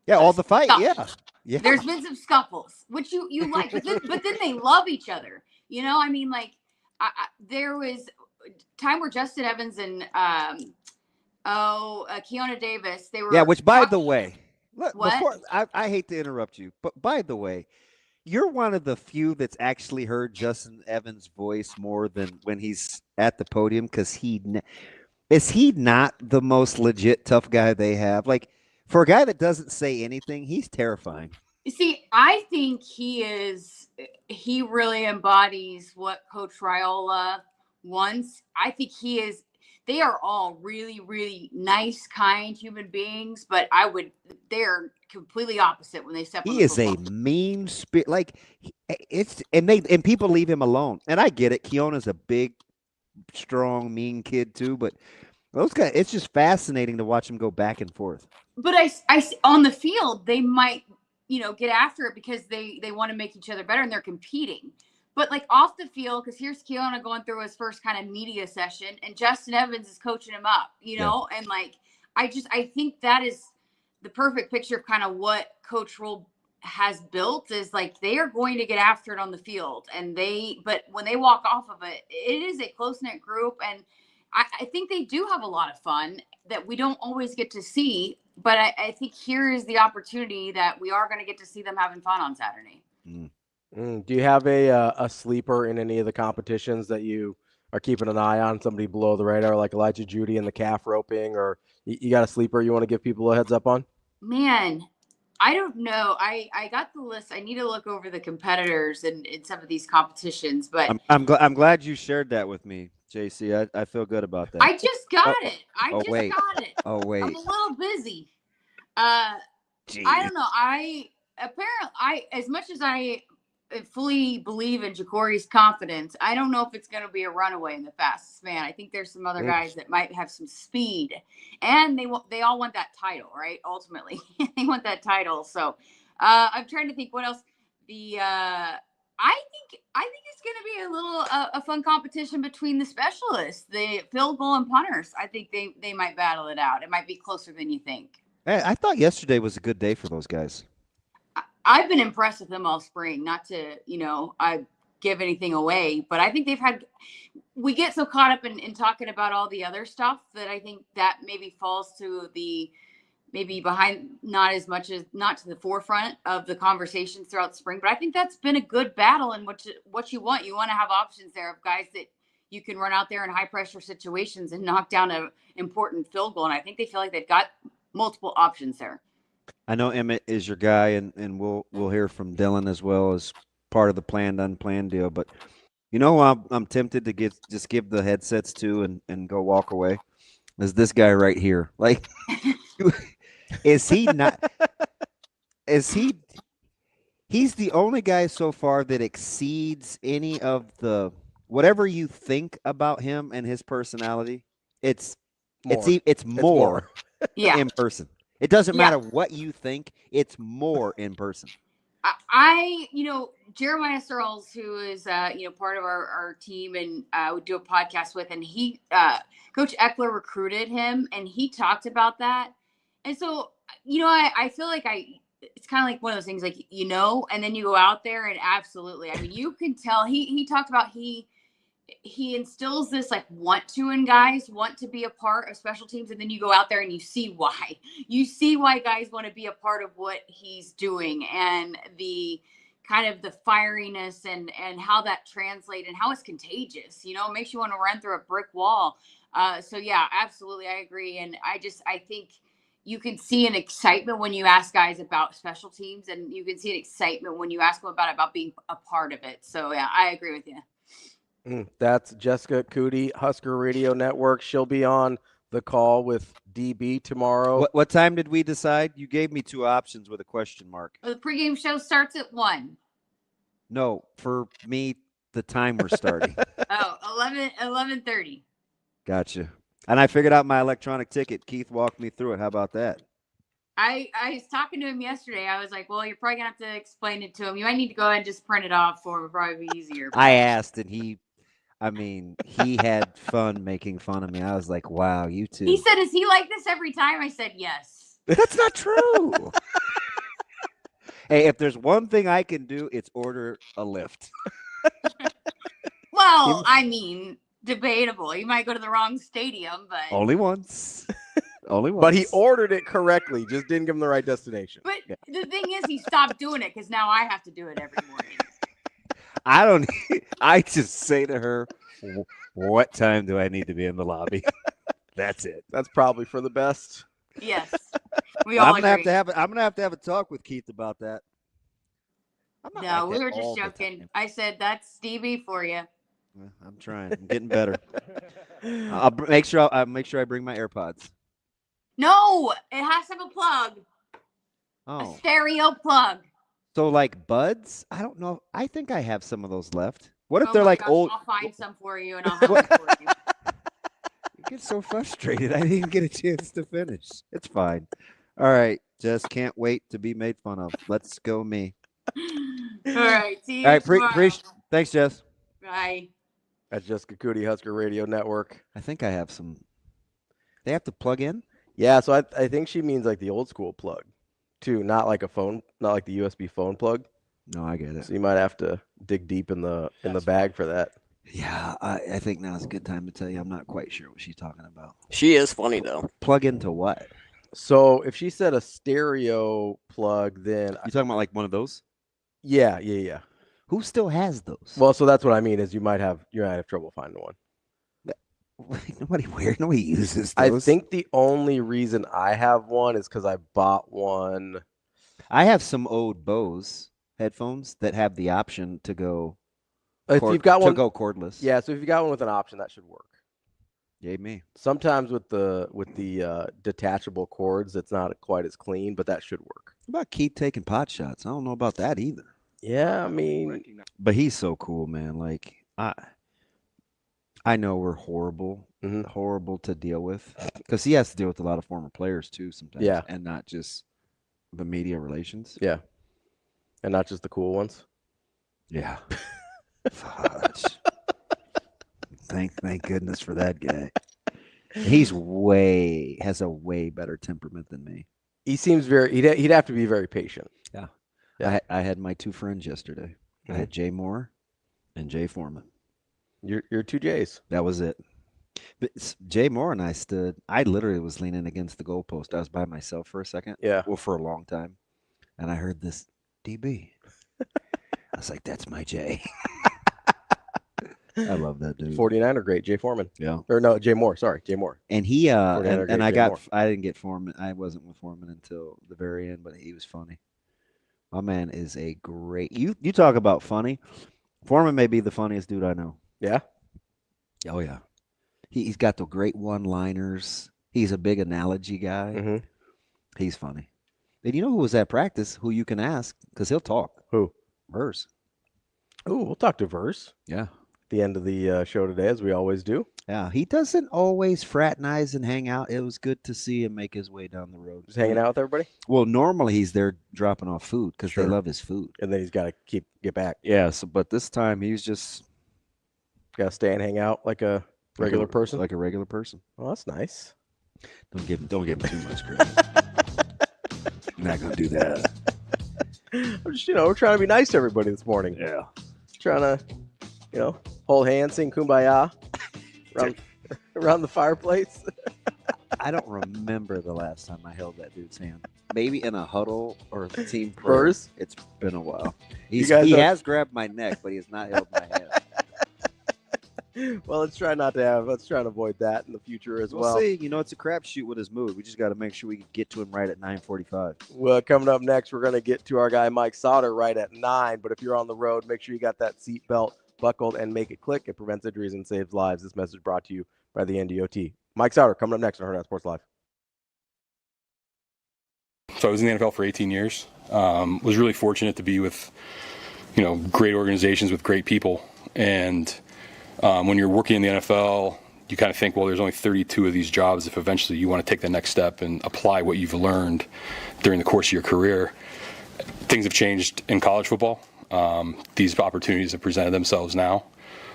[SPEAKER 7] all the fight. Yeah.
[SPEAKER 16] There's been some scuffles, which you like, but then they love each other. You know, I mean, like there was time where Justin Evans and Keona Davis, they were
[SPEAKER 7] which by the way, look,
[SPEAKER 16] what?
[SPEAKER 7] Before, I hate to interrupt you, but by the way, you're one of the few that's actually heard Justin Evans' voice more than when he's at the podium, because is he not the most legit tough guy they have? Like, for a guy that doesn't say anything, he's terrifying.
[SPEAKER 16] See, I think he really embodies what Coach Raiola wants. I think they are all really, really nice, kind human beings, but they're completely opposite when they step on the
[SPEAKER 7] football. He is a mean spirit. Like, and people leave him alone. And I get it. Keona's a big, strong, mean kid too, but those guys, it's just fascinating to watch them go back and forth.
[SPEAKER 16] But I on the field, they might, get after it because they want to make each other better and they're competing. But like off the field, because here's Keona going through his first kind of media session, and Justin Evans is coaching him up, and like I think that is the perfect picture of kind of what Coach Rule has built, is like they are going to get after it on the field, but when they walk off of it, it is a close-knit group, and I think they do have a lot of fun that we don't always get to see. But I think here is the opportunity that we are going to get to see them having fun on Saturday.
[SPEAKER 6] Do you have a sleeper in any of the competitions that you are keeping an eye on? Somebody below the radar, like Elijah Judy in the calf roping, or you got a sleeper you want to give people a heads up on?
[SPEAKER 16] Man, I don't know. I got the list. I need to look over the competitors in some of these competitions. But
[SPEAKER 7] I'm glad you shared that with me, JC. I feel good about that.
[SPEAKER 16] I just got it. Got it.
[SPEAKER 7] Oh wait.
[SPEAKER 16] I'm a little busy. I don't know. As much as I fully believe in Ja'Cory's confidence, I don't know if it's going to be a runaway in the fastest man. I think there's some other guys that might have some speed, and they all want that title, right? Ultimately, they want that title. So I'm trying to think what else. I think it's going to be a little a fun competition between the specialists, the field goal and punters. I think they might battle it out. It might be closer than you think.
[SPEAKER 7] Hey, I thought yesterday was a good day for those guys.
[SPEAKER 16] I've been impressed with them all spring. Not to, I give anything away, but I think we get so caught up in talking about all the other stuff that I think that maybe falls to maybe behind, not to the forefront of the conversations throughout spring. But I think that's been a good battle, and what you want to have options there of guys that you can run out there in high pressure situations and knock down an important field goal. And I think they feel like they've got multiple options there.
[SPEAKER 7] I know Emmett is your guy, and we'll hear from Dylan as well as part of the planned unplanned deal. But I'm tempted to just give the headsets to and go walk away. Is this guy right here? Like, is he not? Is he? He's the only guy so far that exceeds any of the whatever you think about him and his personality. It's more in person. It doesn't matter what you think. It's more in person.
[SPEAKER 16] Jeremiah Searles, who is, part of our team and we do a podcast with, and Coach Eckler recruited him, and he talked about that. And so, I feel like it's kind of like one of those things, like, and then you go out there and absolutely, I mean, you can tell he talked about, he instills this like want to be a part of special teams. And then you go out there and you see why guys want to be a part of what he's doing, and the kind of the fieriness and how that translates and how it's contagious, it makes you want to run through a brick wall. So yeah, absolutely. I agree. And I think you can see an excitement when you ask guys about special teams, and you can see an excitement when you ask them about being a part of it. So yeah, I agree with you.
[SPEAKER 6] That's Jessica Coody, Husker Radio Network. She'll be on the call with DB tomorrow.
[SPEAKER 7] What time did we decide? You gave me two options with a question mark.
[SPEAKER 16] The pregame show starts at 1.
[SPEAKER 7] No, for me, the time we're starting.
[SPEAKER 16] Oh, 11:30.
[SPEAKER 7] Gotcha. And I figured out my electronic ticket. Keith walked me through it. How about that?
[SPEAKER 16] I was talking to him yesterday. I was like, well, you're probably going to have to explain it to him. You might need to go ahead and just print it off for him. It'd probably be easier.
[SPEAKER 7] I asked, and he had fun making fun of me. I was like, wow, you too.
[SPEAKER 16] He said, is he like this every time? I said, yes.
[SPEAKER 7] That's not true. Hey, if there's one thing I can do, it's order a lift.
[SPEAKER 16] Well, I mean, debatable. You might go to the wrong stadium, but
[SPEAKER 7] Only once. Only once.
[SPEAKER 6] But he ordered it correctly, just didn't give him the right destination.
[SPEAKER 16] But the thing is, he stopped doing it because now I have to do it every morning.
[SPEAKER 7] I just say to her, what time do I need to be in the lobby? That's it.
[SPEAKER 6] That's probably for the best.
[SPEAKER 16] Yes. We all
[SPEAKER 7] I'm gonna
[SPEAKER 16] agree.
[SPEAKER 7] have to have a talk with Keith about that. I'm not
[SPEAKER 16] No,
[SPEAKER 7] like
[SPEAKER 16] we
[SPEAKER 7] that
[SPEAKER 16] were just
[SPEAKER 7] all the
[SPEAKER 16] joking. I said, that's Stevie for you.
[SPEAKER 7] I'm trying. I'm getting better. I'll make sure I bring my AirPods.
[SPEAKER 16] No, it has to have a plug.
[SPEAKER 7] Oh.
[SPEAKER 16] A stereo plug.
[SPEAKER 7] So like buds? I don't know. I think I have some of those left. What if
[SPEAKER 16] Oh
[SPEAKER 7] they're
[SPEAKER 16] my
[SPEAKER 7] like
[SPEAKER 16] gosh,
[SPEAKER 7] old?
[SPEAKER 16] I'll find some for you and I'll have them for you.
[SPEAKER 7] You get so frustrated. I didn't get a chance to finish. It's fine. All right. Just can't wait to be made fun of. Let's go me.
[SPEAKER 16] All right. See you
[SPEAKER 7] All right.
[SPEAKER 16] tomorrow.
[SPEAKER 7] Thanks, Jess.
[SPEAKER 16] Bye.
[SPEAKER 6] At Jessica Coody, Husker Radio Network.
[SPEAKER 7] I think I have some. They have to plug in?
[SPEAKER 6] Yeah, so I think she means like the old school plug, too, not like a phone, not like the USB phone plug.
[SPEAKER 7] No, I get it.
[SPEAKER 6] So you might have to dig deep in the bag for that.
[SPEAKER 7] Yeah, I think now's a good time to tell you I'm not quite sure what she's talking about.
[SPEAKER 17] She is funny, though.
[SPEAKER 7] Plug into what?
[SPEAKER 6] So if she said a stereo plug, then
[SPEAKER 7] You talking about like one of those?
[SPEAKER 6] Yeah.
[SPEAKER 7] Who still has those?
[SPEAKER 6] Well, so that's what I mean is you might have trouble finding one.
[SPEAKER 7] Nobody uses those.
[SPEAKER 6] I think the only reason I have one is because I bought one.
[SPEAKER 7] I have some old Bose headphones that have the option to go.
[SPEAKER 6] If you've got one,
[SPEAKER 7] to go cordless.
[SPEAKER 6] Yeah, so if you got one with an option, that should work.
[SPEAKER 7] Yay me.
[SPEAKER 6] Sometimes with the detachable cords, it's not quite as clean, but that should work.
[SPEAKER 7] What about Keith taking pot shots? I don't know about that either.
[SPEAKER 6] Yeah, I mean,
[SPEAKER 7] but he's so cool, man. Like I know we're horrible to deal with because he has to deal with a lot of former players too sometimes.
[SPEAKER 6] Yeah,
[SPEAKER 7] and not just the media relations.
[SPEAKER 6] Yeah, and not just the cool ones.
[SPEAKER 7] Yeah. Fudge. Thank goodness for that guy. He's has a way better temperament than me.
[SPEAKER 6] He seems he'd have to be very patient.
[SPEAKER 7] Yeah. I had my two friends yesterday. I had Jay Moore and Jay Foreman.
[SPEAKER 6] Your two J's.
[SPEAKER 7] That was it. But Jay Moore and I literally was leaning against the goalpost. I was by myself for a second.
[SPEAKER 6] Yeah.
[SPEAKER 7] Well, for a long time. And I heard this DB. I was like, that's my Jay. I love that dude.
[SPEAKER 6] 49er great, Jay Foreman.
[SPEAKER 7] Yeah.
[SPEAKER 6] Or no, Jay Moore. Sorry, Jay Moore.
[SPEAKER 7] And he I didn't get Foreman. I wasn't with Foreman until the very end, but he was funny. My man is a great. You talk about funny. Foreman may be the funniest dude I know.
[SPEAKER 6] Yeah.
[SPEAKER 7] Oh yeah. He's got the great one-liners. He's a big analogy guy.
[SPEAKER 6] Mm-hmm.
[SPEAKER 7] He's funny. And you know who was at practice? Who you can ask because he'll talk.
[SPEAKER 6] Who?
[SPEAKER 7] Verse.
[SPEAKER 6] Oh, we'll talk to Verse.
[SPEAKER 7] Yeah.
[SPEAKER 6] The end of the show today, as we always do.
[SPEAKER 7] Yeah, he doesn't always fraternize and hang out. It was good to see him make his way down the road.
[SPEAKER 6] Just hanging out with everybody?
[SPEAKER 7] Well, normally he's there dropping off food because they love his food.
[SPEAKER 6] And then he's got to get back.
[SPEAKER 7] Yeah, but this time he's just
[SPEAKER 6] got to stay and hang out like a regular person?
[SPEAKER 7] Like a regular person.
[SPEAKER 6] Well, that's nice.
[SPEAKER 7] Don't give him too much credit. I'm not going to do that.
[SPEAKER 6] I'm just, we're trying to be nice to everybody this morning.
[SPEAKER 7] Yeah.
[SPEAKER 6] Trying to, hold hands, sing Kumbaya around the fireplace.
[SPEAKER 7] I don't remember the last time I held that dude's hand. Maybe in a huddle or a team prayer.
[SPEAKER 6] Verse?
[SPEAKER 7] It's been a while.
[SPEAKER 6] He
[SPEAKER 7] has grabbed my neck, but he has not held my hand.
[SPEAKER 6] Well, let's try and avoid that in the future as well.
[SPEAKER 7] We'll see. It's a crapshoot with his move. We just got to make sure we get to him right at 9:45.
[SPEAKER 6] Well, coming up next, we're going to get to our guy Mike Sautter right at 9. But if you're on the road, make sure you got that seat belt buckled and make it click. It prevents injuries and saves lives. This message brought to you by the NDOT. Mike Sautter coming up next on Hurrdat Sports Live.
[SPEAKER 5] So I was in the NFL for 18 years. Was really fortunate to be with great organizations with great people. And when you're working in the NFL, you kind of think, well, there's only 32 of these jobs if eventually you want to take the next step and apply what you've learned during the course of your career. Things have changed in college football. These opportunities have presented themselves now.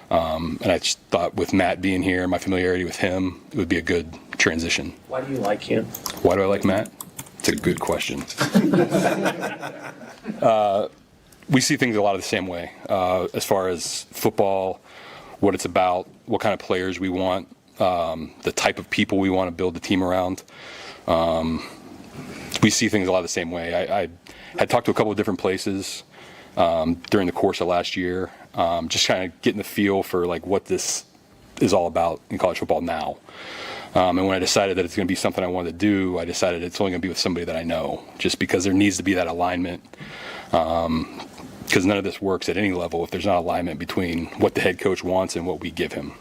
[SPEAKER 5] And I just thought with Matt being here, my familiarity with him, it would be a good transition.
[SPEAKER 15] Why do you like him?
[SPEAKER 5] Why do I like Matt? It's a good question. We see things a lot of the same way as far as football, what it's about, what kind of players we want, the type of people we want to build the team around. We see things a lot of the same way. I had talked to a couple of different places during the course of last year, just kind of getting the feel for like what this is all about in college football now. And when I decided that it's going to be something I wanted to do, I decided it's only going to be with somebody that I know, just because there needs to be that alignment. Because none of this works at any level if there's not alignment between what the head coach wants and what we give him.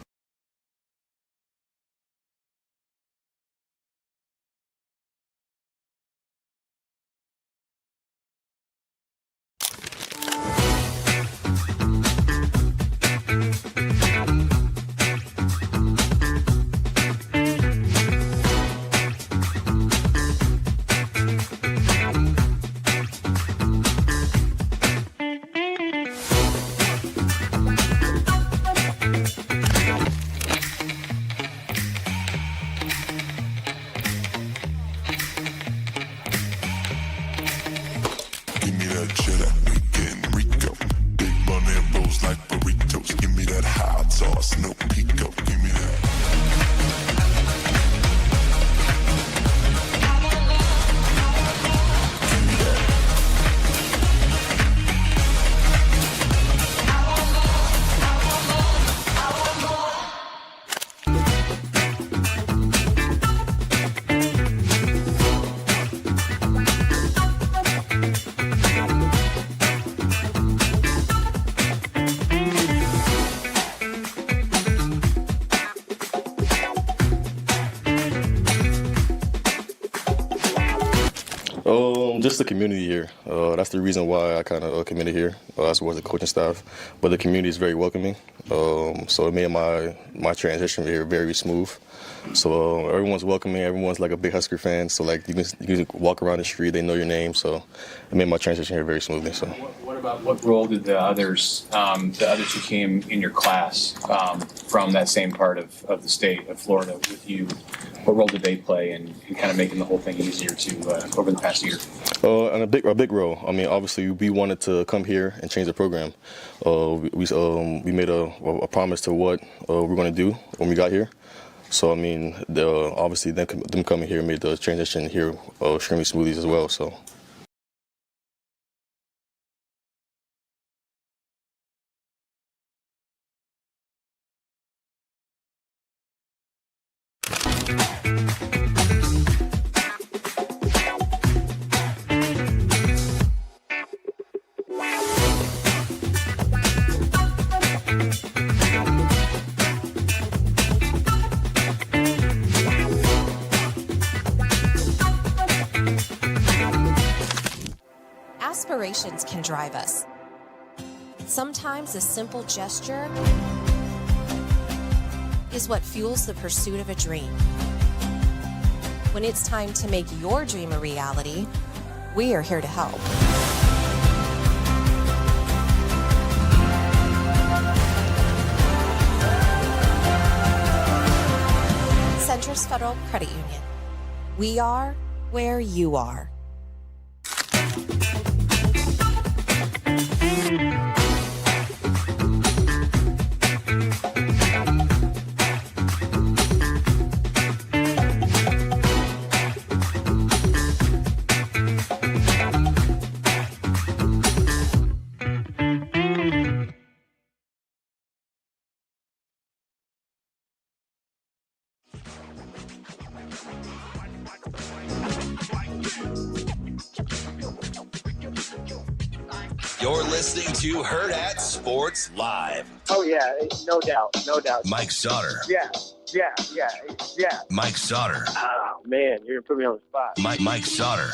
[SPEAKER 14] Just the community here. That's the reason why I kind of committed here, as well as the coaching staff. But the community is very welcoming, so it made my transition here very smooth. So everyone's welcoming. Everyone's like a big Husker fan. So like you can walk around the street, they know your name. So it made my transition here very smoothly. So.
[SPEAKER 15] What role did the others who came in your class from that same part of the state of Florida with you? What role did they play in kind of making the whole thing easier to over the past year?
[SPEAKER 14] And a big role. I mean, obviously, we wanted to come here and change the program. We made a promise to what we're going to do when we got here. So I mean, obviously, them coming here made the transition here extremely smoothly as well. So.
[SPEAKER 10] Aspirations can drive us. Sometimes a simple gesture is what fuels the pursuit of a dream. When it's time to make your dream a reality, we are here to help. Centris Federal Credit Union. We are where you are.
[SPEAKER 1] You're listening to Hurrdat Sports Live.
[SPEAKER 17] Oh, yeah, no doubt, no doubt.
[SPEAKER 1] Mike Sautter.
[SPEAKER 17] Yeah.
[SPEAKER 1] Mike Sautter.
[SPEAKER 17] Oh, man, you're going to put me on the spot.
[SPEAKER 1] Mike Sautter.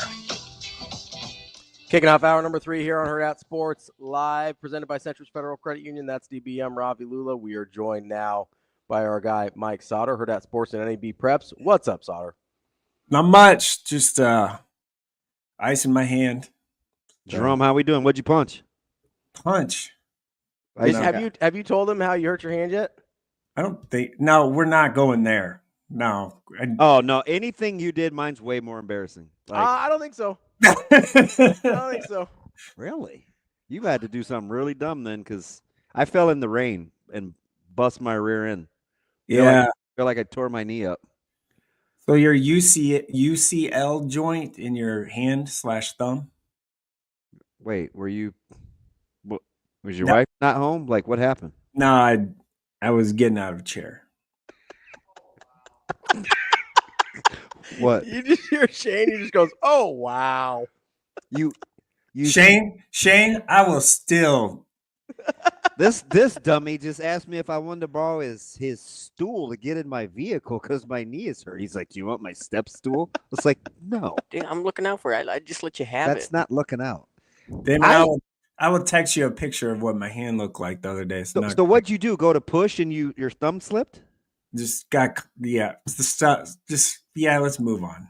[SPEAKER 6] Kicking off hour number 3 here on Hurrdat Sports Live, presented by Century Federal Credit Union. That's DBM Ravi, Lulla. We are joined now by our guy Mike Sautter, Hurrdat Sports and NEBPreps. What's up, Sautter?
[SPEAKER 18] Not much. Just ice in my hand.
[SPEAKER 7] Jerome, how we doing? What'd you punch?
[SPEAKER 18] Punch.
[SPEAKER 6] Have you told him how you hurt your hand yet?
[SPEAKER 18] I don't think. No, we're not going there. No.
[SPEAKER 7] Oh no! Anything you did, mine's way more embarrassing.
[SPEAKER 6] I don't think so. I don't think so.
[SPEAKER 7] Really? You had to do something really dumb then, because I fell in the rain and bust my rear end.
[SPEAKER 18] Yeah.
[SPEAKER 7] Feel like I tore my knee up.
[SPEAKER 18] So your UCL joint in your hand/thumb?
[SPEAKER 7] Wait, was your wife not home? Like, what happened?
[SPEAKER 18] No, I was getting out of a chair.
[SPEAKER 7] What?
[SPEAKER 6] You just hear Shane. He just goes, "Oh wow."
[SPEAKER 7] You
[SPEAKER 18] Shane, I will still.
[SPEAKER 7] This dummy just asked me if I wanted to borrow his stool to get in my vehicle because my knee is hurt. He's like, "Do you want my step stool?" It's like, no.
[SPEAKER 19] Dude, I'm looking out for it. I just let you have it.
[SPEAKER 7] That's not looking out.
[SPEAKER 18] Damon, I will text you a picture of what my hand looked like the other day.
[SPEAKER 7] So what'd you do? Go to push and your thumb slipped?
[SPEAKER 18] Just got it's the stuff. Let's move on.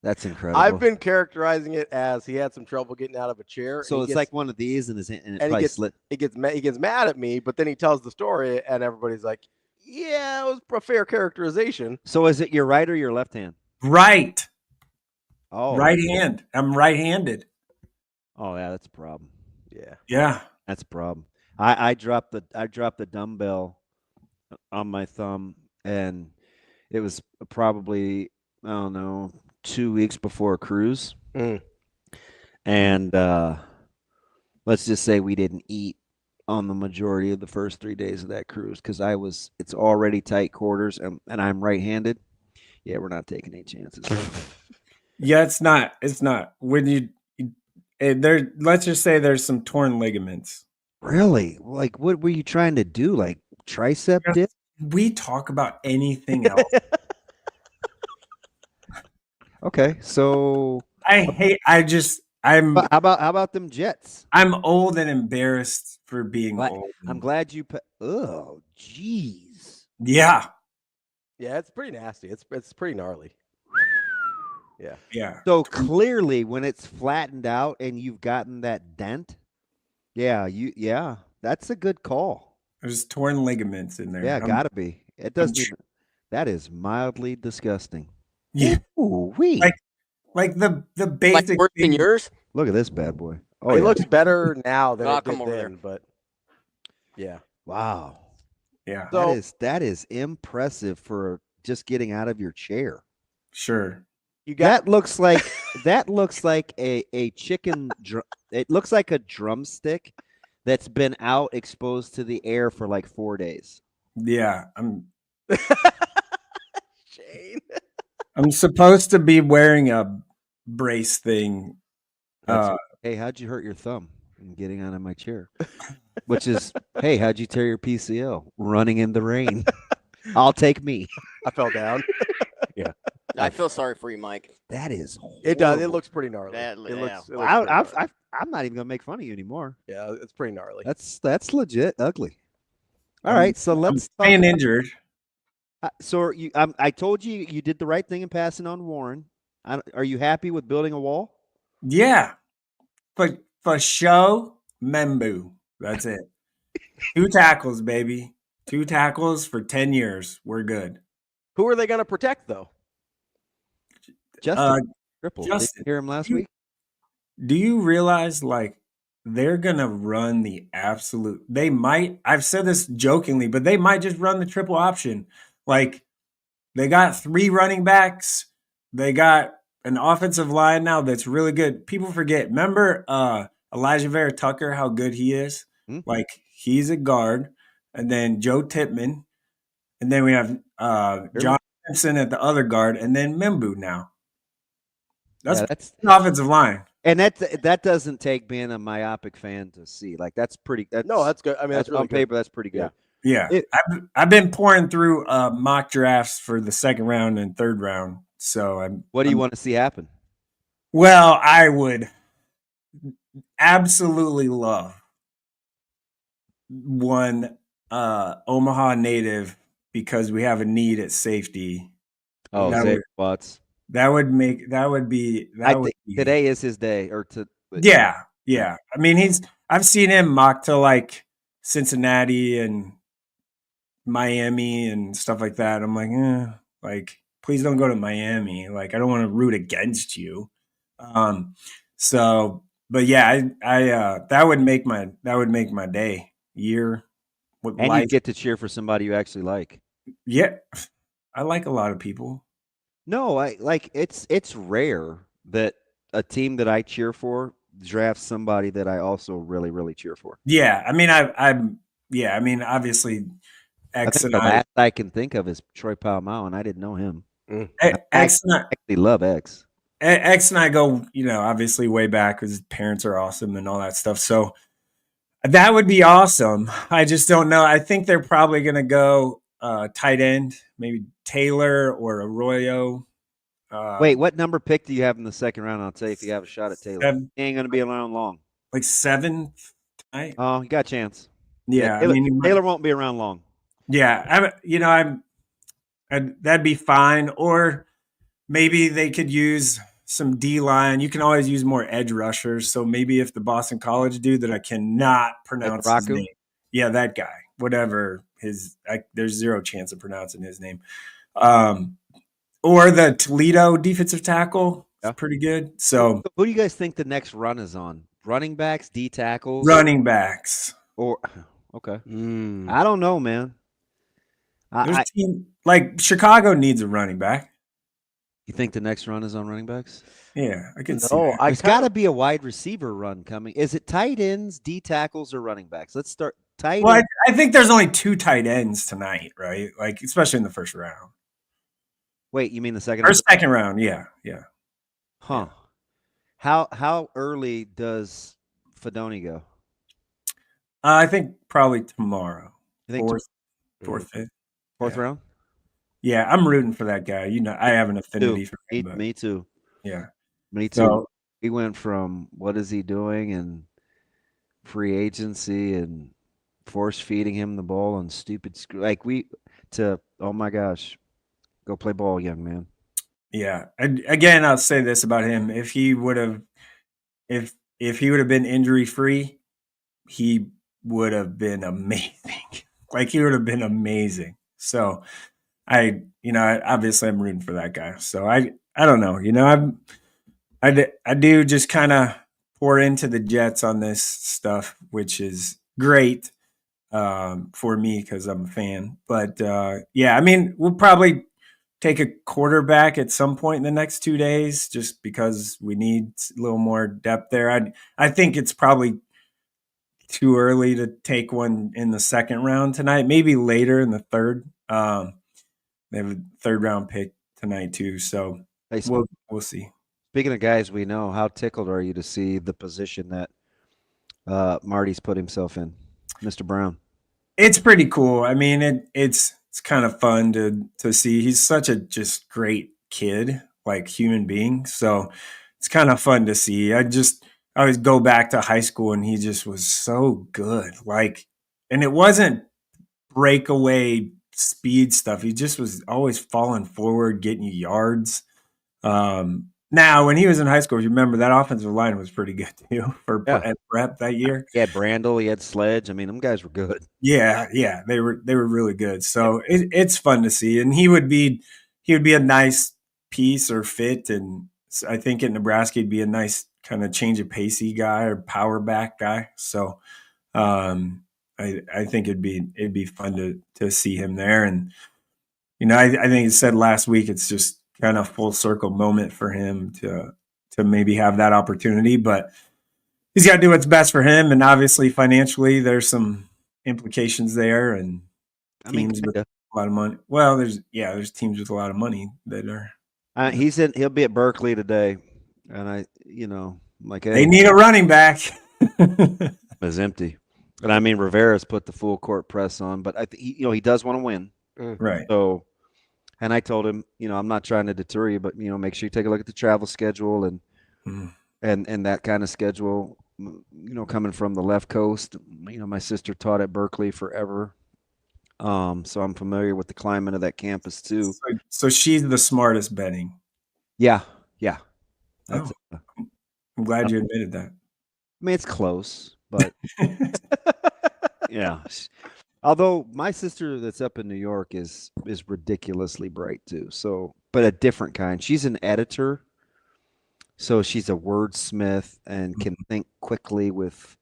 [SPEAKER 7] That's incredible.
[SPEAKER 6] I've been characterizing it as he had some trouble getting out of a chair.
[SPEAKER 7] So it's like one of these, and it probably slipped.
[SPEAKER 6] He gets mad at me, but then he tells the story, and everybody's like, "Yeah, it was a fair characterization."
[SPEAKER 7] So is it your right or your left hand?
[SPEAKER 18] Right.
[SPEAKER 7] Oh,
[SPEAKER 18] right hand. I'm right-handed.
[SPEAKER 7] Oh yeah, that's a problem.
[SPEAKER 18] Yeah,
[SPEAKER 7] that's a problem. I dropped the dumbbell on my thumb, and it was probably, I don't know, 2 weeks before a cruise. And let's just say we didn't eat on the majority of the first 3 days of that cruise because it's already tight quarters, and I'm right-handed. Yeah, we're not taking any chances.
[SPEAKER 18] Yeah, it's not. When let's just say there's some torn ligaments.
[SPEAKER 7] Really? Like, what were you trying to do? Like tricep dip?
[SPEAKER 18] We talk about anything else.
[SPEAKER 7] Okay, so
[SPEAKER 18] how
[SPEAKER 7] about them Jets?
[SPEAKER 18] I'm old and embarrassed for being old.
[SPEAKER 7] I'm glad you oh, jeez.
[SPEAKER 18] Yeah.
[SPEAKER 6] Yeah, it's pretty nasty. It's pretty gnarly. Yeah.
[SPEAKER 18] Yeah.
[SPEAKER 7] So clearly when it's flattened out and you've gotten that dent, that's a good call.
[SPEAKER 18] There's torn ligaments in there.
[SPEAKER 7] Yeah, gotta be. It doesn't. That is mildly disgusting.
[SPEAKER 18] Yeah.
[SPEAKER 7] Ooh, wee.
[SPEAKER 18] Like the basic.
[SPEAKER 19] Like worse than yours?
[SPEAKER 7] Look at this bad boy. Oh,
[SPEAKER 6] it looks better now than it
[SPEAKER 19] come
[SPEAKER 6] did
[SPEAKER 19] over
[SPEAKER 6] then, but yeah.
[SPEAKER 7] Wow.
[SPEAKER 18] Yeah.
[SPEAKER 6] So,
[SPEAKER 7] that is impressive for just getting out of your chair.
[SPEAKER 18] Sure.
[SPEAKER 7] That looks like a chicken. It looks like a drumstick that's been out exposed to the air for like 4 days.
[SPEAKER 18] Yeah,
[SPEAKER 6] Shane.
[SPEAKER 18] I'm supposed to be wearing a brace thing.
[SPEAKER 7] Hey, how'd you hurt your thumb in getting out of my chair? Which is, hey, how'd you tear your PCL running in the rain? I'll take me.
[SPEAKER 6] I fell down.
[SPEAKER 7] Yeah.
[SPEAKER 19] I feel sorry for you, Mike.
[SPEAKER 7] That is horrible.
[SPEAKER 6] It does. It looks pretty gnarly.
[SPEAKER 19] It
[SPEAKER 6] looks pretty
[SPEAKER 7] I'm
[SPEAKER 6] gnarly.
[SPEAKER 7] not even gonna make fun of you anymore.
[SPEAKER 6] Yeah, it's pretty gnarly.
[SPEAKER 7] That's legit ugly. All right, so let's
[SPEAKER 18] staying injured.
[SPEAKER 7] So I told you did the right thing in passing on Warren. Are you happy with building a wall?
[SPEAKER 18] Yeah, for show, Membu. That's it. 2 tackles, baby. 2 tackles for 10 years. We're good.
[SPEAKER 6] Who are they going to protect, though?
[SPEAKER 7] Justin Triple. Did you hear him last week?
[SPEAKER 18] Do you realize, like, they're going to run the absolute – they might – I've said this jokingly, but they might just run the triple option. Like, they got 3 running backs. They got an offensive line now that's really good. People forget. Remember Elijah Vera Tucker, how good he is?
[SPEAKER 7] Mm-hmm.
[SPEAKER 18] Like, he's a guard. And then Joe Tippmann. And then we have John Simpson at the other guard. And then Membu now. That's an offensive line.
[SPEAKER 7] And that doesn't take being a myopic fan to see. Like, that's pretty. That's
[SPEAKER 6] good. I mean, that's really
[SPEAKER 7] on paper. That's pretty good.
[SPEAKER 18] Yeah. I've been pouring through mock drafts for the 2nd round and 3rd round. So
[SPEAKER 7] what do you want to see happen?
[SPEAKER 18] Well, I would absolutely love one Omaha native because we have a need at safety.
[SPEAKER 7] Oh, Zay Watts.
[SPEAKER 18] That would be.
[SPEAKER 7] Today is his day,
[SPEAKER 18] Yeah. I mean, I've seen him mock to like Cincinnati and Miami and stuff like that. I'm like, please don't go to Miami. Like, I don't want to root against you. But yeah, I that would make my day year.
[SPEAKER 7] And you get to cheer for somebody you actually like.
[SPEAKER 18] Yeah, I like a lot of people.
[SPEAKER 7] No, it's rare that a team that I cheer for drafts somebody that I also really, really cheer for.
[SPEAKER 18] Yeah, I mean, obviously,
[SPEAKER 7] the last I can think of is Troy Palmao, and I didn't know him.
[SPEAKER 18] I
[SPEAKER 7] actually love X.
[SPEAKER 18] X and I go, obviously way back because his parents are awesome and all that stuff. So that would be awesome. I just don't know. I think they're probably going to go tight end, maybe Taylor or Arroyo.
[SPEAKER 7] Wait, what number pick do you have in the second round? I'll tell you if you have a shot at Taylor. He ain't going to be around long.
[SPEAKER 18] Like 7th tonight?
[SPEAKER 7] Oh, you got a chance.
[SPEAKER 18] Yeah,
[SPEAKER 7] Taylor won't be around long.
[SPEAKER 18] Yeah, that'd be fine. Or maybe they could use some D-line. You can always use more edge rushers. So maybe if the Boston College dude that I cannot pronounce his name. Yeah, that guy. Whatever there's zero chance of pronouncing his name. Or the Toledo defensive tackle. Yeah. Pretty good. So
[SPEAKER 7] who do you guys think the next run is on? Running backs, D tackles?
[SPEAKER 18] Running backs.
[SPEAKER 7] Or okay. I don't know, man.
[SPEAKER 18] Like Chicago needs a running back.
[SPEAKER 7] You think the next run is on running backs?
[SPEAKER 18] Yeah, I can see that.
[SPEAKER 7] There's got to be a wide receiver run coming. Is it tight ends, D tackles, or running backs? Let's start tight ends.
[SPEAKER 18] I think there's only 2 tight ends tonight, right? Like, especially in the first round.
[SPEAKER 7] Wait, you mean the second?
[SPEAKER 18] Or second round, yeah.
[SPEAKER 7] Huh. How early does Fedoni go?
[SPEAKER 18] I think probably tomorrow.
[SPEAKER 7] You think
[SPEAKER 18] fourth, fifth.
[SPEAKER 7] Fourth round?
[SPEAKER 18] Yeah, I'm rooting for that guy. I have an affinity for him.
[SPEAKER 7] Me too.
[SPEAKER 18] Yeah.
[SPEAKER 7] Me too. So, he went from what is he doing and free agency and force feeding him the ball and stupid to oh my gosh, go play ball, young man.
[SPEAKER 18] Yeah. Again, I'll say this about him: if he would have been injury free, he would have been amazing. Like, he would have been amazing. So obviously I'm rooting for that guy. So I don't know. I do just kind of pour into the Jets on this stuff, which is great for me because I'm a fan. But yeah, I mean, we'll probably take a quarterback at some point in the next 2 days just because we need a little more depth there. I think it's probably too early to take one in the second round tonight, maybe later in the third. They have a third round pick tonight too, so we'll see.
[SPEAKER 7] Speaking of guys we know, how tickled are you to see the position that Marty's put himself in, Mr. Brown?
[SPEAKER 18] It's pretty cool. I mean, it's kind of fun to see. He's such a just great kid, like human being. So it's kind of fun to see. I always go back to high school and he just was so good. And it wasn't breakaway speed stuff. He just was always falling forward, getting you yards. Now, when he was in high school, you remember that offensive line was pretty good too at prep that year.
[SPEAKER 7] He had Brandel, he had Sledge. I mean, them guys were good.
[SPEAKER 18] Yeah, they were really good. So it's fun to see, and he would be a nice piece or fit, and I think at Nebraska he'd be a nice kind of change of pacey guy or power back guy. So I think it'd be fun to see him there, and I think he said last week it's just kind of full circle moment for him to maybe have that opportunity, but he's got to do what's best for him. And obviously financially there's some implications there, and teams with a lot of money. Well, there's teams with a lot of money that are,
[SPEAKER 7] he'll be at Berkeley today. And
[SPEAKER 18] they need a running back.
[SPEAKER 7] It's empty. And I mean, Rivera's put the full court press on, but I think he does want to win.
[SPEAKER 18] Right.
[SPEAKER 7] So, and I told him, I'm not trying to deter you, but make sure you take a look at the travel schedule and and that kind of schedule, coming from the left coast, my sister taught at Berkeley forever. So I'm familiar with the climate of that campus too.
[SPEAKER 18] So she's the smartest betting.
[SPEAKER 7] Yeah.
[SPEAKER 18] I'm glad you admitted that.
[SPEAKER 7] I mean, it's close, but yeah. Although my sister that's up in New York is ridiculously bright too. So, but a different kind. She's an editor, so she's a wordsmith and can think quickly with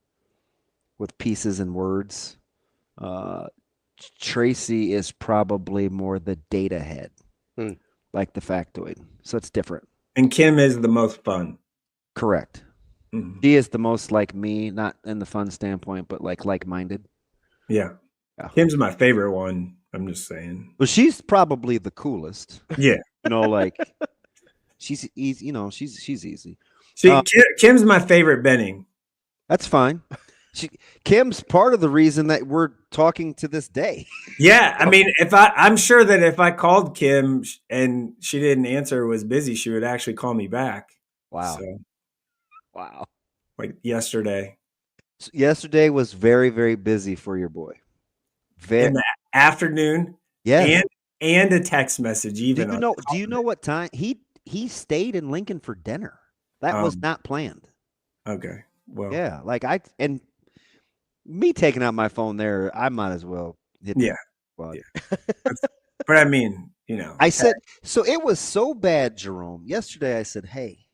[SPEAKER 7] pieces and words. Tracy is probably more the data head, like the factoid. So it's different.
[SPEAKER 18] And Kim is the most fun.
[SPEAKER 7] Correct.
[SPEAKER 18] Mm-hmm.
[SPEAKER 7] She is the most like me, not in the fun standpoint, but like-minded.
[SPEAKER 18] Yeah. Kim's my favorite one. I'm just saying.
[SPEAKER 7] Well, she's probably the coolest.
[SPEAKER 18] Yeah.
[SPEAKER 7] Like she's easy. She's easy.
[SPEAKER 18] See, Kim's my favorite betting.
[SPEAKER 7] That's fine. Kim's part of the reason that we're talking to this day.
[SPEAKER 18] Yeah, I mean, I'm sure that if I called Kim and she didn't answer or was busy, she would actually call me back.
[SPEAKER 7] Wow.
[SPEAKER 18] So,
[SPEAKER 7] wow.
[SPEAKER 18] Like yesterday.
[SPEAKER 7] Yesterday was very, very busy for your boy.
[SPEAKER 18] In the afternoon.
[SPEAKER 7] Yes.
[SPEAKER 18] And a text message even.
[SPEAKER 7] Do you know what time he stayed in Lincoln for dinner? That was not planned.
[SPEAKER 18] Okay. Well.
[SPEAKER 7] Yeah, and me taking out my phone there, I might as well hit
[SPEAKER 18] yeah.
[SPEAKER 7] But
[SPEAKER 18] I mean,
[SPEAKER 7] I said, so it was so bad, Jerome. Yesterday I said, hey,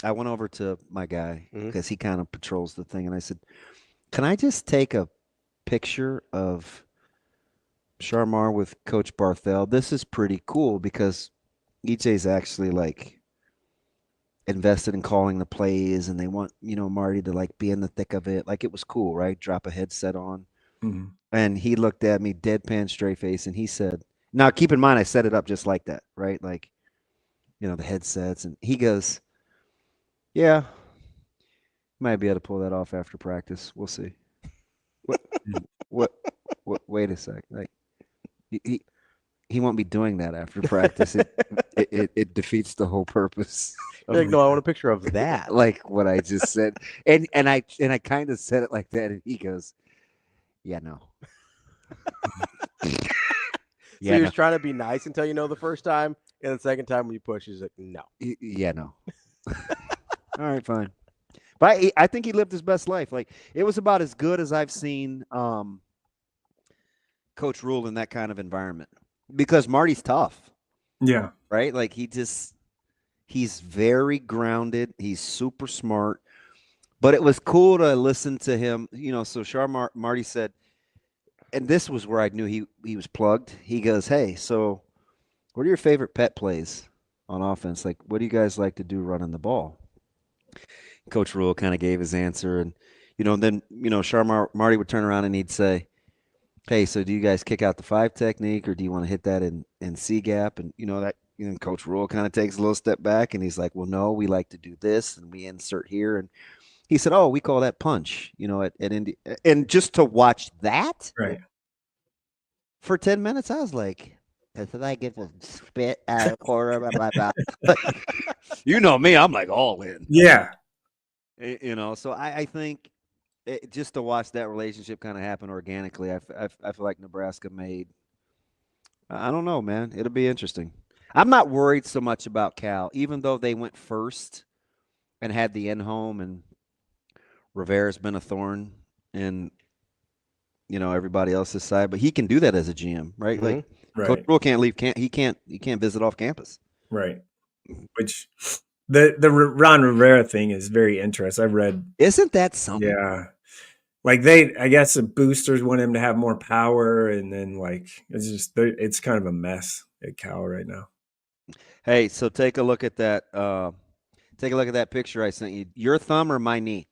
[SPEAKER 7] I went over to my guy because he kind of patrols the thing. And I said, can I just take a picture of Sharmar with Coach Barthel? This is pretty cool because EJ's actually invested in calling the plays and they want, Marty to be in the thick of it. It was cool, right? Drop a headset on.
[SPEAKER 18] Mm-hmm.
[SPEAKER 7] And he looked at me deadpan straight face and he said, now keep in mind, I set it up just like that, right? The headsets, and he goes, yeah, might be able to pull that off after practice. We'll see. What, wait a sec. He won't be doing that after practice. It defeats the whole purpose.
[SPEAKER 6] No, I want a picture of that.
[SPEAKER 7] Like what I just said. And I kind of said it like that. And he goes, yeah, no.
[SPEAKER 6] So you're trying to be nice until the first time. And the second time when you push, he's like, no.
[SPEAKER 7] Yeah, no. All right, fine. But I think he lived his best life. It was about as good as I've seen Coach Rule in that kind of environment. Because Marty's tough.
[SPEAKER 18] Yeah.
[SPEAKER 7] Right? He's very grounded. He's super smart. But it was cool to listen to him. So Marty said, and this was where I knew he was plugged. He goes, hey, so what are your favorite pet plays on offense? What do you guys like to do running the ball? Coach Rule kind of gave his answer. And, then, Marty would turn around and he'd say, hey, so do you guys kick out the 5 technique or do you want to hit that in C gap? And, Coach Rule kind of takes a little step back and he's like, well, no, we like to do this and we insert here. And he said, oh, we call that punch, at Indy. And just to watch that for 10 minutes, I was like, did I get to spit out a quarter? Blah, blah, blah. You know me, I'm all in.
[SPEAKER 18] Yeah.
[SPEAKER 7] So I think just to watch that relationship kind of happen organically, I feel like Nebraska made, I don't know, man. It'll be interesting. I'm not worried so much about Cal, even though they went first and had the in-home, and Rivera's been a thorn in, everybody else's side. But he can do that as a GM, right?
[SPEAKER 18] Right.
[SPEAKER 7] Coach Rule can't leave. He can't visit off campus.
[SPEAKER 18] Right. Which the Ron Rivera thing is very interesting. I've read.
[SPEAKER 7] Isn't that something?
[SPEAKER 18] Yeah. I guess the boosters want him to have more power, and then it's kind of a mess at Cal right now.
[SPEAKER 7] Hey, so take a look at that. Take a look at that picture I sent you. Your thumb or my knee?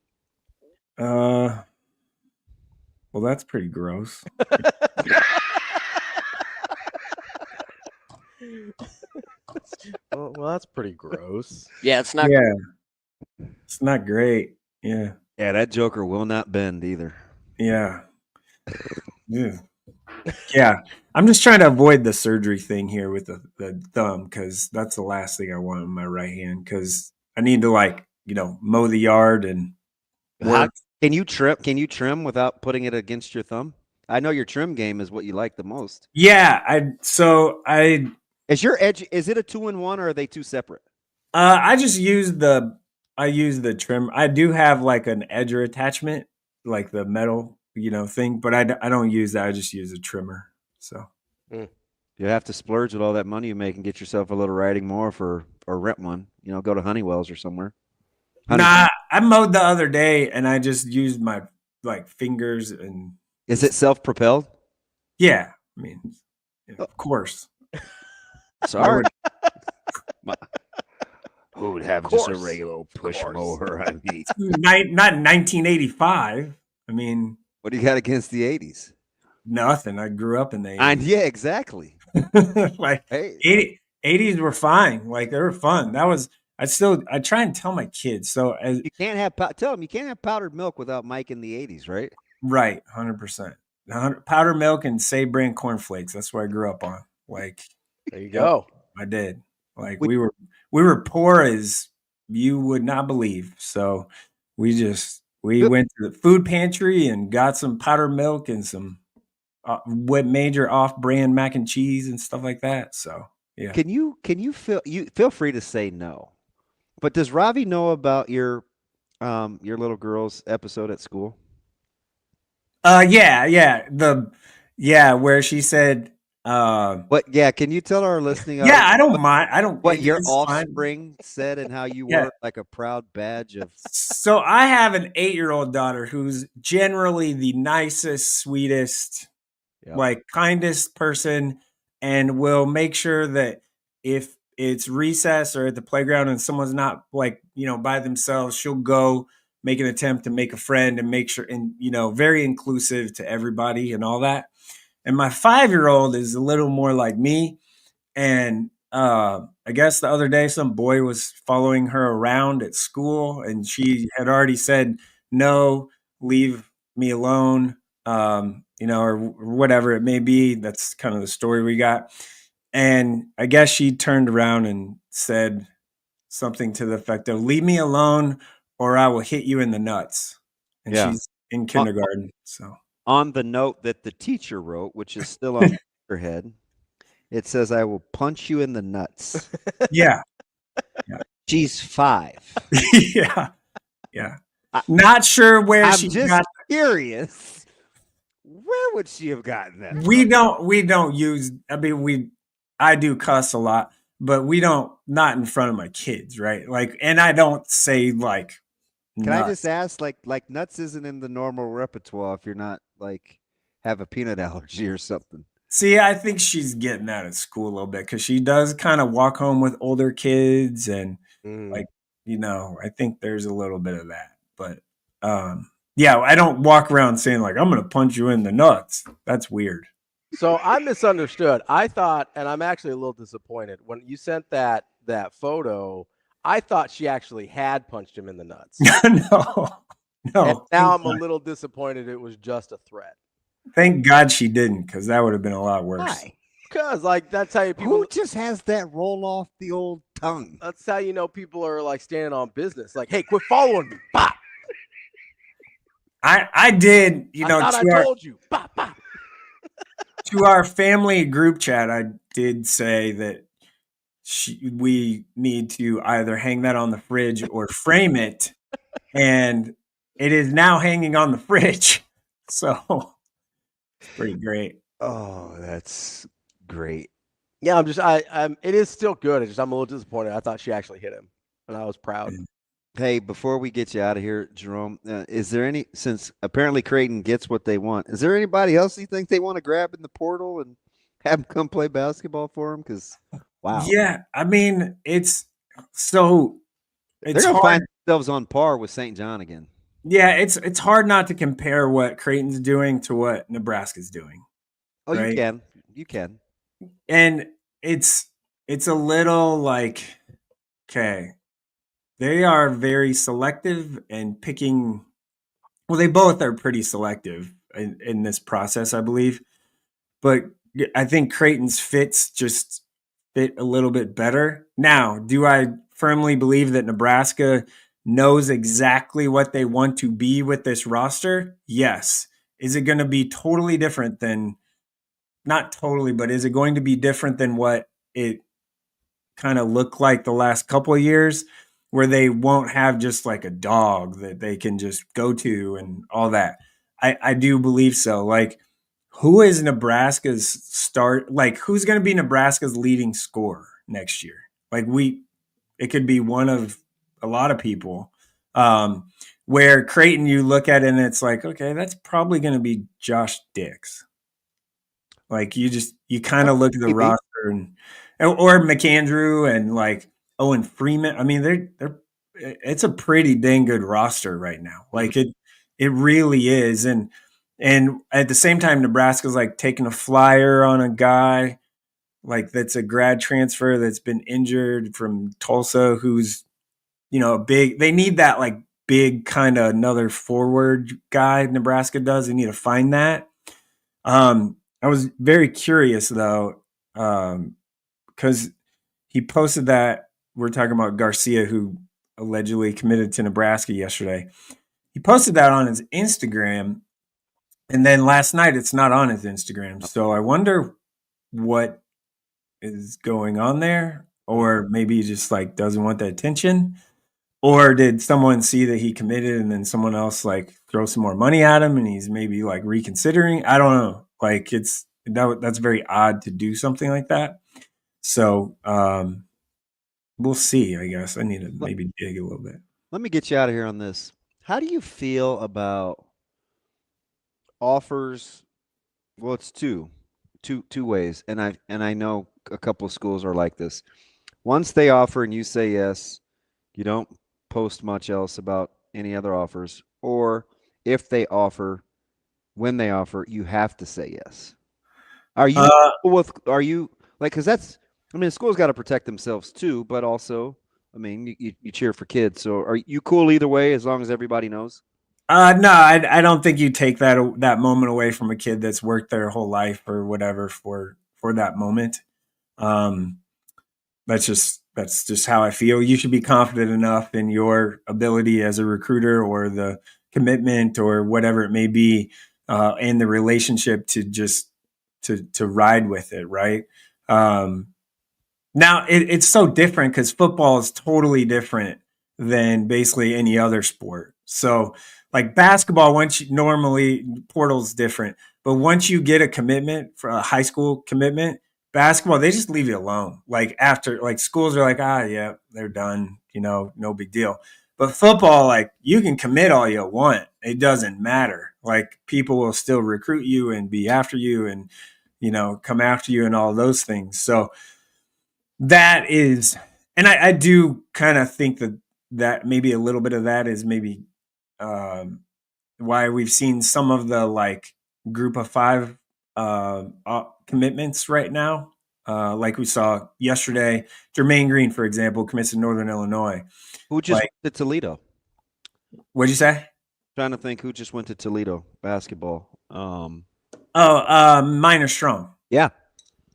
[SPEAKER 18] Well, that's pretty gross.
[SPEAKER 6] Well, that's pretty gross.
[SPEAKER 19] Yeah, it's not.
[SPEAKER 18] Yeah, it's not great. Yeah.
[SPEAKER 7] Yeah, that joker will not bend either.
[SPEAKER 18] Yeah. Yeah. Yeah. I'm just trying to avoid the surgery thing here with the thumb because that's the last thing I want in my right hand because I need to mow the yard and work.
[SPEAKER 7] Can you trim without putting it against your thumb? I know your trim game is what you like the most.
[SPEAKER 18] Yeah,
[SPEAKER 7] is your edge, is it a 2-in-1 or are they two separate?
[SPEAKER 18] I use the trim. I do have like an edger attachment, like the metal, thing, but I don't use that. I just use a trimmer. So
[SPEAKER 7] you have to splurge with all that money you make and get yourself a little riding mower or rent one. Go to Honeywell's or somewhere.
[SPEAKER 18] Nah, I mowed the other day and I just used my fingers and.
[SPEAKER 7] Is it self-propelled?
[SPEAKER 18] Yeah, I mean, of course.
[SPEAKER 7] Sorry.
[SPEAKER 9] Who would have just a regular push mower? I mean,
[SPEAKER 18] not in 1985. I mean,
[SPEAKER 7] what do you got against the 80s?
[SPEAKER 18] Nothing. I grew up in the 80s.
[SPEAKER 7] Yeah, exactly.
[SPEAKER 18] 80s were fine. Like they were fun. I try and tell my kids. So
[SPEAKER 7] you can't have powdered milk without Mike in the 80s, right?
[SPEAKER 18] Right, 100%. Powdered milk and Save brand cornflakes. That's what I grew up on. Like,
[SPEAKER 6] there you go.
[SPEAKER 18] I did. Like we were poor as you would not believe. So we went to the food pantry and got some powdered milk and some major off-brand mac and cheese and stuff like that. So yeah.
[SPEAKER 7] Can you feel free to say no? But does Ravi know about your little girl's episode at school?
[SPEAKER 18] Where she said
[SPEAKER 7] can you tell our listening
[SPEAKER 18] I don't mind.
[SPEAKER 7] What your offspring said and how you wore like a proud badge of.
[SPEAKER 18] So I have an 8-year-old daughter who's generally the nicest, sweetest, kindest person, and will make sure that if it's recess or at the playground and someone's not by themselves, she'll go make an attempt to make a friend and make sure, and very inclusive to everybody and all that. And my 5-year-old is a little more like me. And I guess the other day some boy was following her around at school and she had already said, no, leave me alone, or whatever it may be. That's kind of the story we got. And I guess she turned around and said something to the effect of, leave me alone or I will hit you in the nuts. And she's in kindergarten. So
[SPEAKER 7] on the note that the teacher wrote, which is still on her head, it says, I will punch you in the nuts.
[SPEAKER 18] Yeah.
[SPEAKER 7] She's 5.
[SPEAKER 18] Yeah. Not sure where
[SPEAKER 7] I'm
[SPEAKER 18] she
[SPEAKER 7] just
[SPEAKER 18] got.
[SPEAKER 7] Curious. Where would she have gotten that?
[SPEAKER 18] We don't use, I do cuss a lot, but not in front of my kids. Right. And I don't say
[SPEAKER 7] Can
[SPEAKER 18] nuts.
[SPEAKER 7] I just ask, like nuts isn't in the normal repertoire if you're not have a peanut allergy or something.
[SPEAKER 18] See, I think she's getting that at school a little bit because she does kind of walk home with older kids and I think there's a little bit of that. But I don't walk around saying I'm going to punch you in the nuts. That's weird.
[SPEAKER 6] So I misunderstood. I thought, and I'm actually a little disappointed when you sent that photo. I thought she actually had punched him in the nuts.
[SPEAKER 18] No.
[SPEAKER 6] And now I'm a little disappointed it was just a threat.
[SPEAKER 18] Thank God she didn't, because that would have been a lot worse.
[SPEAKER 6] Why? Because that's how people.
[SPEAKER 7] Who just has that roll off the old tongue?
[SPEAKER 6] That's how you know people are standing on business. Hey, quit following me. Bop.
[SPEAKER 18] I did.
[SPEAKER 6] I told you. Bop, bop.
[SPEAKER 18] To our family group chat, I did say that we need to either hang that on the fridge or frame it, and it is now hanging on the fridge. So it's pretty great.
[SPEAKER 7] Oh, that's great.
[SPEAKER 6] Yeah, it is still good. I'm a little disappointed. I thought she actually hit him, and I was proud.
[SPEAKER 7] Hey, before we get you out of here, Jerome, is there since apparently Creighton gets what they want, is there anybody else you think they want to grab in the portal and have them come play basketball for them? Because, wow.
[SPEAKER 18] Yeah, they're going
[SPEAKER 7] to find themselves on par with St. John again.
[SPEAKER 18] Yeah, it's hard not to compare what Creighton's doing to what Nebraska's doing.
[SPEAKER 7] Oh,
[SPEAKER 18] right?
[SPEAKER 7] You can.
[SPEAKER 18] And it's a little okay, they are very selective and picking. Well, they both are pretty selective in this process, I believe. But I think Creighton's just fit a little bit better. Now, do I firmly believe that Nebraska knows exactly what they want to be with this roster? Yes. Is it going to be totally different than, not totally, but is it going to be different than what it kind of looked like the last couple of years, where they won't have just like a dog that they can just go to and all that? I do believe so. Like, who is Nebraska's start? Like, who's going to be Nebraska's leading scorer next year? Like, it could be one of a lot of people. Where Creighton, you look at it and it's like, okay, that's probably going to be Josh Dix. Like, you kind of look at the roster or McAndrew and like Owen Freeman. I mean, it's a pretty dang good roster right now. Like, it really is. And at the same time, Nebraska's like taking a flyer on a guy like that's a grad transfer that's been injured from Tulsa, who's, they need that like big kind of another forward guy. Nebraska does. They need to find that. I was very curious though, because he posted that we're talking about Garcia, who allegedly committed to Nebraska yesterday. He posted that on his Instagram, and then last night it's not on his Instagram. So I wonder what is going on there, or maybe he just like doesn't want the attention, or did someone see that he committed and then someone else like throw some more money at him and he's maybe like reconsidering? I don't know. Like, that's very odd to do something like that. So we'll see, I guess. I need to maybe dig a little bit.
[SPEAKER 7] Let me get you out of here on this. How do you feel about offers? Well, it's two ways, and I know a couple of schools are like this. Once they offer and you say yes, you don't post much else about any other offers. Or if they offer, when they offer, you have to say yes. Are you because that's, I mean, schools got to protect themselves too, but also, I mean, you cheer for kids. So are you cool either way as long as everybody knows?
[SPEAKER 18] No, I don't think you take that moment away from a kid that's worked their whole life or whatever for that moment. That's just how I feel. You should be confident enough in your ability as a recruiter, or the commitment, or whatever it may be, and the relationship to just to ride with it, right? Now it's so different because football is totally different than basically any other sport. So like basketball, normally portal's different, but once you get a commitment for a high school commitment, basketball, they just leave you alone. Like after, like schools are like, yeah, they're done, no big deal. But football, like you can commit all you want. It doesn't matter. Like people will still recruit you and be after you and, come after you and all those things. So that is, and I do kind of think that maybe a little bit of that is maybe why we've seen some of the like group of 5 commitments right now. Like we saw yesterday, Jermaine Green, for example, commits to Northern Illinois.
[SPEAKER 7] Who just went to Toledo?
[SPEAKER 18] What'd you say?
[SPEAKER 7] Trying to think who just went to Toledo basketball.
[SPEAKER 18] Minor Strong.
[SPEAKER 7] Yeah.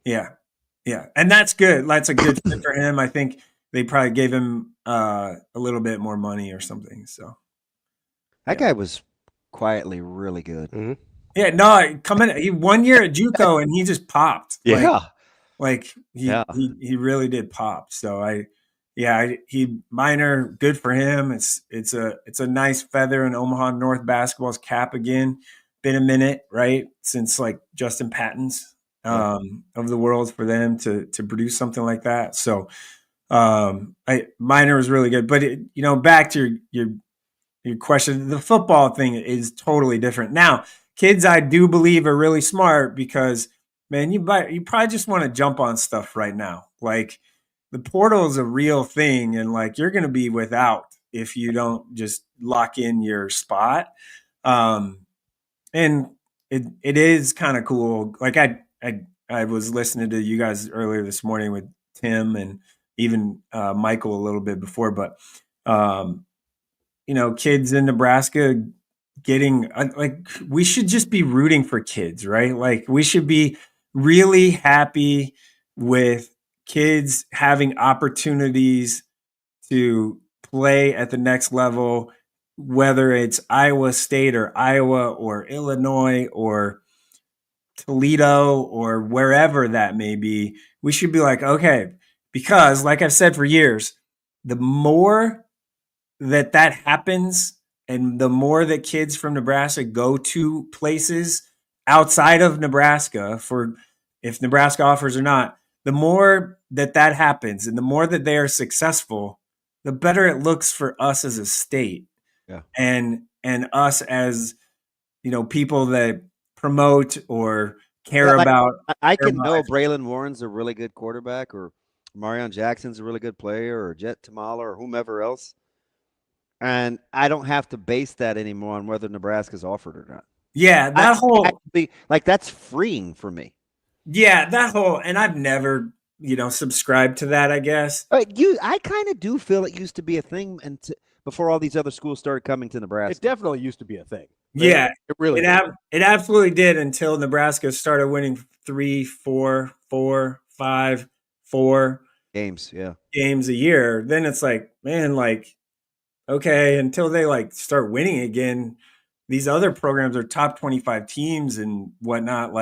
[SPEAKER 18] And that's good. That's a good fit for him. I think they probably gave him a little bit more money or something. So
[SPEAKER 7] that guy was quietly really good.
[SPEAKER 6] Mm-hmm.
[SPEAKER 18] Yeah, no, he 1 year at JUCO and he just popped.
[SPEAKER 7] Yeah.
[SPEAKER 18] He really did pop. So he Minor, good for him. It's a nice feather in Omaha North basketball's cap again. Been a minute, right, since like Justin Patton's of the world for them to produce something like that. So Minor was really good. But back to your question, the football thing is totally different. Now, kids, I do believe, are really smart because, man, you probably just want to jump on stuff right now. Like the portal is a real thing, and like you're going to be without if you don't just lock in your spot. And it is kind of cool. Like I was listening to you guys earlier this morning with Tim and even Michael a little bit before, but kids in Nebraska getting like, we should just be rooting for kids, right? Like we should be really happy with kids having opportunities to play at the next level, whether it's Iowa State or Iowa or Illinois or Toledo or wherever that may be, we should be like, okay, because like I've said for years, the more that happens and the more that kids from Nebraska go to places outside of Nebraska for if Nebraska offers or not, the more that happens and the more that they are successful, the better it looks for us as a state.
[SPEAKER 7] Yeah.
[SPEAKER 18] And us as, people that promote or care about.
[SPEAKER 7] I can know Braylon Warren's a really good quarterback, or Marion Jackson's a really good player, or Jet Tamala, or whomever else. And I don't have to base that anymore on whether Nebraska's offered or not.
[SPEAKER 18] Yeah,
[SPEAKER 7] that's freeing for me.
[SPEAKER 18] Yeah, and I've never, subscribed to that, I guess.
[SPEAKER 7] I kind of do feel it used to be a thing before all these other schools started coming to Nebraska.
[SPEAKER 6] It definitely used to be a thing.
[SPEAKER 18] Yeah,
[SPEAKER 6] it really
[SPEAKER 18] it absolutely did until Nebraska started winning 3, 4, 4, 5, 4
[SPEAKER 7] games
[SPEAKER 18] a year. Then it's like, man, okay, until they start winning again, these other programs are top 25 teams and whatnot.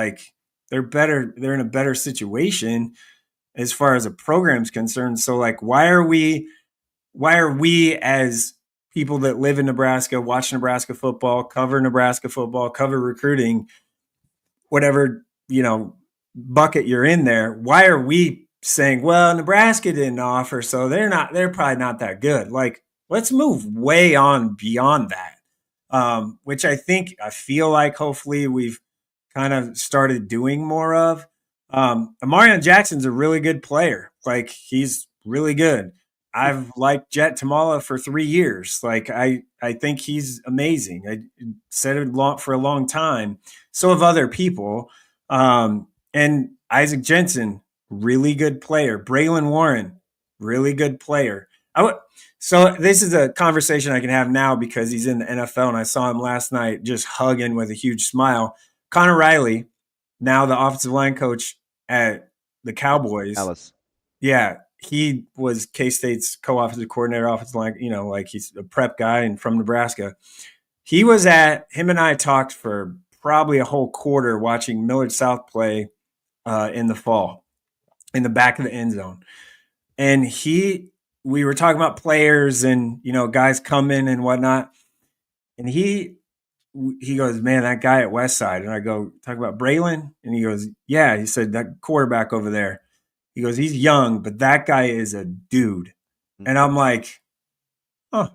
[SPEAKER 18] They're better. They're in a better situation as far as a program's concerned. So why are we as people that live in Nebraska, watch Nebraska football, cover recruiting, whatever, bucket you're in there, why are we saying, well, Nebraska didn't offer, so they're probably not that good? Let's move way on beyond that. Which I feel like hopefully we've kind of started doing more of. Amarion Jackson's a really good player. He's really good. I've liked Jet Tamala for 3 years. I think he's amazing. I said it for a long time. So have other people. And Isaac Jensen, really good player. Braylon Warren, really good player. So this is a conversation I can have now because he's in the NFL, and I saw him last night just hugging with a huge smile. Connor Riley, now the offensive line coach at the Cowboys.
[SPEAKER 7] Alice.
[SPEAKER 18] Yeah. He was K-State's co-offensive coordinator, offensive line, he's a prep guy and from Nebraska. Him and I talked for probably a whole quarter watching Millard South play in the fall in the back of the end zone. And we were talking about players and, guys coming and whatnot. And he goes, man, that guy at Westside. And I go, talk about Braylon? And he goes, yeah. He said, that quarterback over there. He goes, he's young, but that guy is a dude. And I'm like, huh.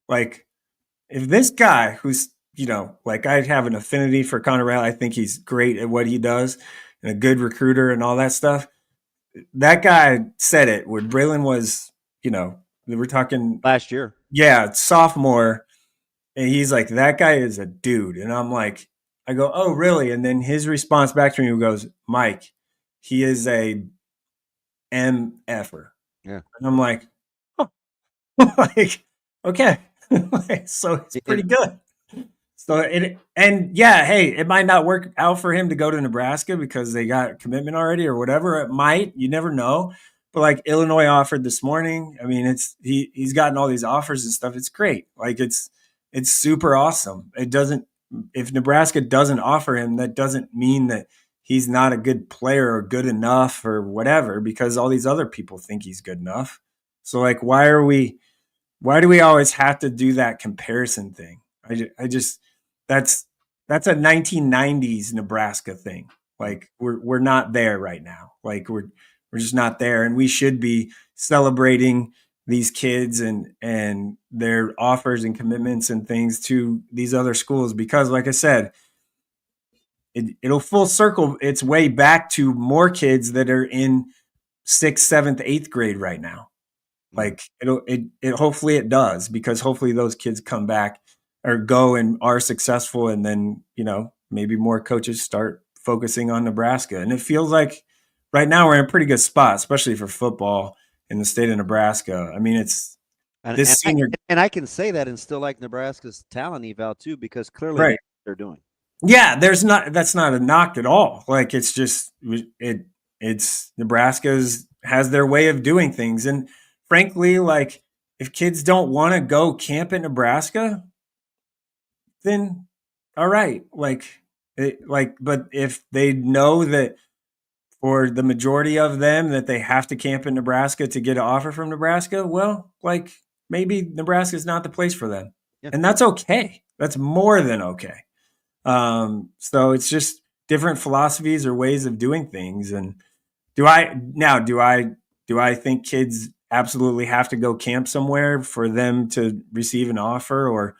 [SPEAKER 18] If this guy who's, I have an affinity for Connor Riley, I think he's great at what he does and a good recruiter and all that stuff. That guy said it when Braylon was, we're talking
[SPEAKER 7] last year.
[SPEAKER 18] Yeah, sophomore. And he's like, that guy is a dude. And I'm like, I go, oh, really? And then his response back to me goes, Mike, he is a MFer.
[SPEAKER 7] Yeah.
[SPEAKER 18] And I'm like, oh, okay. So it's pretty good. So it might not work out for him to go to Nebraska because they got commitment already or whatever. It might, you never know. But Illinois offered this morning. I mean, he's gotten all these offers and stuff. It's great. It's super awesome. If Nebraska doesn't offer him, that doesn't mean that he's not a good player or good enough or whatever, because all these other people think he's good enough. So why do we always have to do that comparison thing? That's a 1990s Nebraska thing. We're not there right now. We're just not there. And we should be celebrating these kids and their offers and commitments and things to these other schools, because like I said, it'll full circle its way back to more kids that are in 6th, 7th, 8th grade right now. Hopefully it does, because hopefully those kids come back or go and are successful. And then, maybe more coaches start focusing on Nebraska. And it feels like right now we're in a pretty good spot, especially for football in the state of Nebraska. I mean,
[SPEAKER 7] I can say that and still like Nebraska's talent eval too, because clearly they're doing.
[SPEAKER 18] Yeah, that's not a knock at all. It's just it's Nebraska's has their way of doing things, and frankly, if kids don't want to go camp in Nebraska, then all right. But if they know that for the majority of them that they have to camp in Nebraska to get an offer from Nebraska, well, like maybe Nebraska is not the place for them. Yeah. And that's okay. That's more than okay. So it's just different philosophies or ways of doing things. And do I think kids absolutely have to go camp somewhere for them to receive an offer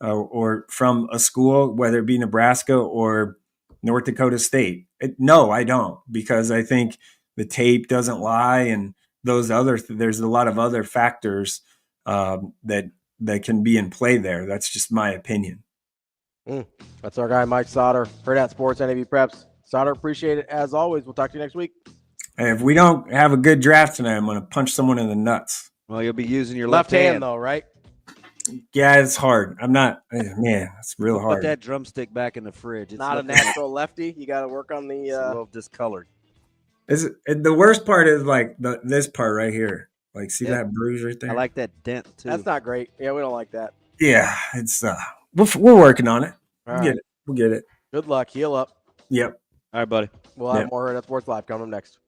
[SPEAKER 18] or from a school, whether it be Nebraska or North Dakota State? No, I don't, because I think the tape doesn't lie, and there's a lot of other factors that can be in play there. That's just my opinion.
[SPEAKER 6] That's our guy, Mike Sautter, Hurrdat Sports, NEBPreps. Sautter, appreciate it as always. We'll talk to you next week.
[SPEAKER 18] And if we don't have a good draft tonight, I'm going to punch someone in the nuts.
[SPEAKER 7] Well, you'll be using your
[SPEAKER 6] left hand though, right?
[SPEAKER 18] Yeah, it's hard. I'm not, man, it's real hard.
[SPEAKER 7] Put that drumstick back in the fridge. It's
[SPEAKER 6] not a natural lefty. You got to work on the.
[SPEAKER 7] It's a little discolored.
[SPEAKER 18] The worst part is like this part right here. Like, see that bruise right there?
[SPEAKER 7] I like that dent too.
[SPEAKER 6] That's not great. Yeah, we don't like that.
[SPEAKER 18] Yeah, it's we're working on it. We'll get it.
[SPEAKER 6] Good luck. Heal up.
[SPEAKER 18] Yep.
[SPEAKER 7] All right, buddy.
[SPEAKER 6] We'll have more Hurrdat Sports Live coming up next.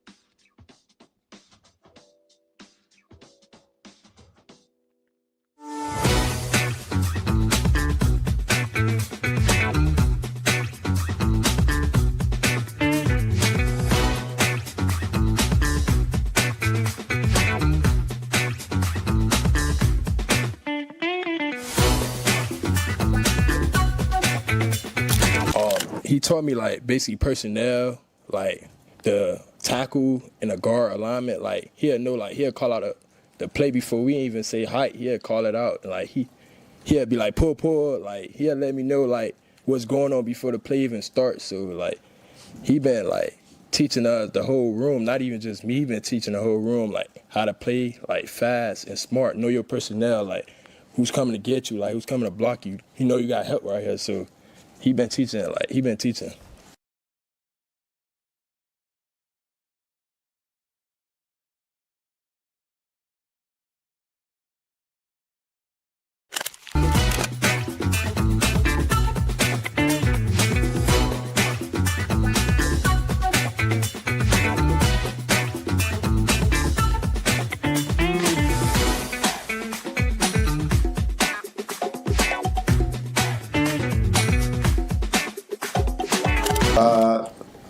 [SPEAKER 4] He taught me like basically personnel, like the tackle and the guard alignment. Like he'll know, like he'll call out the play before we even say height. He'll call it out. Like he'll be like pull. Like he'll let me know like what's going on before the play even starts. So like he been like teaching us the whole room, not even just me. He been teaching the whole room like how to play like fast and smart. Know your personnel, like who's coming to get you, like who's coming to block you. You know you got help right here. So he been teaching.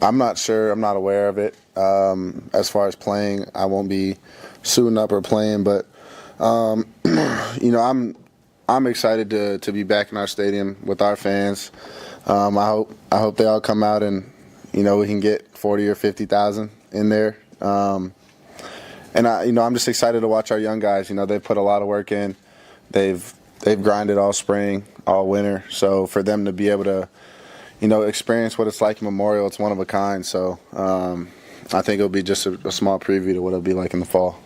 [SPEAKER 3] I'm not sure. I'm not aware of it. As far as playing, I won't be suiting up or playing. But you know, I'm excited to be back in our stadium with our fans. I hope they all come out and you know we can get 40 or 50,000 in there. And I'm just excited to watch our young guys. You know, they've put a lot of work in. They've grinded all spring, all winter. So for them to be able to experience what it's like in Memorial, it's one of a kind. So I think it'll be just a small preview to what it'll be like in the fall.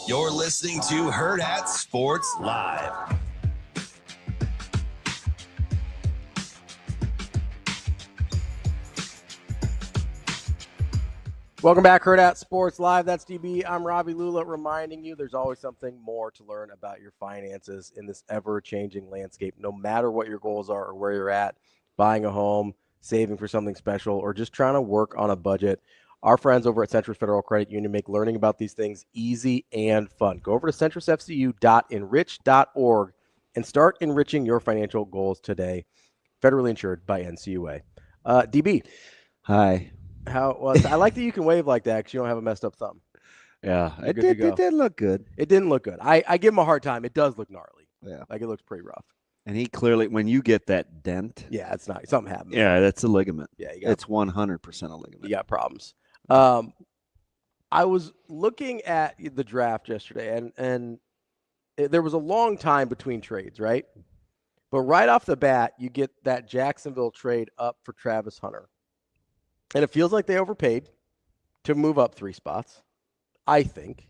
[SPEAKER 1] You're listening to Hurrdat Sports Live.
[SPEAKER 6] Welcome back, Hurrdat Sports Live. That's DB. I'm Ravi. Lulla, reminding you there's always something more to learn about your finances in this ever-changing landscape. No matter what your goals are or where you're at, buying a home, saving for something special, or just trying to work on a budget, our friends over at Centris Federal Credit Union make learning about these things easy and fun. Go over to centrisfcu.enrich.org and start enriching your financial goals today. Federally insured by NCUA. DB.
[SPEAKER 7] Hi.
[SPEAKER 6] I like that you can wave like that because you don't have a messed up thumb.
[SPEAKER 7] Yeah, it did look good.
[SPEAKER 6] It didn't look good. I give him a hard time. It does look gnarly.
[SPEAKER 7] Yeah.
[SPEAKER 6] Like it looks pretty rough.
[SPEAKER 7] And he clearly, when you get that dent.
[SPEAKER 6] Yeah, it's not. Something happened.
[SPEAKER 7] Yeah, that's a ligament.
[SPEAKER 6] Yeah,
[SPEAKER 7] it's 100% a ligament.
[SPEAKER 6] You got problems. I was looking at the draft yesterday, and there was a long time between trades, right? But right off the bat, you get that Jacksonville trade up for Travis Hunter. And it feels like they overpaid to move up 3 spots, I think.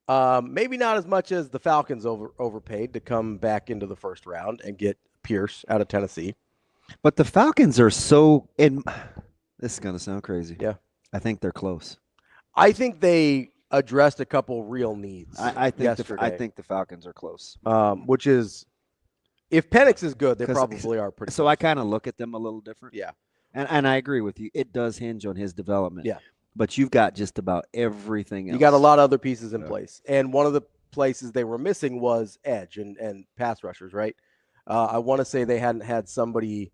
[SPEAKER 6] Maybe not as much as the Falcons overpaid to come back into the first round and get Pierce out of Tennessee.
[SPEAKER 7] But the Falcons are so in. This is going to sound crazy.
[SPEAKER 6] Yeah.
[SPEAKER 7] I think they're close.
[SPEAKER 6] I think they addressed a couple real needs.
[SPEAKER 7] I think
[SPEAKER 6] yesterday.
[SPEAKER 7] I think the Falcons are close.
[SPEAKER 6] Which is, if Penix is good, they probably are pretty.
[SPEAKER 7] So
[SPEAKER 6] close.
[SPEAKER 7] I kind of look at them a little different.
[SPEAKER 6] Yeah.
[SPEAKER 7] And I agree with you. It does hinge on his development.
[SPEAKER 6] Yeah.
[SPEAKER 7] But you've got just about everything else.
[SPEAKER 6] You got a lot of other pieces in place. And one of the places they were missing was edge and pass rushers, right? I want to say they hadn't had somebody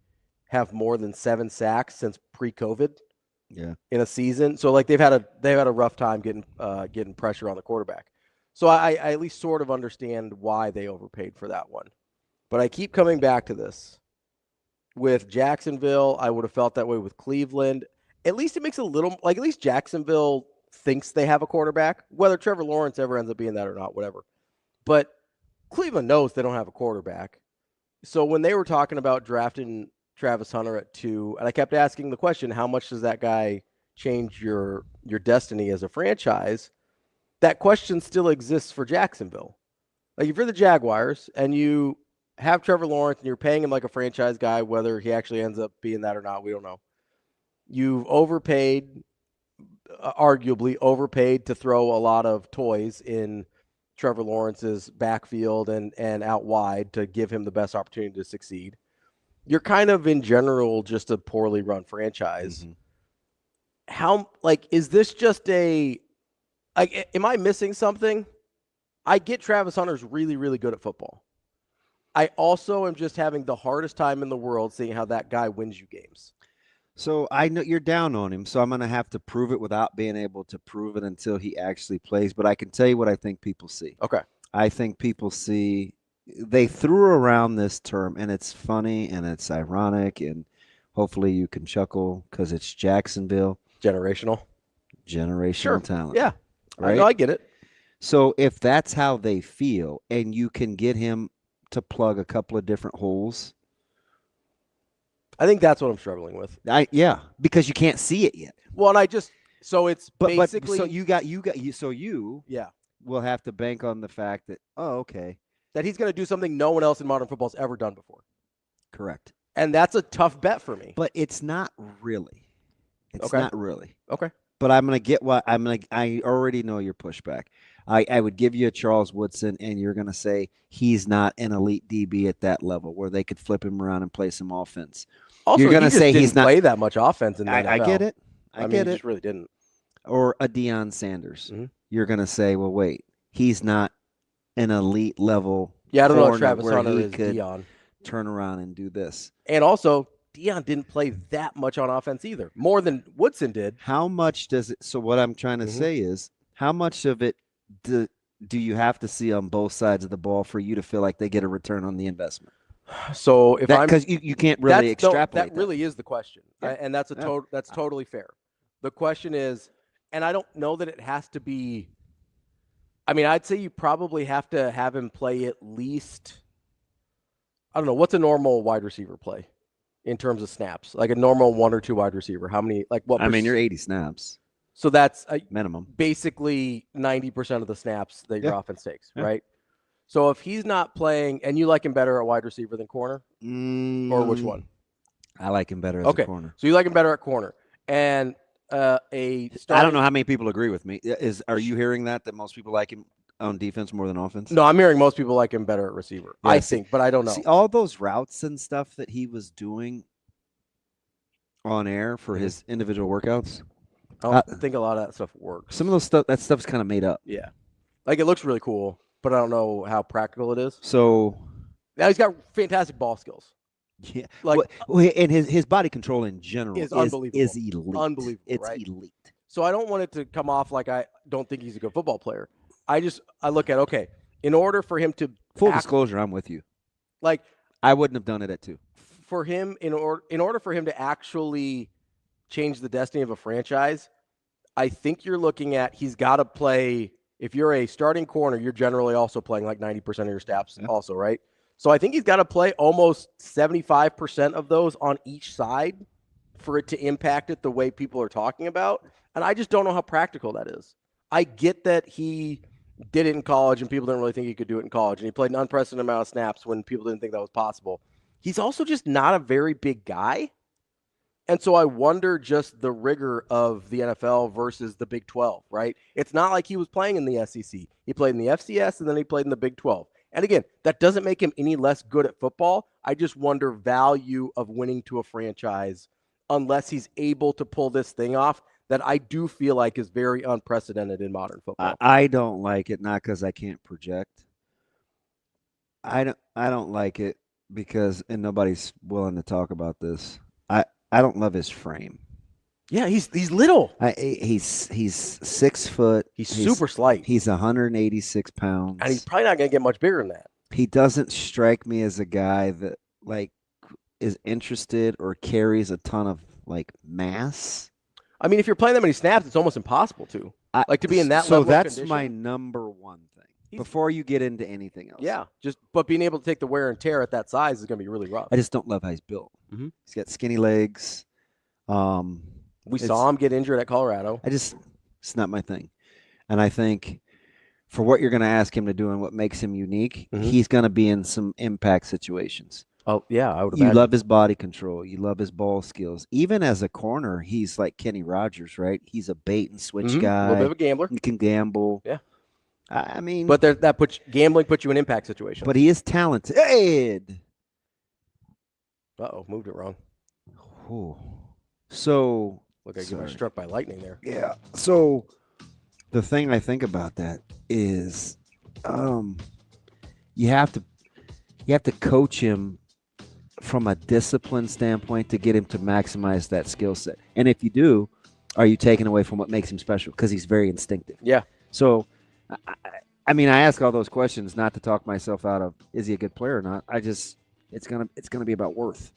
[SPEAKER 6] have more than 7 sacks since pre-COVID.
[SPEAKER 7] Yeah.
[SPEAKER 6] In a season. So like they've had a rough time getting pressure on the quarterback. So I at least sort of understand why they overpaid for that one. But I keep coming back to this. With Jacksonville, I would have felt that way with Cleveland. At least it makes a little like at least Jacksonville thinks they have a quarterback, whether Trevor Lawrence ever ends up being that or not, whatever. But Cleveland knows they don't have a quarterback. So when they were talking about drafting Travis Hunter at 2, and I kept asking the question, how much does that guy change your destiny as a franchise? That question still exists for Jacksonville. Like if you're the Jaguars and you have Trevor Lawrence and you're paying him like a franchise guy, whether he actually ends up being that or not, we don't know. You've overpaid, arguably overpaid to throw a lot of toys in Trevor Lawrence's backfield and out wide to give him the best opportunity to succeed. You're kind of in general just a poorly run franchise. How, like, is this just am I missing something? I get Travis Hunter's really, really good at football. I also am just having the hardest time in the world seeing how that guy wins you games.
[SPEAKER 7] So I know you're down on him, so I'm going to have to prove it without being able to prove it until he actually plays. But I can tell you what I think people see.
[SPEAKER 6] Okay.
[SPEAKER 7] I think people see they threw around this term, and it's funny and it's ironic, and hopefully you can chuckle because it's Jacksonville.
[SPEAKER 6] Generational
[SPEAKER 7] talent.
[SPEAKER 6] Yeah.
[SPEAKER 7] Right?
[SPEAKER 6] I get it.
[SPEAKER 7] So if that's how they feel and you can get him to plug a couple of different holes,
[SPEAKER 6] I think that's what I'm struggling with.
[SPEAKER 7] Yeah, because you can't see it yet.
[SPEAKER 6] Well, and so it's basically
[SPEAKER 7] so you
[SPEAKER 6] yeah
[SPEAKER 7] will have to bank on the fact that okay,
[SPEAKER 6] that he's going to do something no one else in modern football has ever done before.
[SPEAKER 7] Correct.
[SPEAKER 6] And that's a tough bet for me.
[SPEAKER 7] But it's not really. It's
[SPEAKER 6] Okay.
[SPEAKER 7] not really.
[SPEAKER 6] Okay.
[SPEAKER 7] But I'm going to get I already know your pushback. I would give you a Charles Woodson, and you're going to say he's not an elite DB at that level where they could flip him around and play some offense.
[SPEAKER 6] Also,
[SPEAKER 7] you're going to say
[SPEAKER 6] didn't
[SPEAKER 7] he's not
[SPEAKER 6] play that much offense in the NFL.
[SPEAKER 7] I get it. I
[SPEAKER 6] mean,
[SPEAKER 7] get
[SPEAKER 6] he
[SPEAKER 7] it.
[SPEAKER 6] just really didn't.
[SPEAKER 7] Or a Deion Sanders. You're going to say, well, wait, he's not an elite level.
[SPEAKER 6] Yeah, I don't know if
[SPEAKER 7] corner
[SPEAKER 6] Travis
[SPEAKER 7] where
[SPEAKER 6] Hunter
[SPEAKER 7] he
[SPEAKER 6] is
[SPEAKER 7] could
[SPEAKER 6] Deion.
[SPEAKER 7] turn around and do this.
[SPEAKER 6] And also, Deion didn't play that much on offense either, more than Woodson did.
[SPEAKER 7] How much does it? So what I'm trying to say is, how much of it do you have to see on both sides of the ball for you to feel like they get a return on the investment?
[SPEAKER 6] So if I'm
[SPEAKER 7] because you can't really extrapolate
[SPEAKER 6] that really is the question, and that's that's totally fair. The question is, and I don't know that it has to be. I mean, I'd say you probably have to have him play at least. I don't know what's a normal wide receiver play in terms of snaps, like a normal 1 or 2 wide receiver. How many? Like what?
[SPEAKER 7] I mean, you're 80 snaps.
[SPEAKER 6] So that's
[SPEAKER 7] minimum.
[SPEAKER 6] Basically 90% of the snaps that your offense takes, right? So if he's not playing, and you like him better at wide receiver than corner, or which one?
[SPEAKER 7] I like him better as a corner.
[SPEAKER 6] So you like him better at corner, and
[SPEAKER 7] I don't know how many people agree with me. Are you hearing that most people like him on defense more than offense?
[SPEAKER 6] No, I'm hearing most people like him better at receiver.
[SPEAKER 7] Yeah,
[SPEAKER 6] I think, but I don't know.
[SPEAKER 7] See, all those routes and stuff that he was doing on air for his individual workouts.
[SPEAKER 6] I don't think a lot of that stuff works.
[SPEAKER 7] Some of that stuff's kind of made up.
[SPEAKER 6] Yeah, like it looks really cool, but I don't know how practical it is.
[SPEAKER 7] So
[SPEAKER 6] now he's got fantastic ball skills.
[SPEAKER 7] Yeah, like and his body control in general
[SPEAKER 6] is unbelievable.
[SPEAKER 7] Is elite.
[SPEAKER 6] Unbelievable.
[SPEAKER 7] It's
[SPEAKER 6] right?
[SPEAKER 7] elite.
[SPEAKER 6] So I don't want it to come off like I don't think he's a good football player. I look at in order for him to
[SPEAKER 7] full disclosure, I'm with you.
[SPEAKER 6] Like
[SPEAKER 7] I wouldn't have done it at 2.
[SPEAKER 6] For him, in order for him to actually change the destiny of a franchise, I think you're looking at he's got to play. If you're a starting corner, you're generally also playing like 90% of your snaps also, right? So I think he's got to play almost 75% of those on each side for it to impact it the way people are talking about. And I just don't know how practical that is. I get that he did it in college and people didn't really think he could do it in college. And he played an unprecedented amount of snaps when people didn't think that was possible. He's also just not a very big guy. And so I wonder just the rigor of the NFL versus the Big 12, right? It's not like he was playing in the SEC. He played in the FCS and then he played in the Big 12. And again, that doesn't make him any less good at football. I just wonder value of winning to a franchise unless he's able to pull this thing off that I do feel like is very unprecedented in modern football.
[SPEAKER 7] I don't like it, not because I can't project. I don't like it because, and nobody's willing to talk about this. I don't love his frame.
[SPEAKER 6] Yeah, he's little.
[SPEAKER 7] He's 6 foot.
[SPEAKER 6] He's super slight.
[SPEAKER 7] He's 186 pounds.
[SPEAKER 6] And he's probably not going to get much bigger than that.
[SPEAKER 7] He doesn't strike me as a guy that like is interested or carries a ton of like mass.
[SPEAKER 6] I mean, if you're playing that many snaps, it's almost impossible to be in that level of
[SPEAKER 7] that's
[SPEAKER 6] condition.
[SPEAKER 7] my number one thing before you get into anything else.
[SPEAKER 6] Yeah, but being able to take the wear and tear at that size is going to be really rough.
[SPEAKER 7] I just don't love how he's built.
[SPEAKER 6] Mm-hmm.
[SPEAKER 7] He's got skinny legs.
[SPEAKER 6] We saw him get injured at Colorado.
[SPEAKER 7] It's not my thing. And I think for what you're going to ask him to do and what makes him unique, he's going to be in some impact situations.
[SPEAKER 6] Oh, yeah, I would
[SPEAKER 7] You
[SPEAKER 6] imagine.
[SPEAKER 7] love his body control. You love his ball skills. Even as a corner, he's like Kenny Rogers, right? He's a bait and switch guy.
[SPEAKER 6] A little bit of a gambler.
[SPEAKER 7] He can gamble.
[SPEAKER 6] Yeah.
[SPEAKER 7] I mean.
[SPEAKER 6] But gambling puts you in impact situations.
[SPEAKER 7] But he is talented.
[SPEAKER 6] Uh-oh, moved it wrong.
[SPEAKER 7] Ooh. So.
[SPEAKER 6] Look like you were struck by lightning there.
[SPEAKER 7] Yeah. So the thing I think about that is you have to coach him from a discipline standpoint to get him to maximize that skill set. And if you do, are you taking away from what makes him special? Because he's very instinctive.
[SPEAKER 6] Yeah.
[SPEAKER 7] So, I mean, I ask all those questions not to talk myself out of is he a good player or not. It's gonna be about worth.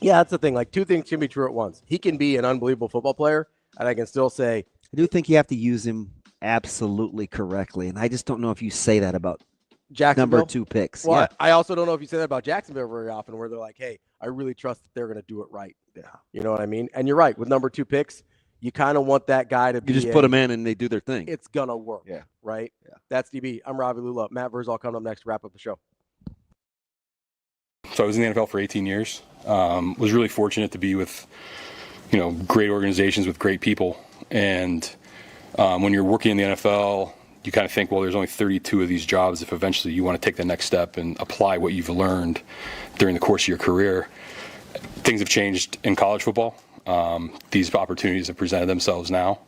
[SPEAKER 6] Yeah, that's the thing. Like two things can be true at once. He can be an unbelievable football player, and I can still say
[SPEAKER 7] I do think you have to use him absolutely correctly, and I just don't know if you say that about
[SPEAKER 6] Jacksonville.
[SPEAKER 7] number 2 picks.
[SPEAKER 6] Well,
[SPEAKER 7] Yeah.
[SPEAKER 6] I also don't know if you say that about Jacksonville very often, where they're like, "Hey, I really trust that they're going to do it right."
[SPEAKER 7] Yeah,
[SPEAKER 6] you know what I mean. And you're right with number 2 picks. You kind of want that guy to be.
[SPEAKER 7] You just put them in and they do their thing.
[SPEAKER 6] It's gonna work.
[SPEAKER 7] Yeah.
[SPEAKER 6] Right. Yeah. That's DB. I'm Ravi, Lulla. Matt Vrzal coming up next to wrap up the show.
[SPEAKER 5] So I was in the NFL for 18 years. Was really fortunate to be with, great organizations with great people. And when you're working in the NFL, you kind of think, well, there's only 32 of these jobs. If eventually you want to take the next step and apply what you've learned during the course of your career, things have changed in college football. These opportunities have presented themselves now.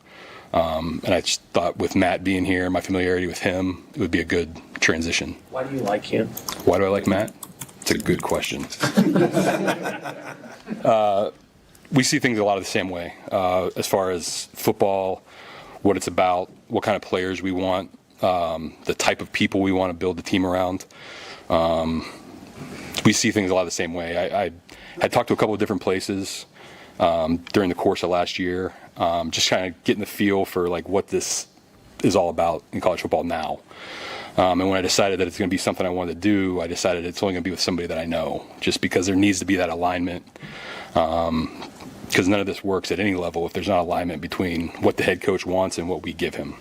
[SPEAKER 5] And I just thought with Matt being here, my familiarity with him, it would be a good transition.
[SPEAKER 15] Why do you like him?
[SPEAKER 5] Why do I like Matt? It's a good question. We see things a lot of the same way as far as football, what it's about, what kind of players we want, the type of people we want to build the team around. We see things a lot of the same way. I had talked to a couple of different places during the course of last year, just kind of getting the feel for like what this is all about in college football now. And when I decided that it's going to be something I wanted to do, I decided it's only going to be with somebody that I know, just because there needs to be that alignment. Because none of this works at any level if there's not alignment between what the head coach wants and what we give him.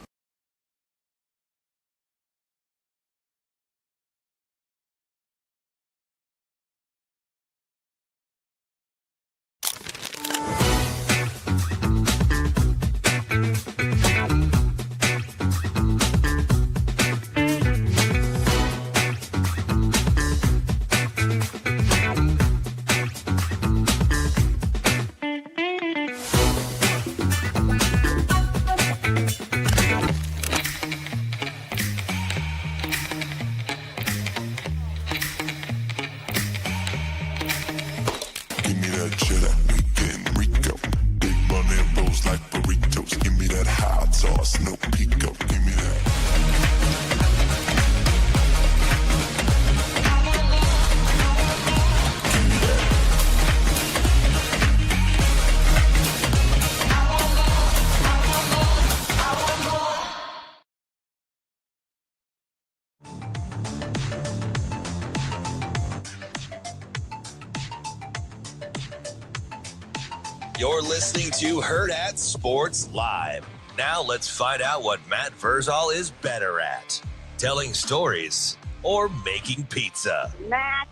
[SPEAKER 1] You're listening to Hurrdat Sports Live. Now let's find out what Matt Vrzal is better at. Telling stories or making pizza.
[SPEAKER 17] Matt.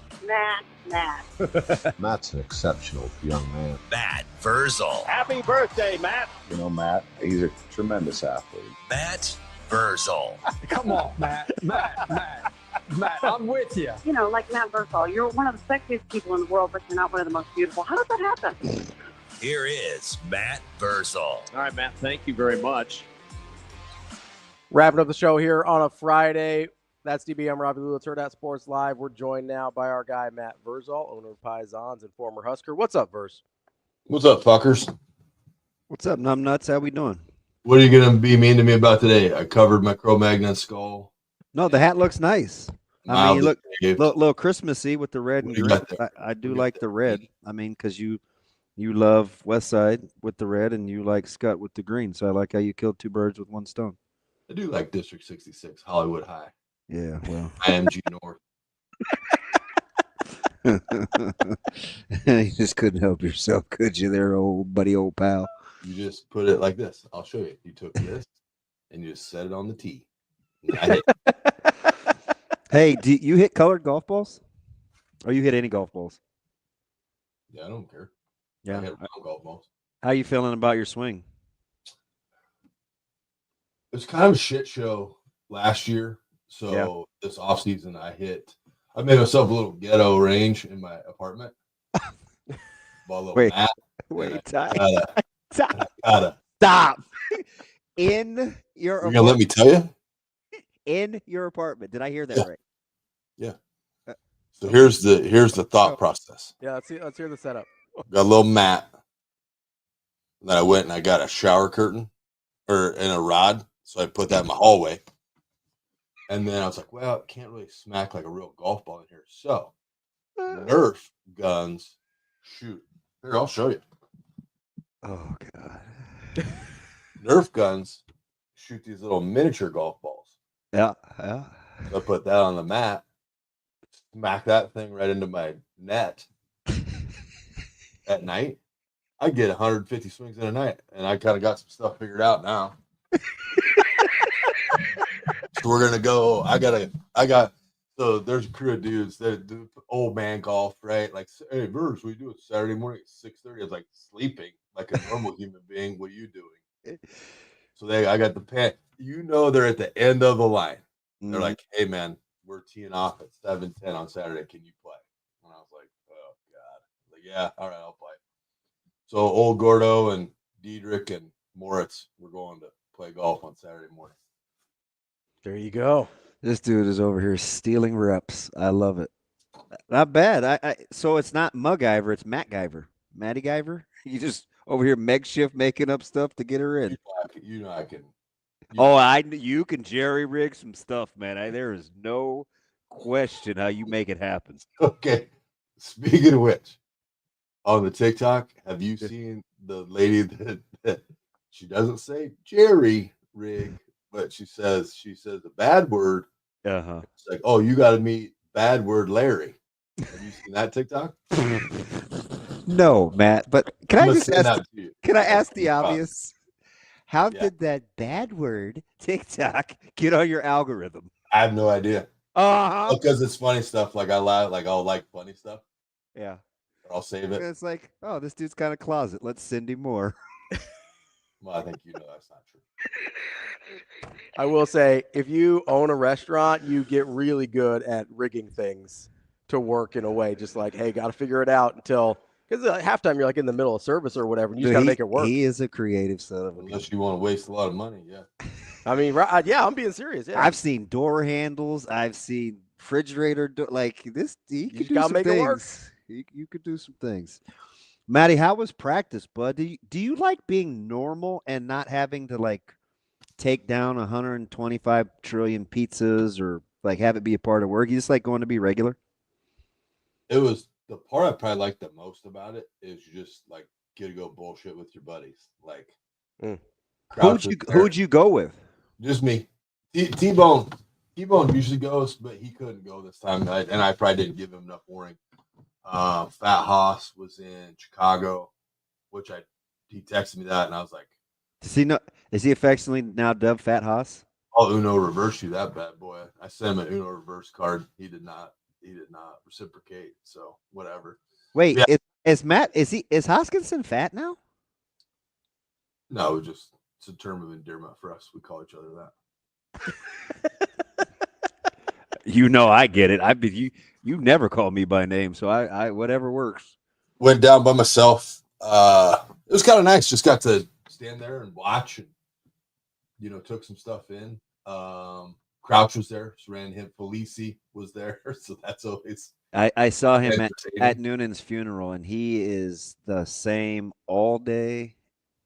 [SPEAKER 20] Matt's an exceptional young man.
[SPEAKER 1] Matt Vrzal.
[SPEAKER 9] Happy birthday, Matt.
[SPEAKER 20] You know, Matt, he's a tremendous athlete.
[SPEAKER 1] Matt Vrzal.
[SPEAKER 2] Come on, Matt, I'm with you.
[SPEAKER 17] You know, like Matt Vrzal, you're one of the sexiest people in the world, but you're not one of the most beautiful. How does that happen?
[SPEAKER 1] Here is Matt Vrzal.
[SPEAKER 9] All right, Matt, thank you very much.
[SPEAKER 6] Wrapping up the show here on a Friday. That's DB. I'm Ravi. Lulla. Hurrdat Sports Live. We're joined now by our guy, Matt Vrzal, owner of Piezons and former Husker. What's up, Verse?
[SPEAKER 21] What's up, fuckers?
[SPEAKER 7] What's up, numbnuts? How we doing?
[SPEAKER 21] What are you going to be mean to me about today? I covered my Cro-Magnon skull.
[SPEAKER 7] No, the hat looks nice. I mean, you look little Christmassy with the red and green. I do like the red. I mean, because you love Westside with the red and you like Scott with the green. So I like how you killed two birds with one stone.
[SPEAKER 21] I do like District 66, Hollywood High.
[SPEAKER 7] Yeah, well.
[SPEAKER 21] IMG North.
[SPEAKER 7] You just couldn't help yourself, could you there, old buddy, old pal?
[SPEAKER 21] You just put it like this. I'll show you. You took this and you just set it on the tee.
[SPEAKER 7] Hey, do you hit colored golf balls? Or you hit any golf balls?
[SPEAKER 21] Yeah, I don't care.
[SPEAKER 7] Yeah.
[SPEAKER 21] I hit round golf balls.
[SPEAKER 7] How you feeling about your swing?
[SPEAKER 21] It's kind of a shit show last year. So this offseason, I made myself a little ghetto range in my apartment.
[SPEAKER 7] Wait, stop. In your
[SPEAKER 21] You're gonna let me tell you?
[SPEAKER 7] In your apartment. Did I hear that right?
[SPEAKER 21] Yeah. So here's the thought process.
[SPEAKER 6] Yeah, let's hear the setup.
[SPEAKER 21] Got a little mat. Then I went and I got a shower curtain and a rod. So I put that in my hallway. And then I was like, well, it can't really smack like a real golf ball in here. So Nerf guns shoot. Here, I'll show you.
[SPEAKER 7] Oh, God.
[SPEAKER 21] Nerf guns shoot these little miniature golf balls.
[SPEAKER 7] Yeah.
[SPEAKER 21] So I put that on the mat, smack that thing right into my net at night. I get 150 swings in a night, and I kind of got some stuff figured out now. So we're gonna go. So there's a crew of dudes that do old man golf, right? Like, hey, Verse, we do it Saturday morning at 6:30. I was like sleeping like a normal human being. What are you doing? So I got the pen. They're at the end of the line. They're like, hey man, we're teeing off at 7:10 on Saturday. Can you play? And I was like, oh God. Like, yeah, all right, I'll play. So old Gordo and Diedrich and Moritz, we're going to play golf on Saturday morning.
[SPEAKER 6] There you go.
[SPEAKER 7] This dude is over here stealing reps. I love it. Not bad. So it's not MacGyver, it's MacGyver. Matty Guyver? You just over here makeshift making up stuff to get her in.
[SPEAKER 21] I can.
[SPEAKER 7] You can jerry rig some stuff, man. There is no question how you make it happen.
[SPEAKER 21] Okay. Speaking of which, on the TikTok, have you seen the lady that she doesn't say jerry rig, but she says the bad word. It's like, oh, you got to meet bad word Larry. Have you seen that TikTok?
[SPEAKER 7] No, Matt. But can I ask the
[SPEAKER 21] TikTok.
[SPEAKER 7] obvious? How did that bad word TikTok get on your algorithm?
[SPEAKER 21] I have no idea. Because it's funny stuff. Like I'll like funny stuff.
[SPEAKER 7] Yeah.
[SPEAKER 21] I'll save it.
[SPEAKER 7] It's like, oh, this dude's kind of closet. Let's send him more.
[SPEAKER 21] Well, I think that's not true.
[SPEAKER 6] I will say, if you own a restaurant, you get really good at rigging things to work in a way. Just like, hey, got to figure it out because at halftime you're like in the middle of service or whatever, and you just got to make it work.
[SPEAKER 7] He is a creative son of a
[SPEAKER 21] Unless you want to waste a lot of money, yeah.
[SPEAKER 6] I mean, yeah, I'm being serious. Yeah,
[SPEAKER 7] I've seen door handles. I've seen refrigerator like this. You
[SPEAKER 6] just gotta make it work.
[SPEAKER 7] You could do some things. Matty, how was practice, bud? Do you like being normal and not having to like take down 125 trillion pizzas or like have it be a part of work? You just like going to be regular?
[SPEAKER 21] It was the part I probably liked the most about it is you just like get to go bullshit with your buddies. Like,
[SPEAKER 7] who'd you go with?
[SPEAKER 21] Just me. T-Bone usually goes, but he couldn't go this time, and I probably didn't give him enough warning. Fat Haas was in Chicago, which I he texted me that, and I was like,
[SPEAKER 7] Is he affectionately now dubbed Fat Haas?
[SPEAKER 21] I'll Uno reverse you that bad boy. I sent him an Uno reverse card. He did not reciprocate. So whatever.
[SPEAKER 7] Wait,
[SPEAKER 21] Yeah.
[SPEAKER 7] is Hoskinson fat now?
[SPEAKER 21] No, it's a term of endearment for us. We call each other that.
[SPEAKER 7] I get it. You never call me by name, so I whatever works.
[SPEAKER 21] Went down by myself. It was kind of nice. Just got to stand there and watch, and took some stuff in. Crouch was there. Just ran him. Felici was there, so that's always.
[SPEAKER 7] I saw him at Noonan's funeral, and he is the same all day,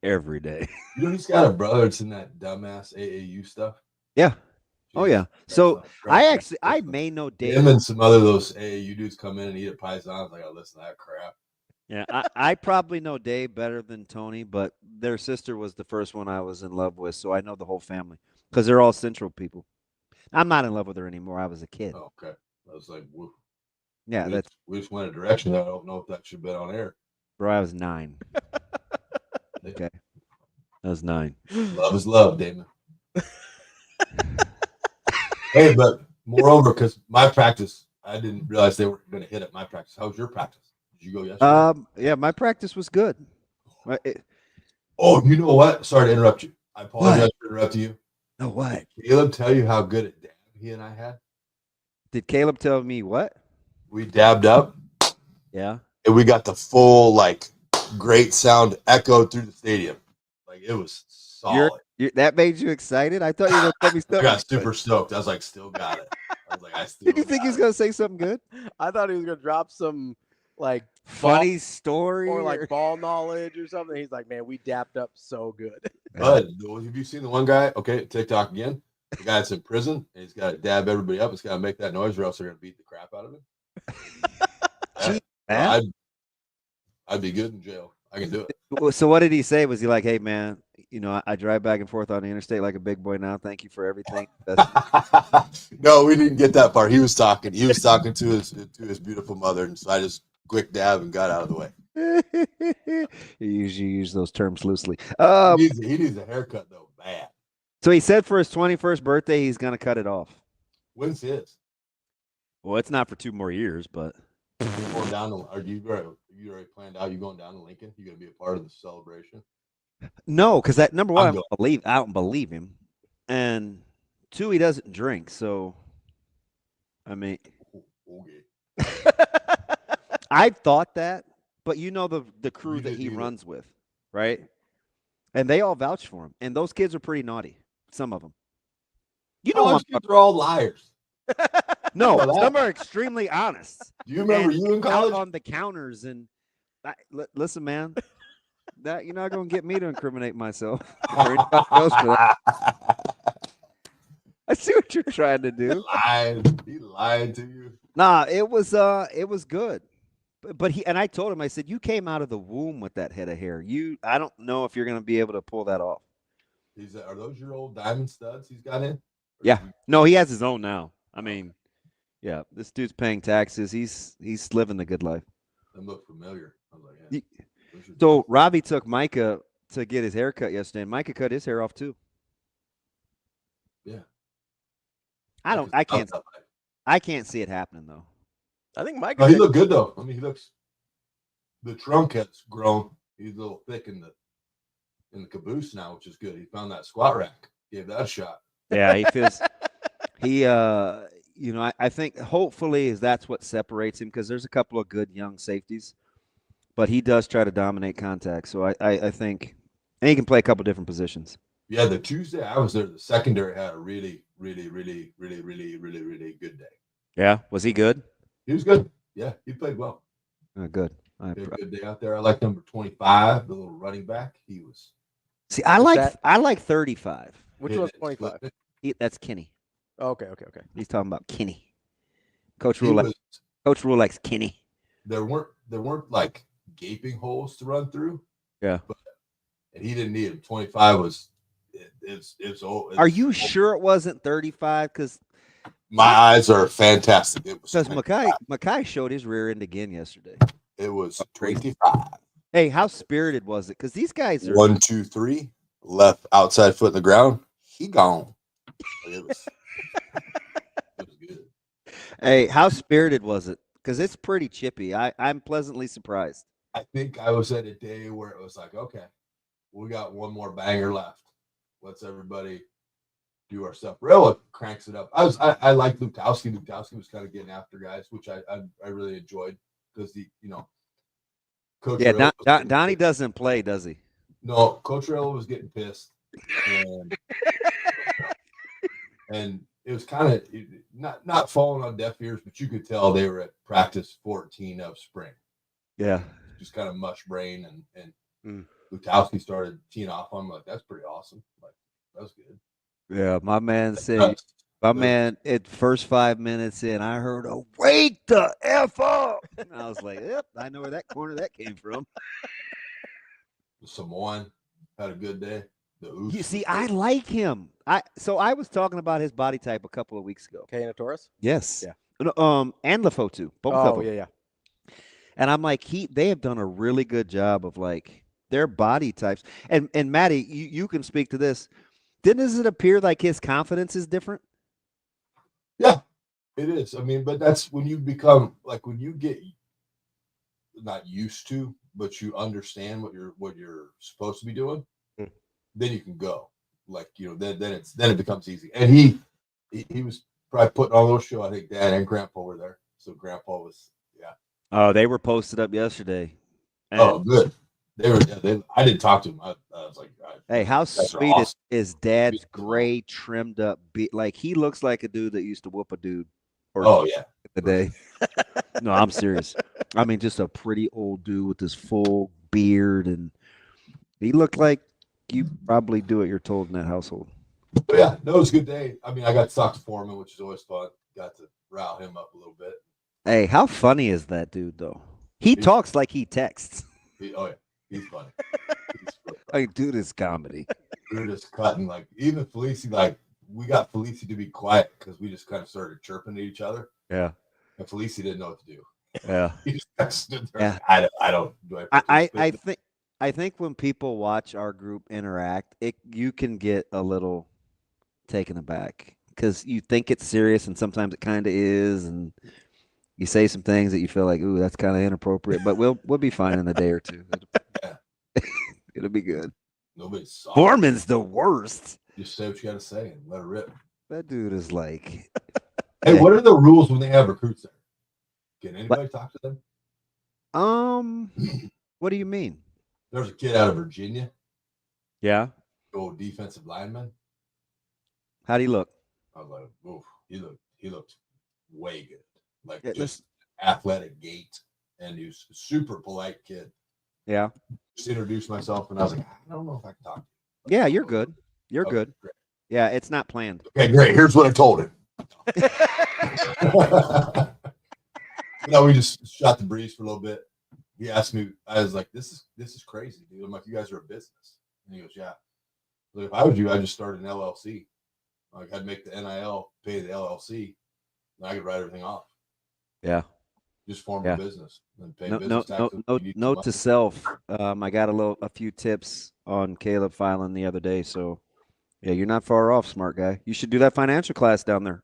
[SPEAKER 7] every day.
[SPEAKER 21] He's got a brother that's in that dumbass AAU stuff.
[SPEAKER 7] Yeah. Oh yeah. So I may know Dave.
[SPEAKER 21] Him and some other those AAU dudes come in and eat at Piezon. I gotta listen to that crap.
[SPEAKER 7] Yeah, I probably know Dave better than Tony, but their sister was the first one I was in love with, so I know the whole family because they're all Central people. I'm not in love with her anymore. I was a kid.
[SPEAKER 21] Oh, okay. I was like, whoop.
[SPEAKER 7] Yeah,
[SPEAKER 21] we just went a direction that I don't know if that should have been on air.
[SPEAKER 7] Bro, I was 9. Okay. I was 9.
[SPEAKER 21] Love is love, Damon. Hey, but moreover, because my practice, I didn't realize they were going to hit at my practice. How was your practice? Did you go yesterday?
[SPEAKER 7] Yeah, my practice was good.
[SPEAKER 21] Oh, you know what? Sorry to interrupt you. I apologize for interrupting you.
[SPEAKER 7] No, what?
[SPEAKER 21] Did Caleb tell you how good at dab he and I had?
[SPEAKER 7] Did Caleb tell me what?
[SPEAKER 21] We dabbed up.
[SPEAKER 7] Yeah.
[SPEAKER 21] And we got the full, great sound echoed through the stadium. It was solid.
[SPEAKER 7] That made you excited? I thought you were going to tell me something.
[SPEAKER 21] I got super stoked. I was like, still got it. I was like,
[SPEAKER 7] Did you think he was going to say something good?
[SPEAKER 6] I thought he was going to drop some
[SPEAKER 7] funny story
[SPEAKER 6] or ball knowledge or something. He's like, man, we dapped up so good.
[SPEAKER 21] But have you seen the one guy? Okay, TikTok again. The guy that's in prison, and he's got to dab everybody up. He's got to make that noise, or else they're going to beat the crap out of him. I'd be good in jail. I can do
[SPEAKER 7] it. So what did he say? Was he like, hey, man, I drive back and forth on the interstate like a big boy now. Thank you for everything.
[SPEAKER 21] No, we didn't get that part. He was talking. He was talking to his beautiful mother, and so I just quick dab and got out of the way.
[SPEAKER 7] You usually use those terms loosely.
[SPEAKER 21] He needs a haircut, though, bad.
[SPEAKER 7] So he said for his 21st birthday, he's going to cut it off.
[SPEAKER 21] When's his?
[SPEAKER 7] Well, it's not for 2 more years, but.
[SPEAKER 21] Going down are you already planned out? You going down to Lincoln? You going to be a part of the celebration?
[SPEAKER 7] No, because that number one, I don't believe him, and 2, he doesn't drink. So, I mean, I thought that, but the crew that he runs with, right? And they all vouch for him, and those kids are pretty naughty. Some of them,
[SPEAKER 21] those kids are all liars.
[SPEAKER 7] No, some are extremely honest.
[SPEAKER 21] Do you remember you in college?
[SPEAKER 7] Out on the counters and listen, man. That you're not going to get me to incriminate myself. I see what you're trying to do.
[SPEAKER 21] He lied to you.
[SPEAKER 7] Nah, it was good. But I told him, I said, you came out of the womb with that head of hair. I don't know if you're going to be able to pull that off.
[SPEAKER 21] Are those your old diamond studs he's got in?
[SPEAKER 7] Yeah. No, he has his own now. I mean, yeah, this dude's paying taxes. He's living the good life.
[SPEAKER 21] Them look familiar. I was like, yeah.
[SPEAKER 7] So Ravi took Micah to get his hair cut yesterday, and Micah cut his hair off too.
[SPEAKER 21] Yeah.
[SPEAKER 7] I can't see it happening though.
[SPEAKER 6] I think Micah.
[SPEAKER 21] No, he looked good though. I mean, the trunk has grown. He's a little thick in the caboose now, which is good. He found that squat rack. Gave that a shot.
[SPEAKER 7] Yeah, he feels. I think hopefully that's what separates him because there's a couple of good young safeties, but he does try to dominate contact. So I think, and he can play a couple different positions.
[SPEAKER 21] Yeah, the Tuesday I was there, the secondary had a really, really, really, really, really, really, really good day.
[SPEAKER 7] Yeah, was he good?
[SPEAKER 21] He was good. Yeah, he played well.
[SPEAKER 7] Good.
[SPEAKER 21] He had a good day out there. I like number 25, the little running back. He was.
[SPEAKER 7] See, I like 35.
[SPEAKER 6] Which was 25?
[SPEAKER 7] That's Kenny.
[SPEAKER 6] Okay.
[SPEAKER 7] He's talking about Kenny. Coach Rule likes Kenny.
[SPEAKER 21] There weren't like gaping holes to run through.
[SPEAKER 7] Yeah.
[SPEAKER 21] And he didn't need him. 25 was it's old.
[SPEAKER 7] Are you sure it wasn't 35? Because
[SPEAKER 21] my eyes are fantastic. It was
[SPEAKER 7] because Mackay showed his rear end again yesterday.
[SPEAKER 21] It was 25.
[SPEAKER 7] Hey, how spirited was it? Because these guys are
[SPEAKER 21] 1, 2, 3, left outside foot in the ground. He gone. It was good.
[SPEAKER 7] Hey, how spirited was it? Because it's pretty chippy. I'm pleasantly surprised.
[SPEAKER 21] I think I was at a day where it was like, okay, we got one more banger left. Let's everybody do our stuff. Rilla cranks it up. I like Lukowski. Lukowski was kind of getting after guys, which I really enjoyed because Coach
[SPEAKER 7] Donnie doesn't play, does he?
[SPEAKER 21] No, Coach Rilla was getting pissed, and it was kind of not falling on deaf ears, but you could tell they were at practice 14 of spring.
[SPEAKER 7] Yeah, just
[SPEAKER 21] kind of mush brain, and Lukowski started teeing off on him. Like, that's pretty awesome. Like, that was good.
[SPEAKER 7] Yeah, my man said, at first 5 minutes in, I heard a wake the F up. And I was like, yep, I know where that corner that came from.
[SPEAKER 21] The Samoan had a good day.
[SPEAKER 7] You see, I like him. So I was talking about his body type a couple of weeks ago.
[SPEAKER 6] Taurus?
[SPEAKER 7] Yes.
[SPEAKER 6] Yeah.
[SPEAKER 7] And LaFoe too. Both of them.
[SPEAKER 6] Yeah.
[SPEAKER 7] And I'm like, they have done a really good job of like their body types. And Maddie, you can speak to this. Does it appear like his confidence is different?
[SPEAKER 21] Yeah, it is. I mean, but that's when you become like when you get not used to, but you understand what you're supposed to be doing, then you can go. Like, then it becomes easy. And he was probably putting on a little show. I think Dad and Grandpa were there. So Grandpa was
[SPEAKER 7] Oh, they were posted up yesterday.
[SPEAKER 21] Oh, good. I didn't talk to him. I was like,
[SPEAKER 7] hey, how sweet
[SPEAKER 21] awesome.
[SPEAKER 7] is Dad's gray trimmed up beat? Like, he looks like a dude that used to whoop a dude. The day. No, I'm serious. I mean, just a pretty old dude with this full beard, and he looked like you probably do what you're told in that household.
[SPEAKER 21] But yeah, no, it was a good day. I mean, I got to talk to Foreman, which is always fun. Got to rile him up a little bit.
[SPEAKER 7] Hey, how funny is that dude, though? He talks like he texts.
[SPEAKER 21] He's funny.
[SPEAKER 7] Like, dude, is comedy.
[SPEAKER 21] We were just cutting, like, even Felici, like, we got Felici to be quiet because we just kind of started chirping at each other.
[SPEAKER 7] Yeah.
[SPEAKER 21] And Felici didn't know what to do.
[SPEAKER 7] Yeah.
[SPEAKER 21] He just kind of stood there.
[SPEAKER 7] Yeah.
[SPEAKER 21] I don't.
[SPEAKER 7] I think when people watch our group interact, you can get a little taken aback because you think it's serious and sometimes it kind of is, and you say some things that you feel like, ooh, that's kind of inappropriate, but we'll be fine in a day or two. It'll be good.
[SPEAKER 21] Nobody's soft.
[SPEAKER 7] Foreman's the worst.
[SPEAKER 21] Just say what you got to say and let it rip.
[SPEAKER 7] That dude is like,
[SPEAKER 21] hey, what are the rules when they have recruits there? Can anybody talk to them?
[SPEAKER 7] What do you mean?
[SPEAKER 21] There's a kid out of Virginia.
[SPEAKER 7] Yeah.
[SPEAKER 21] Old defensive lineman.
[SPEAKER 7] How'd he look?
[SPEAKER 21] I was like, oof, he looked way good. Like,
[SPEAKER 7] Yeah,
[SPEAKER 21] just athletic gait, and he was a super polite kid.
[SPEAKER 7] Yeah.
[SPEAKER 21] Just introduced myself, and I was like, I don't know if I can talk to you.
[SPEAKER 7] Yeah, you're good. You're good.
[SPEAKER 21] Great.
[SPEAKER 7] Yeah, it's not planned.
[SPEAKER 21] Okay, great. Here's what I told him. We just shot the breeze for a little bit. He asked me, I was like, this is crazy, dude. I'm like, you guys are a business. And he goes, yeah. Like, if I was you, I'd just start an LLC. Like, I'd make the NIL, pay the LLC, and I could write everything off.
[SPEAKER 7] Yeah.
[SPEAKER 21] Just form a business and pay
[SPEAKER 7] Note to self. I got a few tips on Caleb filing the other day. So yeah, you're not far off, smart guy. You should do that financial class down there.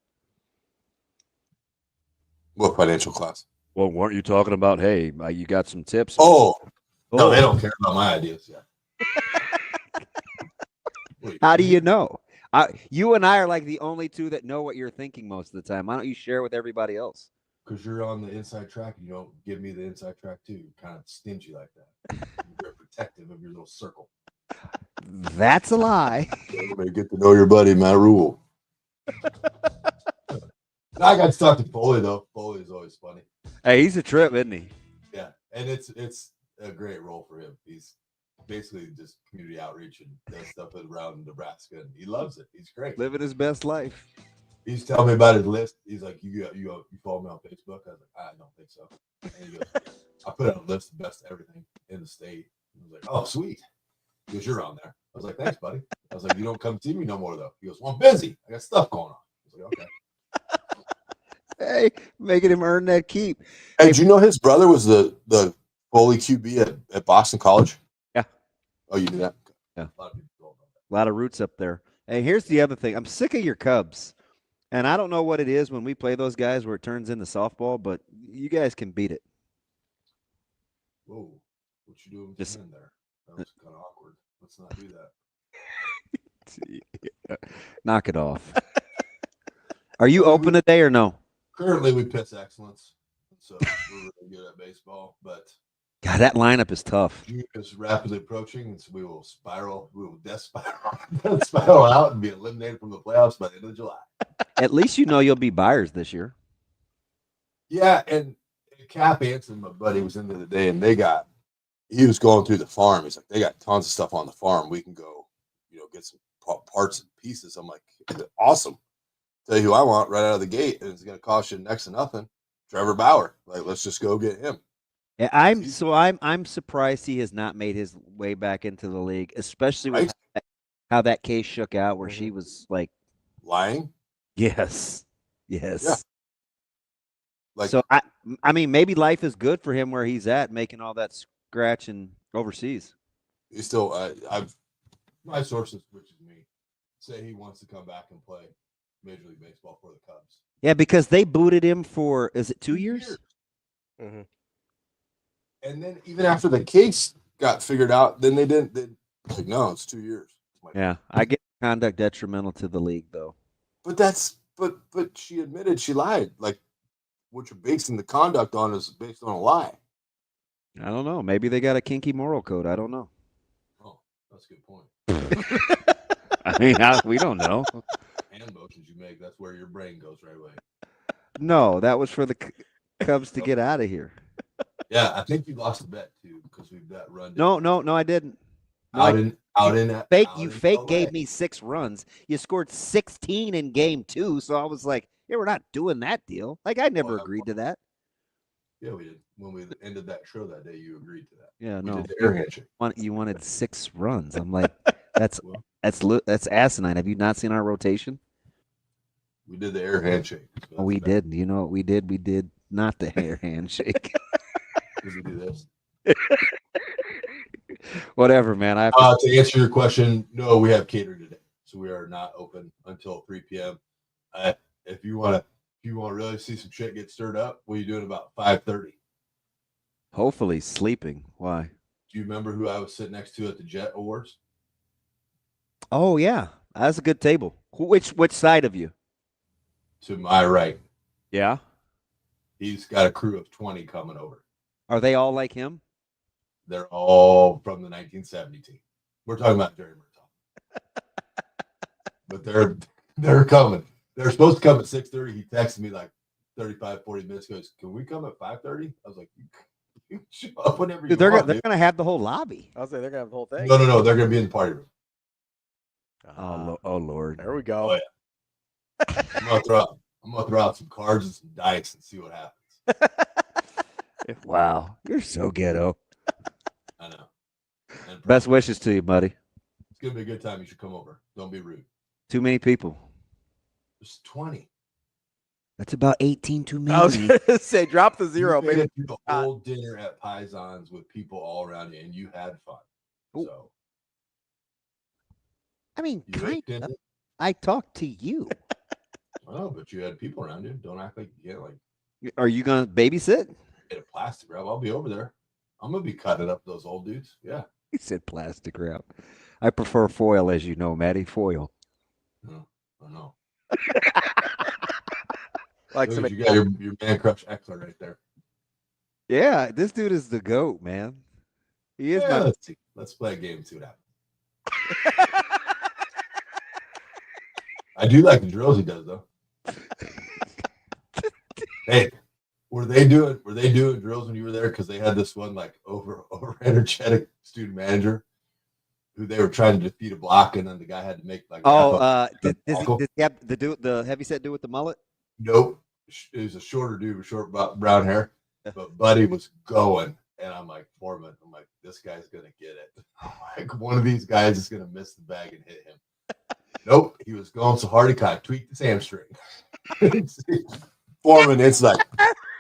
[SPEAKER 21] What financial class?
[SPEAKER 7] Well, weren't you talking about, hey, you got some tips?
[SPEAKER 21] No, they don't care about my ideas yet.
[SPEAKER 7] How do you know? You and I are like the only two that know what you're thinking most of the time. Why don't you share with everybody else?
[SPEAKER 21] Because you're on the inside track and you don't give me the inside track too. You're kind of stingy like that. You're protective of your little circle.
[SPEAKER 7] That's a lie.
[SPEAKER 21] Everybody get to know your buddy, Matt Rule. I got to talk to Foley though. Foley is always funny.
[SPEAKER 7] Hey, he's a trip, isn't he?
[SPEAKER 21] Yeah, and it's a great role for him. He's basically just community outreach and does stuff around Nebraska, and he loves it. He's great,
[SPEAKER 7] living his best life.
[SPEAKER 21] He's telling me about his list. He's like, you follow me on Facebook? I was like, I don't think so. And he goes, I put out a list of best of everything in the state. I was like, oh, sweet. He goes, you're on there. I was like, thanks, buddy. I was like, you don't come see me no more though. He goes, well, I'm busy. I got stuff going on. I was like, okay.
[SPEAKER 7] Hey, making him earn that keep.
[SPEAKER 21] Hey, did you know his brother was the Foley QB at Boston College.
[SPEAKER 7] Yeah.
[SPEAKER 21] Oh, you knew that?
[SPEAKER 7] Yeah. A lot of roots up there. Hey, here's the other thing. I'm sick of your Cubs. And I don't know what it is when we play those guys where it turns into softball, but you guys can beat it.
[SPEAKER 21] Whoa. What you doing with your hand there? That was kind of awkward. Let's not do that.
[SPEAKER 7] Knock it off. Are you open today or no?
[SPEAKER 21] Currently, we pitch excellence. So we're really good at baseball. But
[SPEAKER 7] God, that lineup is tough.
[SPEAKER 21] June is rapidly approaching, and so we will death spiral out and be eliminated from the playoffs by the end of July.
[SPEAKER 7] At least you know you'll be buyers this year.
[SPEAKER 21] Yeah, and Cap Anson, my buddy, was in there today, and he was going through the farm. He's like, they got tons of stuff on the farm. We can go, get some parts and pieces. I'm like, awesome. Tell you who I want right out of the gate, and it's going to cost you next to nothing. Trevor Bauer. Like, let's just go get him.
[SPEAKER 7] Yeah, I'm surprised he has not made his way back into the league, especially with how that case shook out, where she was like
[SPEAKER 21] lying.
[SPEAKER 7] Yes. Yeah.
[SPEAKER 21] Like,
[SPEAKER 7] so I mean, maybe life is good for him where he's at, making all that scratch and overseas.
[SPEAKER 21] He's still. My sources, which is me, say he wants to come back and play Major League Baseball for the Cubs.
[SPEAKER 7] Yeah, because they booted him for, is it 2 years?
[SPEAKER 21] Mm-hmm. And then even after the case got figured out, then they didn't. Like, no, it's 2 years.
[SPEAKER 7] Yeah, I get conduct detrimental to the league, though.
[SPEAKER 21] But she admitted she lied. Like, what you're basing the conduct on is based on a lie.
[SPEAKER 7] I don't know. Maybe they got a kinky moral code. I don't know.
[SPEAKER 21] Oh, that's a good point.
[SPEAKER 7] I mean, we don't know.
[SPEAKER 21] Hand motions you make, that's where your brain goes right away.
[SPEAKER 7] No, that was for the Cubs to get out of here.
[SPEAKER 21] Yeah, I think you lost the bet, too, because we've got run.
[SPEAKER 7] No, I didn't. You fake gave me 6 runs. You scored 16 in game 2, so I was like, yeah, we're not doing that deal. Like, I never agreed to that.
[SPEAKER 21] Yeah, we did. When we ended that show that day, you agreed to that.
[SPEAKER 7] Yeah,
[SPEAKER 21] we
[SPEAKER 7] no.
[SPEAKER 21] did the air handshake.
[SPEAKER 7] You wanted 6 runs. I'm like, that's asinine. Have you not seen our rotation?
[SPEAKER 21] We did the air handshake.
[SPEAKER 7] So we did. You know what we did? We did not the air handshake.
[SPEAKER 21] Did we do this?
[SPEAKER 7] Whatever, man.
[SPEAKER 21] To answer your question, no, we have catering today, so we are not open until 3 p.m. If you want to really see some shit get stirred up, what are you doing about 5:30?
[SPEAKER 7] Hopefully sleeping. Why?
[SPEAKER 21] Do you remember who I was sitting next to at the Jet Awards?
[SPEAKER 7] Oh yeah, that's a good table. Which side of you?
[SPEAKER 21] To my right.
[SPEAKER 7] Yeah.
[SPEAKER 21] He's got a crew of 20 coming over.
[SPEAKER 7] Are they all like him?
[SPEAKER 21] They're all from the 1970 team. We're talking about Jerry Murtaugh. But they're coming. They're supposed to come at 6:30. He texted me like 35, 40 minutes ago. Can we come at 5:30? I was like, you show up whenever you
[SPEAKER 7] They're
[SPEAKER 21] want.
[SPEAKER 7] going to have the whole lobby.
[SPEAKER 4] I'll say they're gonna have the whole thing.
[SPEAKER 21] No. They're going to be in the party room.
[SPEAKER 7] Oh Lord.
[SPEAKER 4] There we go.
[SPEAKER 21] Oh, yeah. I'm gonna throw out some cards and some dice and see what happens.
[SPEAKER 7] Wow, you're so ghetto.
[SPEAKER 21] I know.
[SPEAKER 7] Best wishes to you, buddy.
[SPEAKER 21] It's gonna be a good time. You should come over. Don't be rude.
[SPEAKER 7] Too many people.
[SPEAKER 21] There's 20.
[SPEAKER 7] That's about 18 too many.
[SPEAKER 4] I was gonna say, drop the 0,
[SPEAKER 21] You made
[SPEAKER 4] maybe.
[SPEAKER 21] it through the whole dinner at Piezon's with people all around you, and you had fun.
[SPEAKER 7] Ooh.
[SPEAKER 21] So,
[SPEAKER 7] I mean,
[SPEAKER 21] you
[SPEAKER 7] kind of. I talked to you.
[SPEAKER 21] Oh, but you had people around you. Don't act like you can't. Like,
[SPEAKER 7] are you gonna babysit?
[SPEAKER 21] Get a plastic wrap. I'll be over there. I'm gonna be cutting up those old dudes. Yeah.
[SPEAKER 7] He said plastic wrap. I prefer foil, as you know, Matty. Foil.
[SPEAKER 21] No, I know.
[SPEAKER 4] Like
[SPEAKER 21] you got your man crush Eckler right there.
[SPEAKER 7] Yeah, this dude is the GOAT, man. He is.
[SPEAKER 21] Yeah, let's see. Let's play a game. See what happens. I do like the drills he does, though. Hey, were they doing drills when you were there? Because they had this one like over energetic student manager who they were trying to defeat a block, and then the guy had to make like.
[SPEAKER 7] Does he have the heavyset dude with the mullet?
[SPEAKER 21] Nope, it was a shorter dude with short brown hair, but Buddy was going, and I'm like, Foreman, this guy's gonna get it. I'm like, one of these guys is gonna miss the bag and hit him. Nope, he was going so hard he kind of tweaked his hamstring. Foreman, it's like,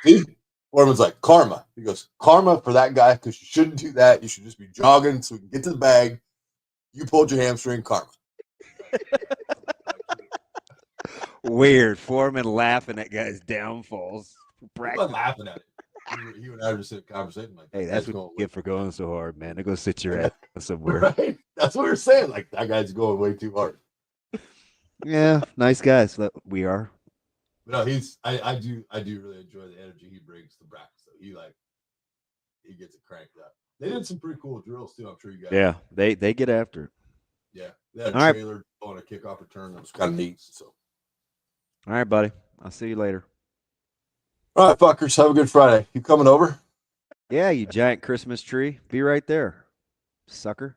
[SPEAKER 21] see, Foreman's like, karma. He goes, karma for that guy because you shouldn't do that. You should just be jogging so we can get to the bag. You pulled your hamstring, karma.
[SPEAKER 7] Weird. Foreman laughing at guys' downfalls.
[SPEAKER 21] I'm not laughing at it. You and I were just in a conversation like,
[SPEAKER 7] hey, that's what you get for going so hard, man. They go sit your ass somewhere.
[SPEAKER 21] Right? That's what we're saying. Like, that guy's going way too hard.
[SPEAKER 7] Yeah, nice guys. We are.
[SPEAKER 21] But no, I do really enjoy the energy he brings to practice. So he gets it cranked up. They did some pretty cool drills too. I'm sure you guys.
[SPEAKER 7] Yeah, they get after it.
[SPEAKER 21] Yeah, they had a
[SPEAKER 7] All
[SPEAKER 21] trailer on a kickoff return. That was kind of neat. So,
[SPEAKER 7] all right, buddy. I'll see you later.
[SPEAKER 21] All right, fuckers. Have a good Friday. You coming over?
[SPEAKER 7] Yeah, you giant Christmas tree. Be right there, sucker.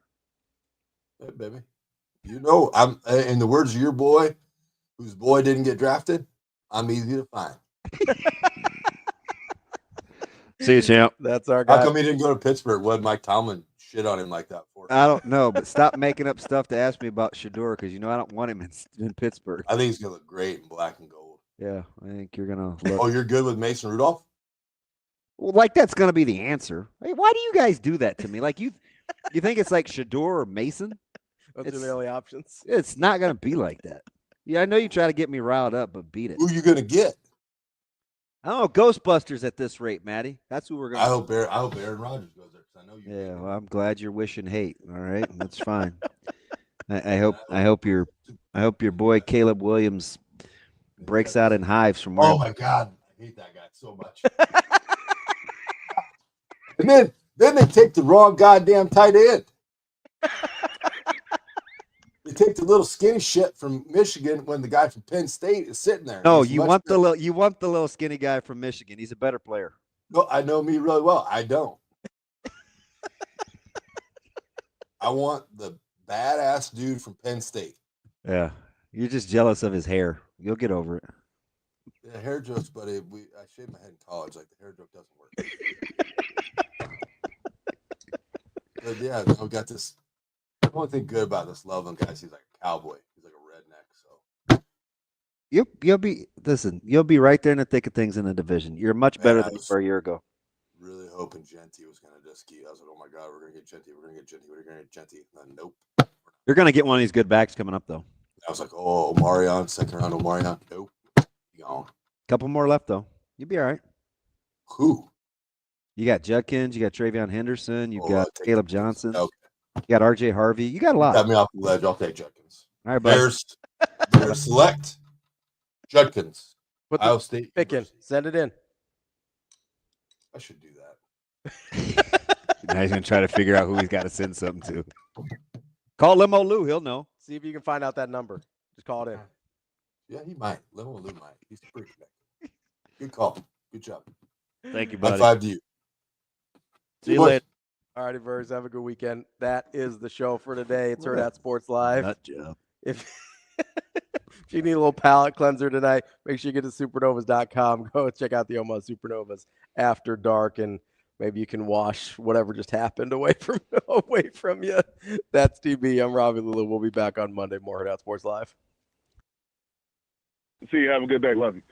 [SPEAKER 21] Hey, baby. You know, I'm in the words of your boy, whose boy didn't get drafted. I'm easy to find.
[SPEAKER 7] See you, champ.
[SPEAKER 6] That's our guy.
[SPEAKER 21] How come he didn't go to Pittsburgh? What did Mike Tomlin shit on him like that for?
[SPEAKER 7] I don't know, but stop making up stuff to ask me about Shedeur because you know I don't want him in Pittsburgh.
[SPEAKER 21] I think he's gonna look great in black and gold.
[SPEAKER 7] Yeah, I think you're gonna look.
[SPEAKER 21] Oh, you're good with Mason Rudolph?
[SPEAKER 7] Well, like that's gonna be the answer. Hey, why do you guys do that to me? Like you think it's like Shedeur or Mason?
[SPEAKER 6] Those are the only options.
[SPEAKER 7] It's not gonna be like that. Yeah, I know you try to get me riled up, but beat it.
[SPEAKER 21] Who you gonna get?
[SPEAKER 7] I don't know, Ghostbusters at this rate, Maddie. That's who we're gonna.
[SPEAKER 21] I hope Aaron Rodgers goes there because I know you.
[SPEAKER 7] Yeah, well, I'm glad you're wishing hate. All right, that's fine. I hope your boy Caleb Williams breaks out in hives from where.
[SPEAKER 21] Oh my God, I hate that guy so much. And then they take the wrong goddamn tight end. They take the little skinny shit from Michigan when the guy from Penn State is sitting there.
[SPEAKER 7] No, you want the little skinny guy from Michigan. He's a better player.
[SPEAKER 21] No, I know me really well. I don't. I want the badass dude from Penn State.
[SPEAKER 7] Yeah, you're just jealous of his hair. You'll get over it.
[SPEAKER 21] Yeah, hair jokes, buddy. I shaved my head in college. Like the hair joke doesn't work. But yeah, I got this. The only thing good about this Loveland guy is he's like a cowboy. He's like a redneck. So
[SPEAKER 7] You'll be right there in the thick of things in the division. You're much better than you were a year ago.
[SPEAKER 21] Really hoping Genty was going to just keep. I was like, oh my God, we're going to get Genty. We're going to get Genty. We're going to get Genty. Nope.
[SPEAKER 7] You're going to get one of these good backs coming up, though.
[SPEAKER 21] I was like, oh, Omarion, second round Omarion. Nope. Gone.
[SPEAKER 7] Couple more left, though. You'll be all right.
[SPEAKER 21] Who?
[SPEAKER 7] You got Judkins. You got Travion Henderson. You've got Caleb Johnson.
[SPEAKER 21] Okay.
[SPEAKER 7] You got RJ Harvey. You got a lot.
[SPEAKER 21] Got me off the ledge. I'll take Judkins.
[SPEAKER 7] All right, buddy.
[SPEAKER 21] Bears select Judkins. Ohio State.
[SPEAKER 6] Pick in. Send it in.
[SPEAKER 21] I should do that.
[SPEAKER 7] Now he's going to try to figure out who he's got to send something to. Call Limo Lou. He'll know.
[SPEAKER 6] See if you can find out that number. Just call it in.
[SPEAKER 21] Yeah, he might. Limo Lou might. He's pretty connected. Good call. Good job.
[SPEAKER 7] Thank you, buddy.
[SPEAKER 21] High five to you.
[SPEAKER 7] See you later.
[SPEAKER 6] All righty, Verghese. Have a good weekend. That is the show for today. It's Hurrdat Sports Live.
[SPEAKER 7] Nut job.
[SPEAKER 6] If you need a little palate cleanser tonight, make sure you get to supernovas.com. Go check out the Omaha Supernovas after dark, and maybe you can wash whatever just happened away from you. That's TB. I'm Ravi Lulla. We'll be back on Monday. More Hurrdat Sports Live.
[SPEAKER 8] See you. Have a good day. Love you.